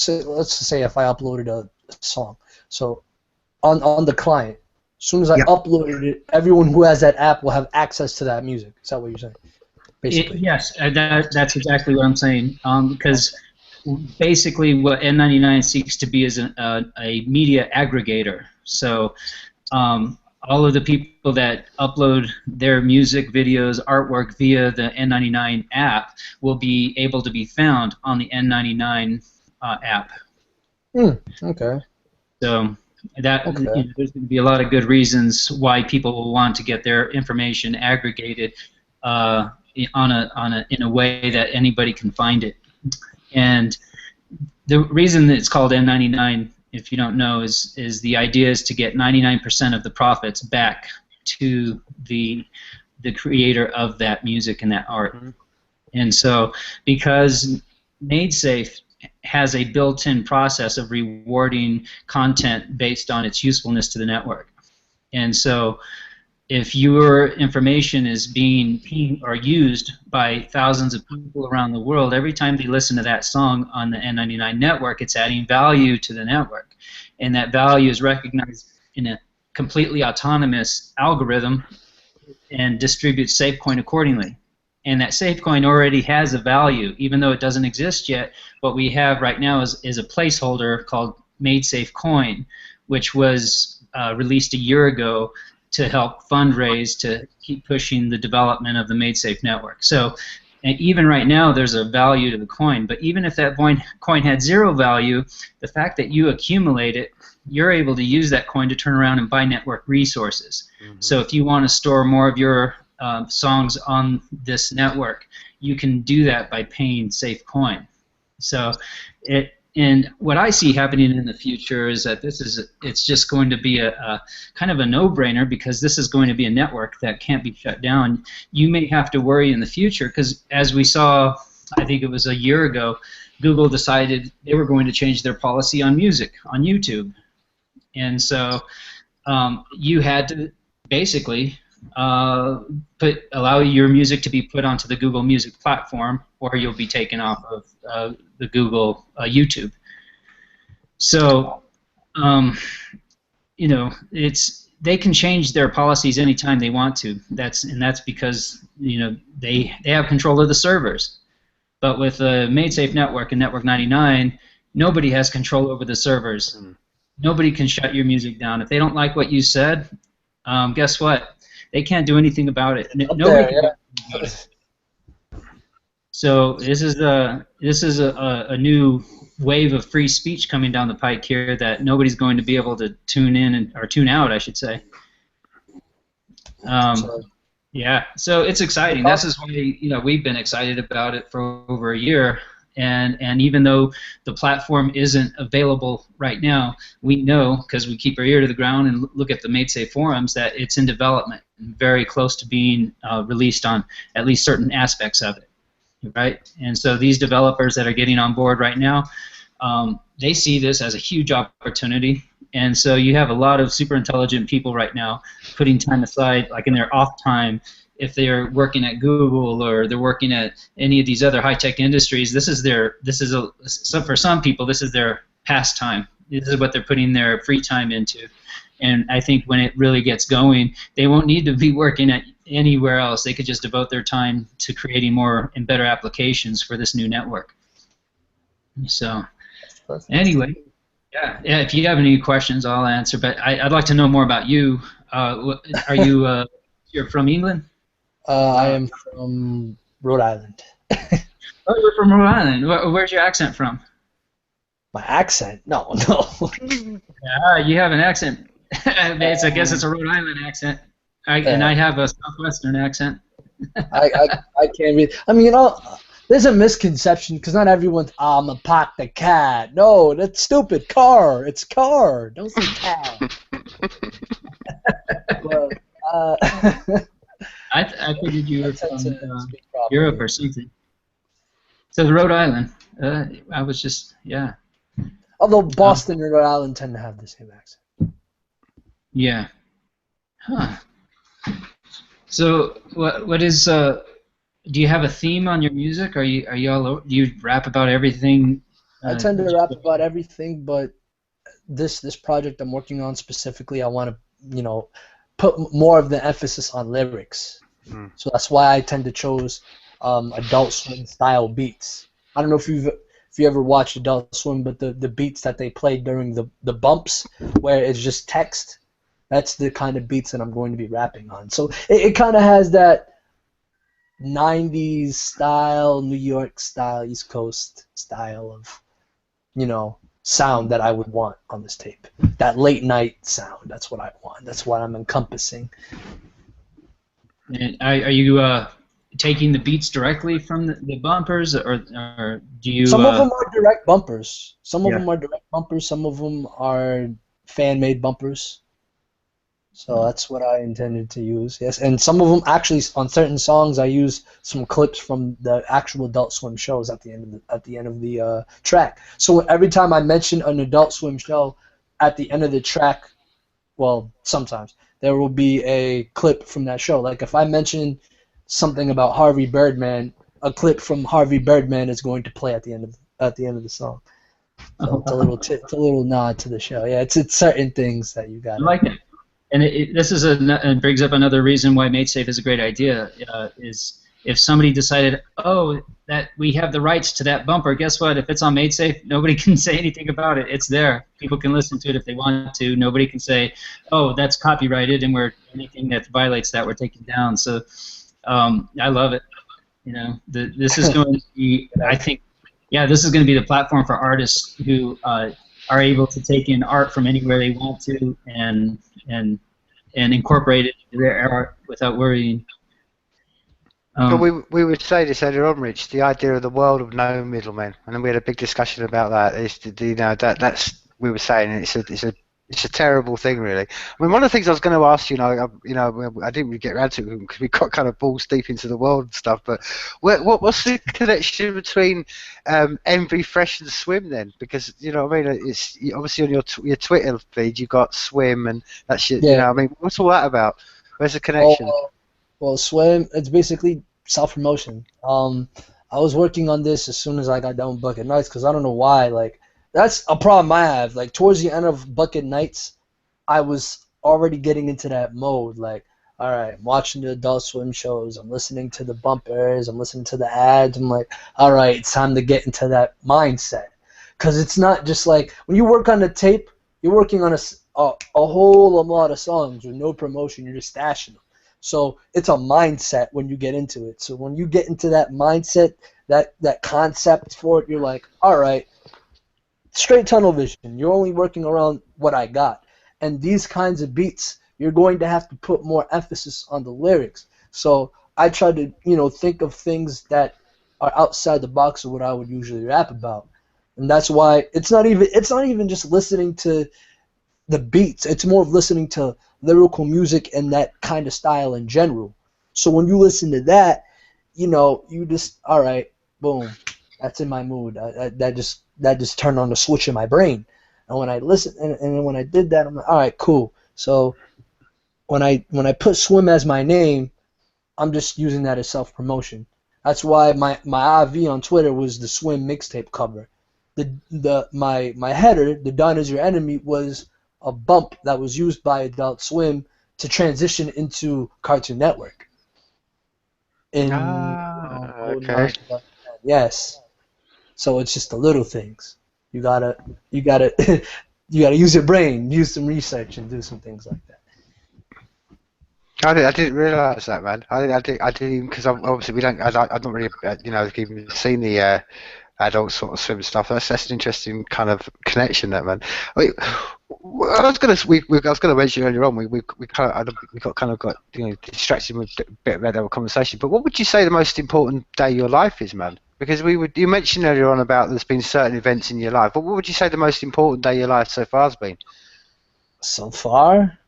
let's say if I uploaded a song, so on the client, as soon as I uploaded it, everyone who has that app will have access to that music. Is that what you're saying? Yes, that's exactly what I'm saying. Because basically, what N99 seeks to be is a media aggregator. So all of the people that upload their music, videos, artwork via the N99 app will be able to be found on the N99 app. Okay. So there's going to be a lot of good reasons why people will want to get their information aggregated in a way that anybody can find it. And the reason that it's called N99, if you don't know, is the idea is to get 99% of the profits back to the creator of that music and that art. And so, because MadeSafe has a built-in process of rewarding content based on its usefulness to the network. And so, if your information is being or used by thousands of people around the world, every time they listen to that song on the N99 network, it's adding value to the network. And that value is recognized in a completely autonomous algorithm and distributes SafeCoin accordingly. And that SafeCoin already has a value, even though it doesn't exist yet. What we have right now is a placeholder called MadeSafe Coin, which was released a year ago to help fundraise to keep pushing the development of the MadeSafe network. So even right now, there's a value to the coin. But even if that coin had zero value, the fact that you accumulate it, you're able to use that coin to turn around and buy network resources. So if you want to store more of your songs on this network, you can do that by paying SafeCoin. So and what I see happening in the future is that it's just going to be a kind of a no-brainer, because this is going to be a network that can't be shut down. You may have to worry in the future, because as we saw, I think it was a year ago, Google decided they were going to change their policy on music on YouTube. And so you had to basically allow your music to be put onto the Google Music platform, or you'll be taken off of the Google YouTube. So, you know, they can change their policies anytime they want to. That's because, you know, they have control of the servers. But with the MadeSafe network and Network 99, nobody has control over the servers. Nobody can shut your music down. If they don't like what you said, guess what? They can't do anything about it. Nobody can do anything about it. So this is a new wave of free speech coming down the pike here that nobody's going to be able to tune in or tune out, I should say. Yeah, so it's exciting. This is why we've been excited about it for over a year. And even though the platform isn't available right now, we know, because we keep our ear to the ground and look at the MadeSafe forums, that it's in development and very close to being released on at least certain aspects of it, right? And so these developers that are getting on board right now, they see this as a huge opportunity. And so you have a lot of super intelligent people right now putting time aside, like in their off time, if they're working at Google or they're working at any of these other high-tech industries. For some people, this is their pastime. This is what they're putting their free time into. And I think when it really gets going, they won't need to be working at anywhere else. They could just devote their time to creating more and better applications for this new network. So anyway, yeah. If you have any questions, I'll answer. But I'd like to know more about you. Are you you're from England? I am from Rhode Island. Oh, you're from Rhode Island. Where's your accent from? My accent? No. Yeah, you have an accent. I guess it's a Rhode Island accent. And I have a Southwestern accent. I can't read. I mean, there's a misconception because not everyone's, I'm a park the cat. No, that's stupid. Car. It's car. Don't say cat. Well, I figured you were from Europe or something. So Rhode Island. I was just, yeah. Although Boston and Rhode Island tend to have the same accent. Yeah. Huh. So what is do you have a theme on your music? Do you rap about everything? I tend to rap about everything, but this project I'm working on specifically, I want to put more of the emphasis on lyrics. So that's why I tend to choose Adult Swim style beats. I don't know if you ever watched Adult Swim, but the beats that they play during the bumps where it's just text, that's the kind of beats that I'm going to be rapping on. So it kind of has that 90s style, New York style, East Coast style of, sound that I would want on this tape. That late night sound, that's what I want. That's what I'm encompassing. And are you taking the beats directly from the bumpers, or do you? Some of them are direct bumpers. Some of them are direct bumpers. Some of them are fan-made bumpers. So that's what I intended to use. Yes, and some of them actually on certain songs I use some clips from the actual Adult Swim shows at the end of the track. So every time I mention an Adult Swim show, at the end of the track, well, sometimes there will be a clip from that show. Like if I mention something about Harvey Birdman, a clip from Harvey Birdman is going to play at the end of the song. So it's a little it's a little nod to the show. Yeah, it's certain things that you got. I like it. And this is it brings up another reason why MateSafe is a great idea. Is if somebody decided, oh, that we have the rights to that bumper, guess what? If it's on MateSafe, nobody can say anything about it. It's there. People can listen to it if they want to. Nobody can say, oh, that's copyrighted, and anything that violates that we're taking down. So I love it. This is going to be, I think, this is going to be the platform for artists who are able to take in art from anywhere they want to and incorporate it into their art without worrying. But we would say this earlier on, Rich, the idea of the world of no middlemen, and then we had a big discussion about that. That's we were saying it's a terrible thing, really. I mean, one of the things I was going to ask I didn't really get around to it because we got kind of balls deep into the world and stuff. But what's the connection between Envy, Fresh, and Swim then? Because what I mean, it's obviously on your Twitter feed you got Swim and that shit. Yeah. I mean, what's all that about? Where's the connection? Well, Swim, it's basically self-promotion. I was working on this as soon as I got done with Bucket Nights because I don't know why. Like, that's a problem I have. Like, towards the end of Bucket Nights, I was already getting into that mode. Like, all right, I'm watching the Adult Swim shows. I'm listening to the bumpers. I'm listening to the ads. I'm like, all right, it's time to get into that mindset. Because it's not just like, when you work on the tape, you're working on a whole lot of songs with no promotion. You're just stashing them. So it's a mindset when you get into it. So when you get into that mindset, that concept for it, you're like, all right, straight tunnel vision. You're only working around what I got. And these kinds of beats, you're going to have to put more emphasis on the lyrics. So I try to, think of things that are outside the box of what I would usually rap about. And that's why it's not even just listening to the beats. It's more of listening to lyrical music and that kind of style in general. So when you listen to that, you just, all right, boom, that's in my mood. That just turned on the switch in my brain. And when I listen, and when I did that, I'm like, all right, cool. So when I put Swim as my name, I'm just using that as self-promotion. That's why my IV on Twitter was the Swim mixtape cover. My header, the Done Is Your Enemy, was a bump that was used by Adult Swim to transition into Cartoon Network. Okay. Yes. So it's just the little things. You gotta use your brain, use some research, and do some things like that. I didn't realise that, man. I didn't because obviously I've not really even seen the adult sort of swim stuff. That's an interesting kind of connection, that, man. I was gonna mention earlier on. We got distracted with a bit of our conversation. But what would you say the most important day of your life is, man? Because you mentioned earlier on about there's been certain events in your life. But what would you say the most important day of your life so far has been? So far.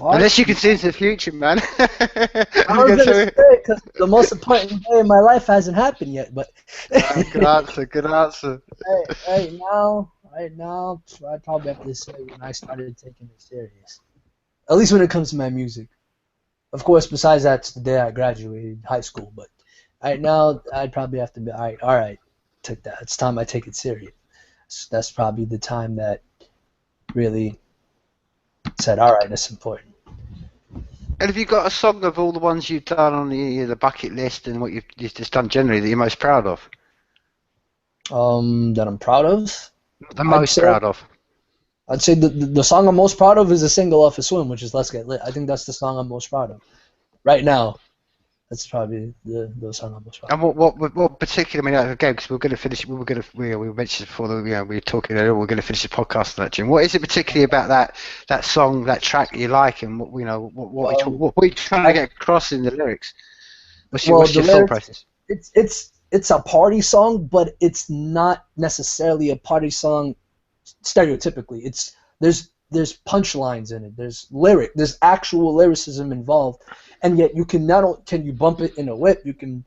Unless you can see into the future, man. I was gonna say because the most important day in my life hasn't happened yet, but. Good answer. Right now, I'd probably have to say when I started taking it serious. At least when it comes to my music. Of course, besides that's the day I graduated high school, but right now I'd probably have to be all right. Took that. It's time I take it serious. So that's probably the time that really said, all right, that's important. And have you got a song of all the ones you've done on the bucket list and what you've just done generally that you're most proud of? That I'm proud of? Proud of? I'd say the song I'm most proud of is a single off of Swim, which is Let's Get Lit. I think that's the song I'm most proud of. Right now, that's probably the song I'm most proud of. And what particular, I mean, again, because we mentioned before that, we were talking earlier, we're going to finish the podcast on that, Jim. What is it particularly about that song, that track that you like, and what are you trying to get across in the lyrics? What's your thought process? It's a party song, but it's not necessarily a party song stereotypically. There's there's punchlines in it. There's actual lyricism involved, and yet you can not only can you bump it in a whip, you can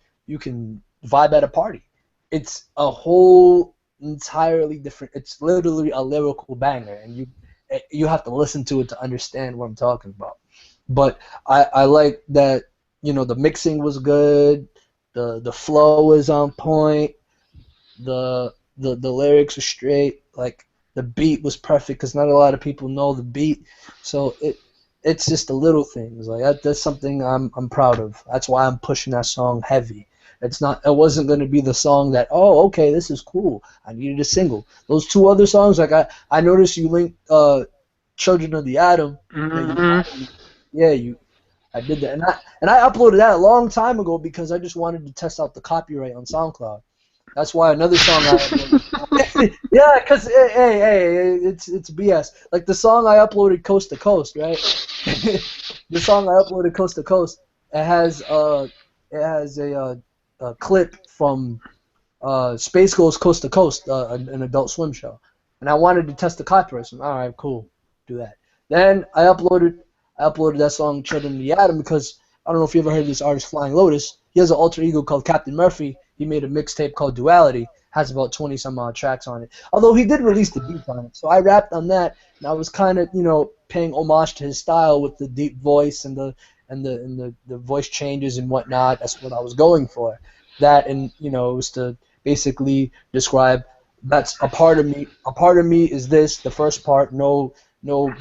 vibe at a party. It's a whole entirely different. It's literally a lyrical banger, and you have to listen to it to understand what I'm talking about. But I like that, the mixing was good, the flow was on point, the lyrics are straight, like the beat was perfect because not a lot of people know the beat, so it's just the little things like that's something I'm proud of. That's why I'm pushing that song heavy. It wasn't going to be the song that, oh, okay, this is cool, I needed a single. Those two other songs, like I noticed you linked Children of the Atom. I did that, and I uploaded that a long time ago because I just wanted to test out the copyright on SoundCloud. That's why another song I uploaded. Yeah, because hey, it's BS. Like the song I uploaded, Coast to Coast, right? The song I uploaded, Coast to Coast, it has a clip from Space Ghost Coast to Coast, an Adult Swim show, and I wanted to test the copyright. So, all right, cool, do that. Then I uploaded that song, Children of the Atom, because I don't know if you ever heard of this artist, Flying Lotus. He has an alter ego called Captain Murphy. He made a mixtape called Duality. Has about 20 some odd tracks on it. Although he did release the beat on it, so I rapped on that, and I was kind of paying homage to his style with the deep voice and the voice changes and whatnot. That's what I was going for. That, and it was to basically describe that's a part of me. A part of me is this. The first part, no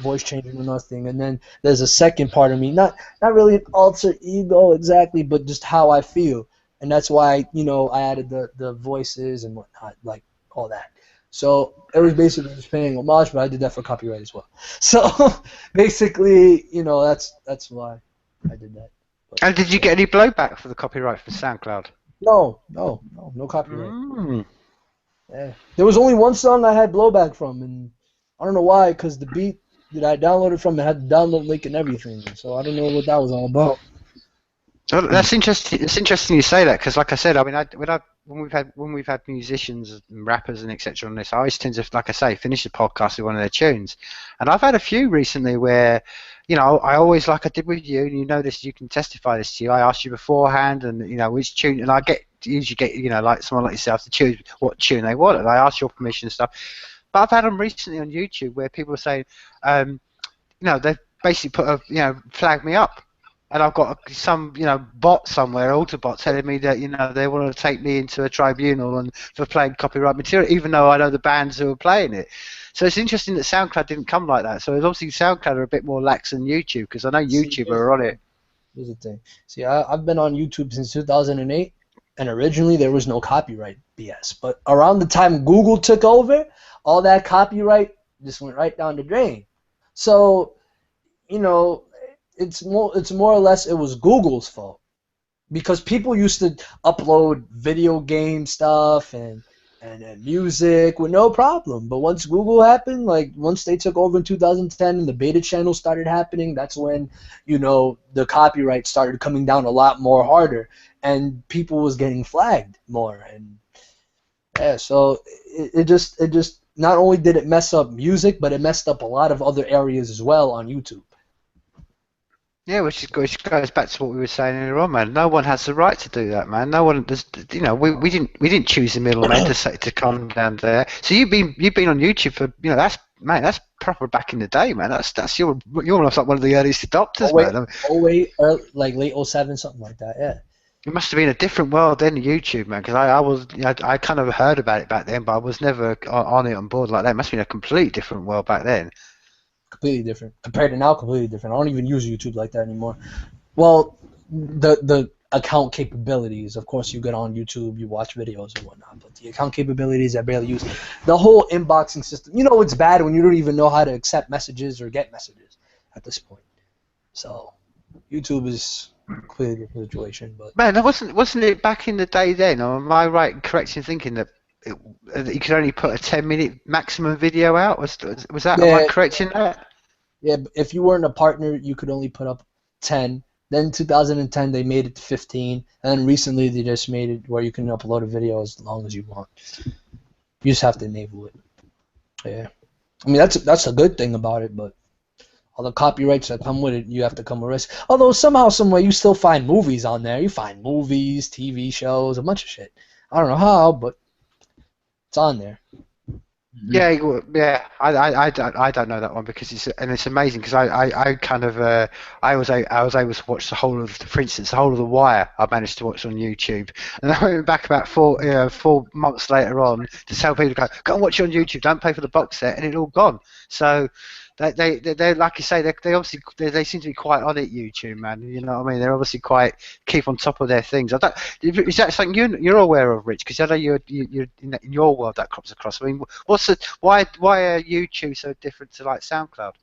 voice changing or nothing, and then there's a second part of me, not really an alter ego exactly, but just how I feel, and that's why I added the voices and whatnot, like all that. So it was basically just paying homage, but I did that for copyright as well. So basically, that's why I did that. But, and did you get any blowback for the copyright for SoundCloud? No copyright. Yeah. There was only one song I had blowback from, and I don't know why, because the beat that I downloaded from it had the download link and everything, so I don't know what that was all about. Well, that's interesting. It's interesting you say that because, like I said, I mean, when we've had musicians and rappers and etc. on this, I always tend to, like I say, finish the podcast with one of their tunes, and I've had a few recently where, I always, like I did with you, and this, you can testify this to you. I asked you beforehand, and which tune, and I usually get like someone like yourself to choose what tune they want, and I ask your permission and stuff. But I've had them recently on YouTube where people are saying, they've basically put flagged me up, and I've got some, bot somewhere, Autobot, telling me that, they want to take me into a tribunal and for playing copyright material, even though I know the bands who are playing it. So it's interesting that SoundCloud didn't come like that. So it's obviously SoundCloud are a bit more lax than YouTube, because I know YouTube are on it. Here's the thing. See, I've been on YouTube since 2008, and originally there was no copyright BS. But around the time Google took over, all that copyright just went right down the drain. So, it's more or less it was Google's fault, because people used to upload video game stuff and music with no problem. But once Google happened, like once they took over in 2010 and the beta channel started happening, that's when the copyright started coming down a lot more harder, and people was getting flagged more. And yeah, so it just not only did it mess up music, but it messed up a lot of other areas as well on YouTube. Yeah, which goes back to what we were saying earlier on, man. No one has the right to do that, man. No one does. We didn't choose the middleman to come down there. So you've been on YouTube for that's proper back in the day, man. You're almost like one of the earliest adopters, man. Like late 07, something like that. Yeah. It must have been a different world then, YouTube, man, because I kind of heard about it back then, but I was never on it on board like that. It must have been a completely different world back then. Completely different. Compared to now, completely different. I don't even use YouTube like that anymore. Well, the account capabilities, of course, you get on YouTube, you watch videos and whatnot, but the account capabilities I barely use. The whole inboxing system, it's bad when you don't even know how to accept messages or get messages at this point. So, YouTube is completely different situation. But man, wasn't it back in the day then? Or am I correct in thinking that you could only put a 10-minute maximum video out? Was that? Yeah. Am I correct in that? Yeah, if you weren't a partner, you could only put up 10. Then 2010 they made it to 15, and then recently they just made it where you can upload a video as long as you want. You just have to enable it. Yeah. I mean, that's a good thing about it, but all the copyrights that come with it, you have to come with risk. Although somehow, some way, you still find movies on there. You find movies, TV shows, a bunch of shit. I don't know how, but it's on there. Yeah, yeah. I don't know that one because it's amazing because I kind of I was able to watch the whole of, for instance, the whole of The Wire. I managed to watch on YouTube, and I went back about 4 months later on to tell people to go and watch it on YouTube. Don't pay for the box set, and it all gone. So they're like you say, they obviously they seem to be quite on it, YouTube, man. You know what I mean? They're obviously quite keep on top of their things. I don't. Is that something you're aware of, Rich? Because I know you're in your world that comes across. I mean, why are YouTube so different to like SoundCloud?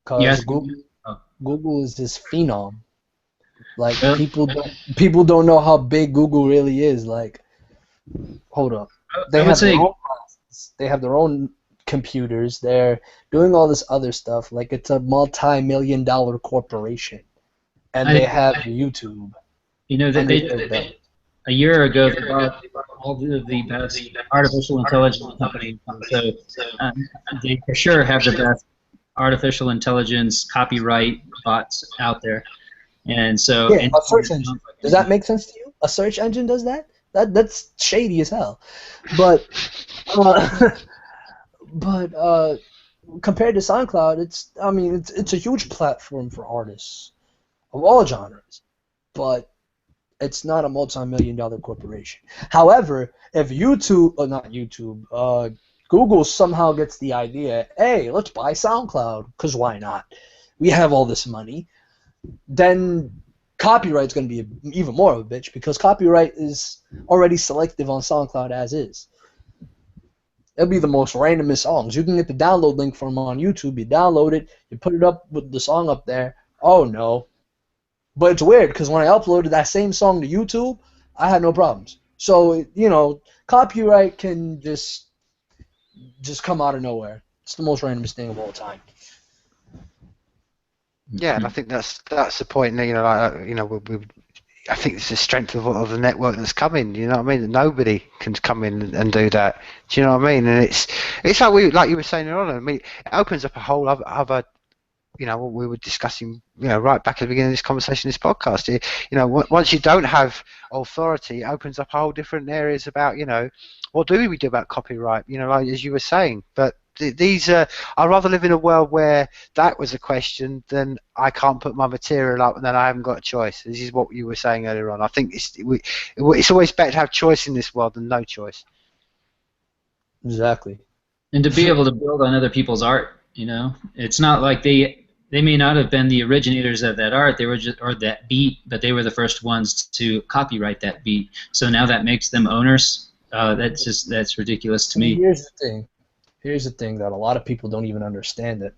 Because Yes. Google is this phenom. Like Well, people don't know how big Google really is. Like, hold up, they I would have their say own classes, they have their own computers. They're doing all this other stuff. Like it's a multi-million-dollar corporation, and they I, have YouTube that under their belt. a year ago they bought all of the best artificial intelligence companies. So they for sure have the best artificial intelligence copyright bots out there. And so, Yeah, a search engine. Does that make sense to you? A search engine does that? That's shady as hell. But uh, but compared to SoundCloud, it's a huge platform for artists of all genres, but it's not a multi-million-dollar corporation. However, if not YouTube, Google somehow gets the idea, hey, let's buy SoundCloud, because why not? We have all this money. Then copyright's going to be even more of a bitch, because copyright is already selective on SoundCloud as is. It'll be the most randomest songs. You can get the download link from on YouTube, you download it, you put it up with the song up there. Oh no. But it's weird because when I uploaded that same song to YouTube, I had no problems. So, copyright can just come out of nowhere. It's the most randomest thing of all time. Yeah, and I think that's the point. I think it's the strength of the network that's coming. You know what I mean? That nobody can come in and do that. Do you know what I mean? And it's like you were saying earlier. I mean, it opens up a whole other what we were discussing, right back at the beginning of this conversation, this podcast. Once you don't have authority, it opens up a whole different areas about, what do we do about copyright? Like as you were saying. But I'd rather live in a world where that was a question than I can't put my material up and then I haven't got a choice. This is what you were saying earlier on. I think it's always better to have choice in this world than no choice. Exactly. and to be able to build on other people's art. It's not like they may not have been the originators of that art, they were or that beat, but they were the first ones to copyright that beat. So now that makes them owners. That's ridiculous to me. Here's the thing that a lot of people don't even understand, that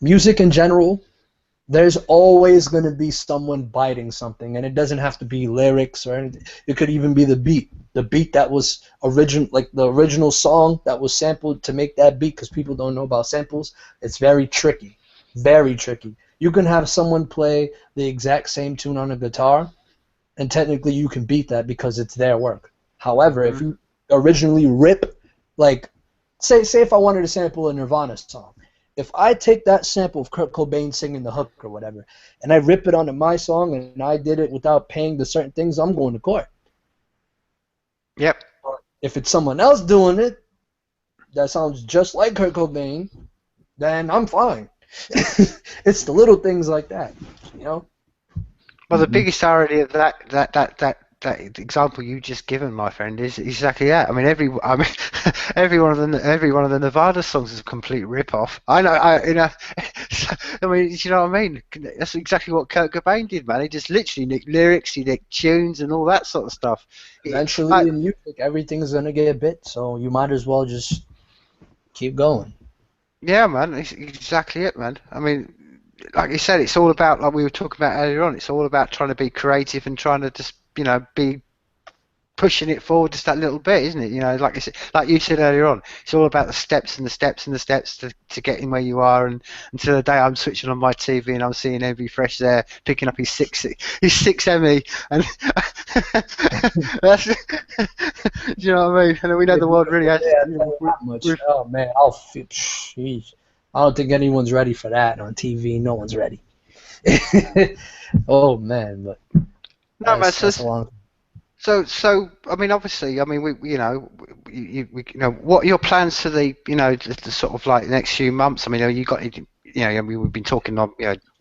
music in general, there's always going to be someone biting something, and it doesn't have to be lyrics or anything. It could even be the beat that was like the original song that was sampled to make that beat, because people don't know about samples. It's very tricky. Very tricky. You can have someone play the exact same tune on a guitar, and technically you can beat that because it's their work. However, if you originally rip, like, say if I wanted to sample a Nirvana song, if I take that sample of Kurt Cobain singing the hook or whatever, and I rip it onto my song, and I did it without paying the certain things, I'm going to court. Yep. But if it's someone else doing it that sounds just like Kurt Cobain, then I'm fine. It's the little things like that, Well, the biggest irony of that example you just given, my friend, is exactly that. I mean, every one of the Nevada songs is a complete rip-off. I know. I mean, you know what I mean? That's exactly what Kurt Cobain did, man. He just literally nicked lyrics, he nicked tunes, and all that sort of stuff. Eventually, in music, everything's gonna get bit, so you might as well just keep going. Yeah, man, it's exactly it, man. I mean, like you said, it's all about, like we were talking about earlier on, it's all about trying to be creative and trying to just, be pushing it forward just that little bit, isn't it? You know, like I said, like you said earlier on, it's all about the steps and the steps and the steps to getting where you are. And until the day I'm switching on my TV and I'm seeing Envy Fresh there picking up his six Emmy, and that's, do you know what I mean? And we know the world really has. Yeah, not much. Oh man, I don't think anyone's ready for that on TV. No one's ready. Oh man, but no, man. that's a long. So I mean, obviously, I mean, we you know, what are your plans for the the sort of like next few months? I mean, you got I mean, we've been talking on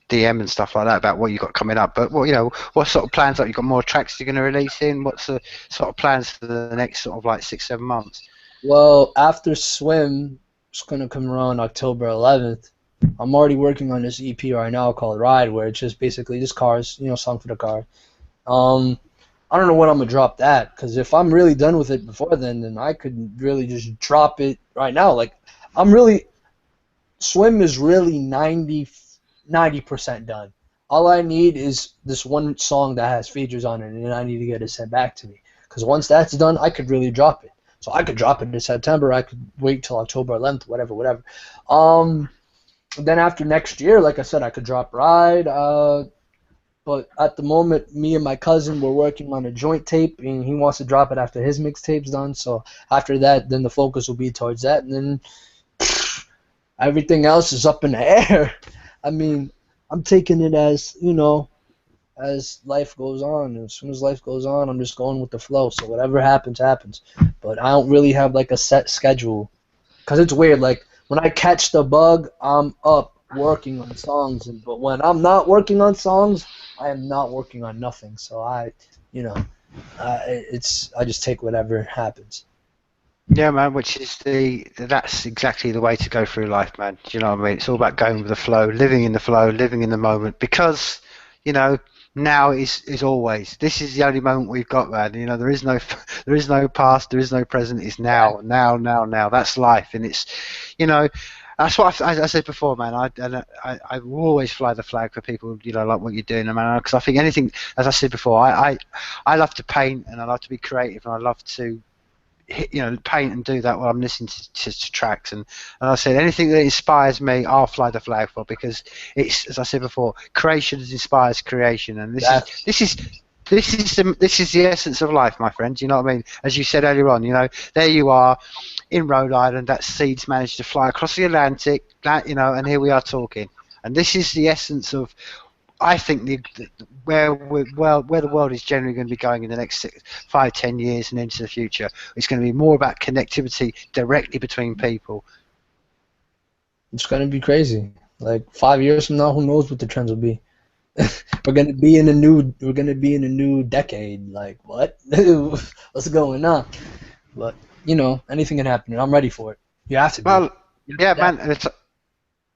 DM and stuff like that about what you got coming up, but what sort of plans? Like, you got more tracks you're going to release in? What's the sort of plans for the next sort of like 6-7 months? Well, after Swim, it's gonna come around October 11th. I'm already working on this EP right now called Ride, where it's just basically just cars, song for the car. I don't know when I'm gonna drop that, because if I'm really done with it before then I could really just drop it right now. Like, Swim is really 90% done. All I need is this one song that has features on it, and I need to get it sent back to me. Because once that's done, I could really drop it. So I could drop it in September. I could wait till October 11th, whatever. Then after next year, like I said, I could drop Ride. But at the moment, me and my cousin were working on a joint tape, and he wants to drop it after his mixtape's done. So after that, then the focus will be towards that, and then everything else is up in the air. I mean, I'm taking it as as life goes on. And as soon as life goes on, I'm just going with the flow. So whatever happens, happens. But I don't really have like a set schedule, because it's weird. Like, when I catch the bug, I'm up working on songs, but when I'm not working on songs, I am not working on nothing. So I just take whatever happens. Yeah, man, that's exactly the way to go through life, man. Do you know what I mean? It's all about going with the flow, living in the moment, because now is always. This is the only moment we've got, man. There is no past, there is no present. It's now. That's life, and it's that's what I said before, man. I will always fly the flag for people, like what you're doing, man. Because I think anything, as I said before, I love to paint, and I love to be creative, and I love to paint and do that while I'm listening to tracks. And I said, anything that inspires me, I'll fly the flag for, because it's, as I said before, creation inspires creation, and this is the essence of life, my friend. You know what I mean? As you said earlier on, there you are in Rhode Island. That seeds managed to fly across the Atlantic, and here we are talking. And this is the essence of, I think, where the world is generally going to be going in the next 5-10 years and into the future. It's going to be more about connectivity directly between people. It's going to be crazy. Like 5 years from now, who knows what the trends will be? We're gonna be in a new decade. Like, what? What's going on? But anything can happen, and I'm ready for it. You have to be. Well, yeah, man.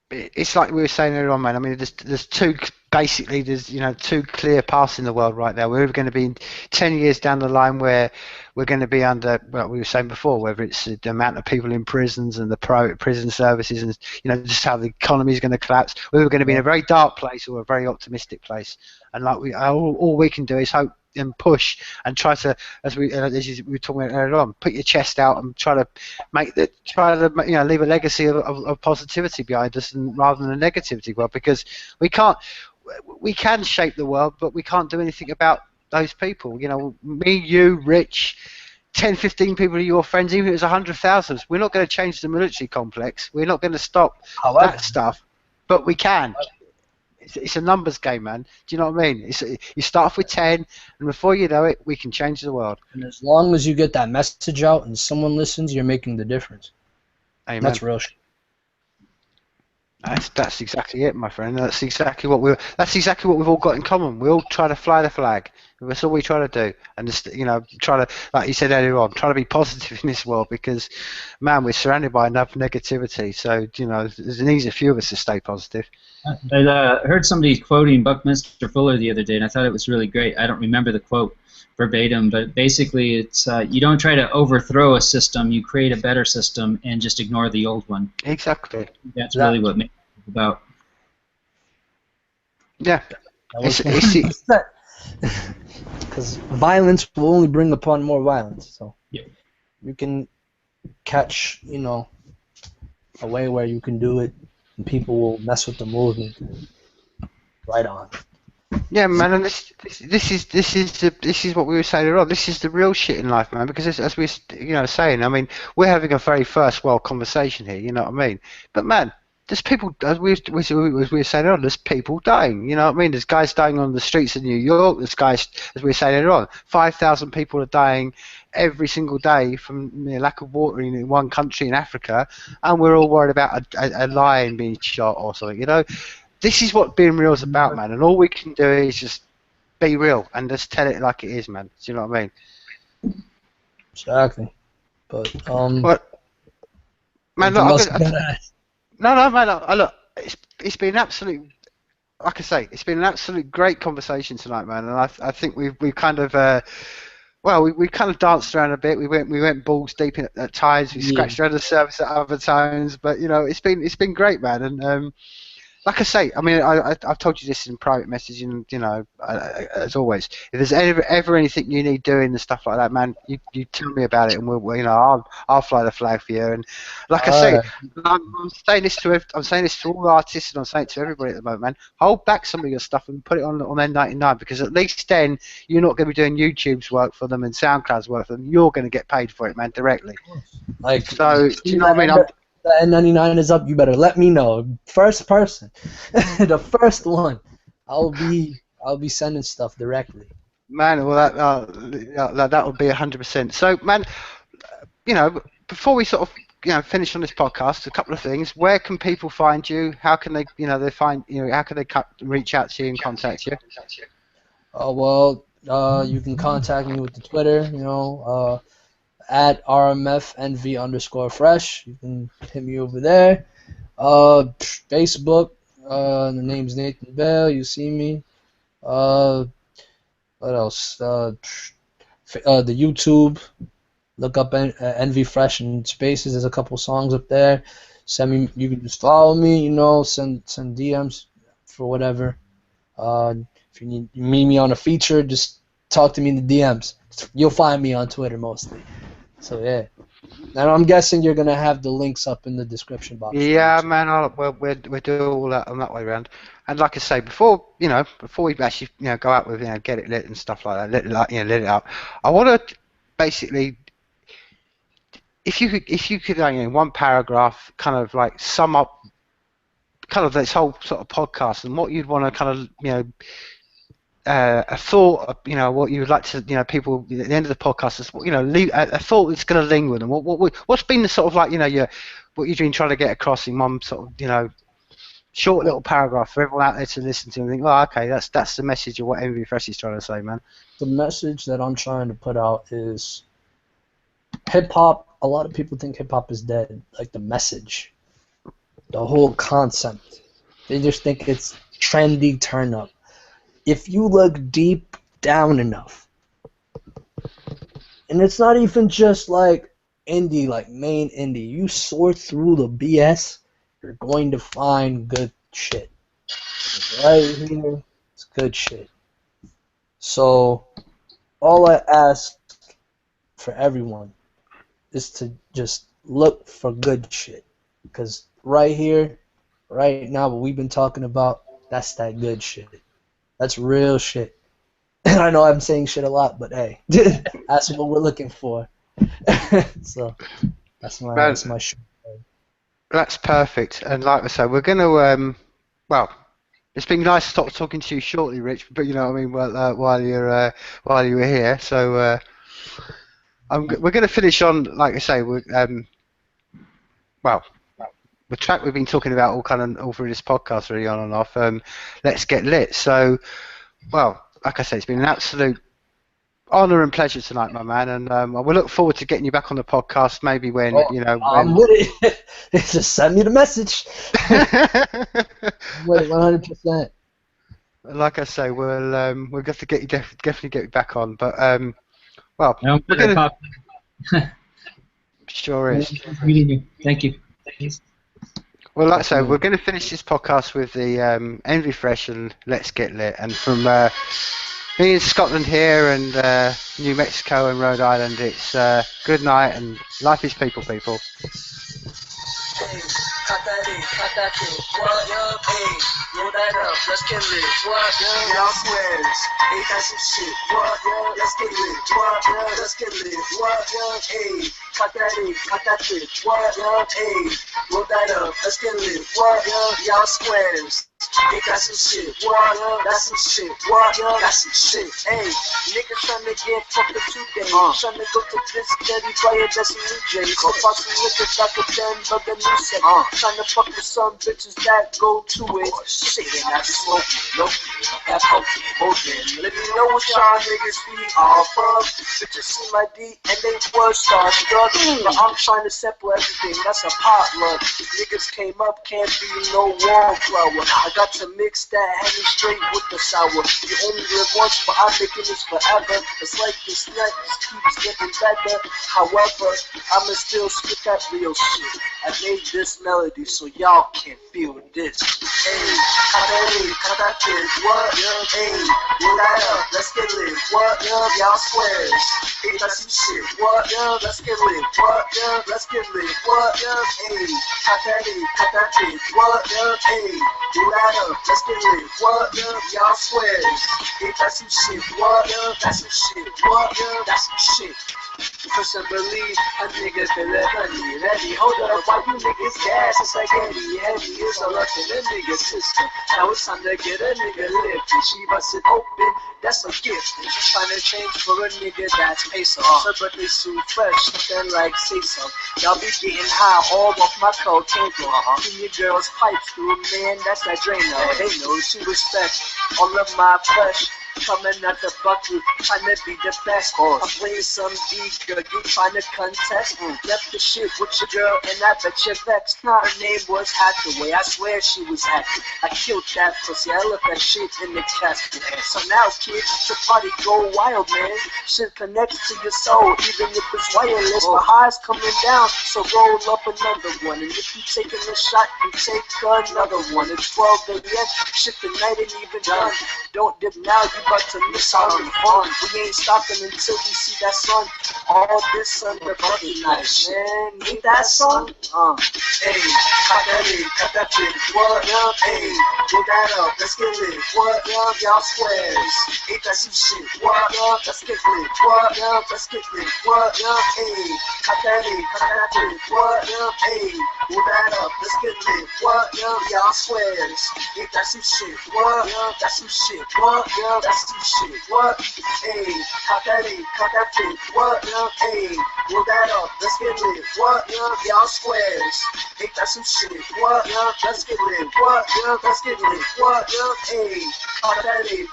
It's like we were saying earlier on, man. I mean, there's two clear paths in the world right now. We're going to be 10 years down the line where we're going to be under, well, we were saying before, whether it's the amount of people in prisons and the prison services, and just how the economy is going to collapse. We're going to be in a very dark place or a very optimistic place. And like all we can do is hope and push and try to, as we were talking about earlier on, put your chest out and try to leave a legacy of positivity behind us, and rather than a negativity. Well, because we can shape the world, but we can't do anything about those people. Me, you, Rich, 10, 15 people are your friends, even if it's 100,000. We're not going to change the military complex. We're not going to stop that stuff, but we can. It's a numbers game, man. Do you know what I mean? You start off with 10, and before you know it, we can change the world. And as long as you get that message out and someone listens, you're making the difference. Amen. That's real shit. That's exactly it, my friend. That's exactly what we've all got in common. We all try to fly the flag. That's all we try to do, and just try to, like you said earlier on, try to be positive in this world, because, man, we're surrounded by enough negativity. So there's needs a few of us to stay positive. I heard somebody quoting Buckminster Fuller the other day, and I thought it was really great. I don't remember the quote verbatim, but basically it's you don't try to overthrow a system, you create a better system and just ignore the old one. Exactly. That's really what makes it about. Yeah. because violence will only bring upon more violence. So Yep. you can catch, a way where you can do it, and people will mess with the movement. Right on. Yeah, man, and this is what we were saying earlier on. This is the real shit in life, man. Because as we saying, I mean, we're having a very first world conversation here. You know what I mean? But man, there's people as we were saying earlier. There's people dying. You know what I mean? There's guys dying on the streets of New York. There's guys, as we were saying earlier on, 5,000 people are dying every single day from lack of water in one country in Africa, and we're all worried about a lion being shot or something. You know. This is what being real is about, man, and all we can do is just be real and just tell it like it is, man. Do you know what I mean? Exactly. But But man, look, no, man, look, it's been absolute. Like I say, it's been an absolute great conversation tonight, man, and I think we've kind of we kind of danced around a bit. We went balls deep at times. We scratched around the surface at other times, but it's been great, man, and. Like I say, I mean, I've told you this in private messaging, as always. If there's ever anything you need doing and stuff like that, man, you tell me about it, and I'll fly the flag for you. And like I say, I'm saying this to all artists, and I'm saying it to everybody at the moment, man. Hold back some of your stuff and put it on N99, because at least then you're not going to be doing YouTube's work for them and SoundCloud's work for them. You're going to get paid for it, man, directly. So, do you know what I mean? The N99 is up, you better let me know. First person. The first one. I'll be sending stuff directly. Man, well that would be 100%. So, man, before we sort of finish on this podcast, a couple of things. Where can people find you? How can they how can they reach out to you and contact you? You can contact me with the Twitter, at RMFNV_fresh. You can hit me over there. Facebook, the name's Nathan Bell. You see me. What else? The YouTube. Look up NV Fresh and Spaces. There's a couple songs up there. You can just follow me. Send DMs for whatever. If you meet me on a feature, just talk to me in the DMs. You'll find me on Twitter mostly. So yeah, and I'm guessing you're gonna have the links up in the description box. Yeah, man. We'll do all that on that way around. And like I say, before we actually go out with get it lit and stuff like that, lit it up. I want to basically, if you could in one paragraph kind of like sum up kind of this whole sort of podcast and what you'd want to kind of a thought of, what you would like to, people at the end of the podcast is, leave a thought that's going to linger with them. What's been the sort of like, what you've been trying to get across in one sort of, short little paragraph for everyone out there to listen to and think, oh, okay, that's the message of what MV Fresh is trying to say, man. The message that I'm trying to put out is hip hop. A lot of people think hip hop is dead. Like the message, the whole concept. They just think it's trendy turn up. If you look deep down enough, and it's not even just like indie, like main indie, you sort through the BS, you're going to find good shit. Right here, it's good shit. So, all I ask for everyone is to just look for good shit. Because right here, right now, what we've been talking about, that's that good shit. That's real shit. I know I'm saying shit a lot, but hey, that's what we're looking for. So that's my shit. That's perfect. And like I said, we're gonna it's been nice to stop talking to you shortly, Rich. But you know what I mean, while you were here. So we're gonna finish on, like I say, the track we've been talking about all through this podcast, really on and off. Let's Get Lit. So, like I say, it's been an absolute honour and pleasure tonight, my man, and we look forward to getting you back on the podcast. Maybe when I'm with it. Just send me the message. Wait, 100%. Like I say, we'll have to definitely get you back on. But we're gonna. Sure is. Meeting you. Thank you. Well, like I say, we're going to finish this podcast with the Envy Fresh and Let's Get Lit, and from in Scotland here and New Mexico and Rhode Island, it's good night and life is people, people. Hey, cut that in, what up, hey, roll that up, let's get lit, what up, y'all swears, ain't that some shit, what up, let's get lit, what up, let's get lit, what up, hey, cut that in, what up, hey, roll that up, let's get lit, what up, y'all squares. Ain't that some shit? What up? That's some shit. What up? That's some shit. Hey, niggas tryna get fucked up today. Tryna go to this steady player that's some new J's. So fuck some niggas back at them, but the new set. Tryna fuck with some bitches that go to it. Shit, and I smoking, nope. That funky, both. Let me know what y'all niggas be all from. Bitches see my D and they was starstruck. But I'm trying to sample everything. That's a potluck. Niggas came up, can't be no wallflower. I got to mix that honey straight with the sour. You only live once, but I'm making this forever. It's like this night just keeps getting better. However, I'ma still spit that real shit. I made this melody so y'all can feel this. Hey, cut that kid, what? Hey, roll that up, let's get lit. What? Y'all squares. Hey, that's some shit. What? Let's get lit. What? Let's get lit. What? Hey, cut that kid. What? Hey, roll that up, let's get lit. What? Y'all squares. Hey, that's some shit. What? That's some shit. What? That's some shit. Trust and believe, a nigga feel it, honey, ready. Hold up, why you niggas gas? It's like heavy is all up in a nigga's system. Now it's time to get a nigga lifted. She bust it open, that's a gift. And she's trying to change for a nigga that's peso. Her birthday's too fresh, something like say so. Y'all be getting high all off my cocaine floor. In your girl's pipes through, man, that's that Drano. They know she respects all of my flesh. Coming at the bucket, trying to be the best. I'm playing some D-girl, you trying to contest. Left the shit with your girl, and I bet you vexed. Her name was Hathaway, I swear she was happy. I killed that pussy, I left that shit in the casket. So now, kids, the party go wild, man. Shit connects to your soul, even if it's wireless. My high's coming down, so roll up another one. And if you taking a shot, you take another one. It's 12 a.m., shit, the night ain't even done. Don't dip now, you about to miss out on the fun. We ain't stopping until we see that sun. All this under bucket night, man. Ain't that sun? Hey, cut that shit. What up? Hey, roll that up. Let's get lit. What up, y'all squares? Ain't that some shit? What up? Let's get lit. What up? Let's get lit. What up? Hey, cut that shit. What up? Hey, roll that up. Let's get lit. What up, y'all squares? Ain't that some shit? What up? That's some shit. What up? That's some shit. What? Hey, cut that shit. What up? Hey, roll that up. Let's get lit. What up, y'all squares? Ain't that some shit? What up? Let's get lit. What up? Let's get lit. What up? Hey,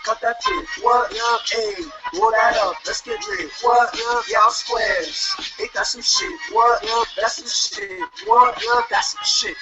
cut that shit. What up? Hey, roll that up. Let's get lit. What up, y'all squares? Ain't that some shit? What up? That's some shit. What up? That's some shit.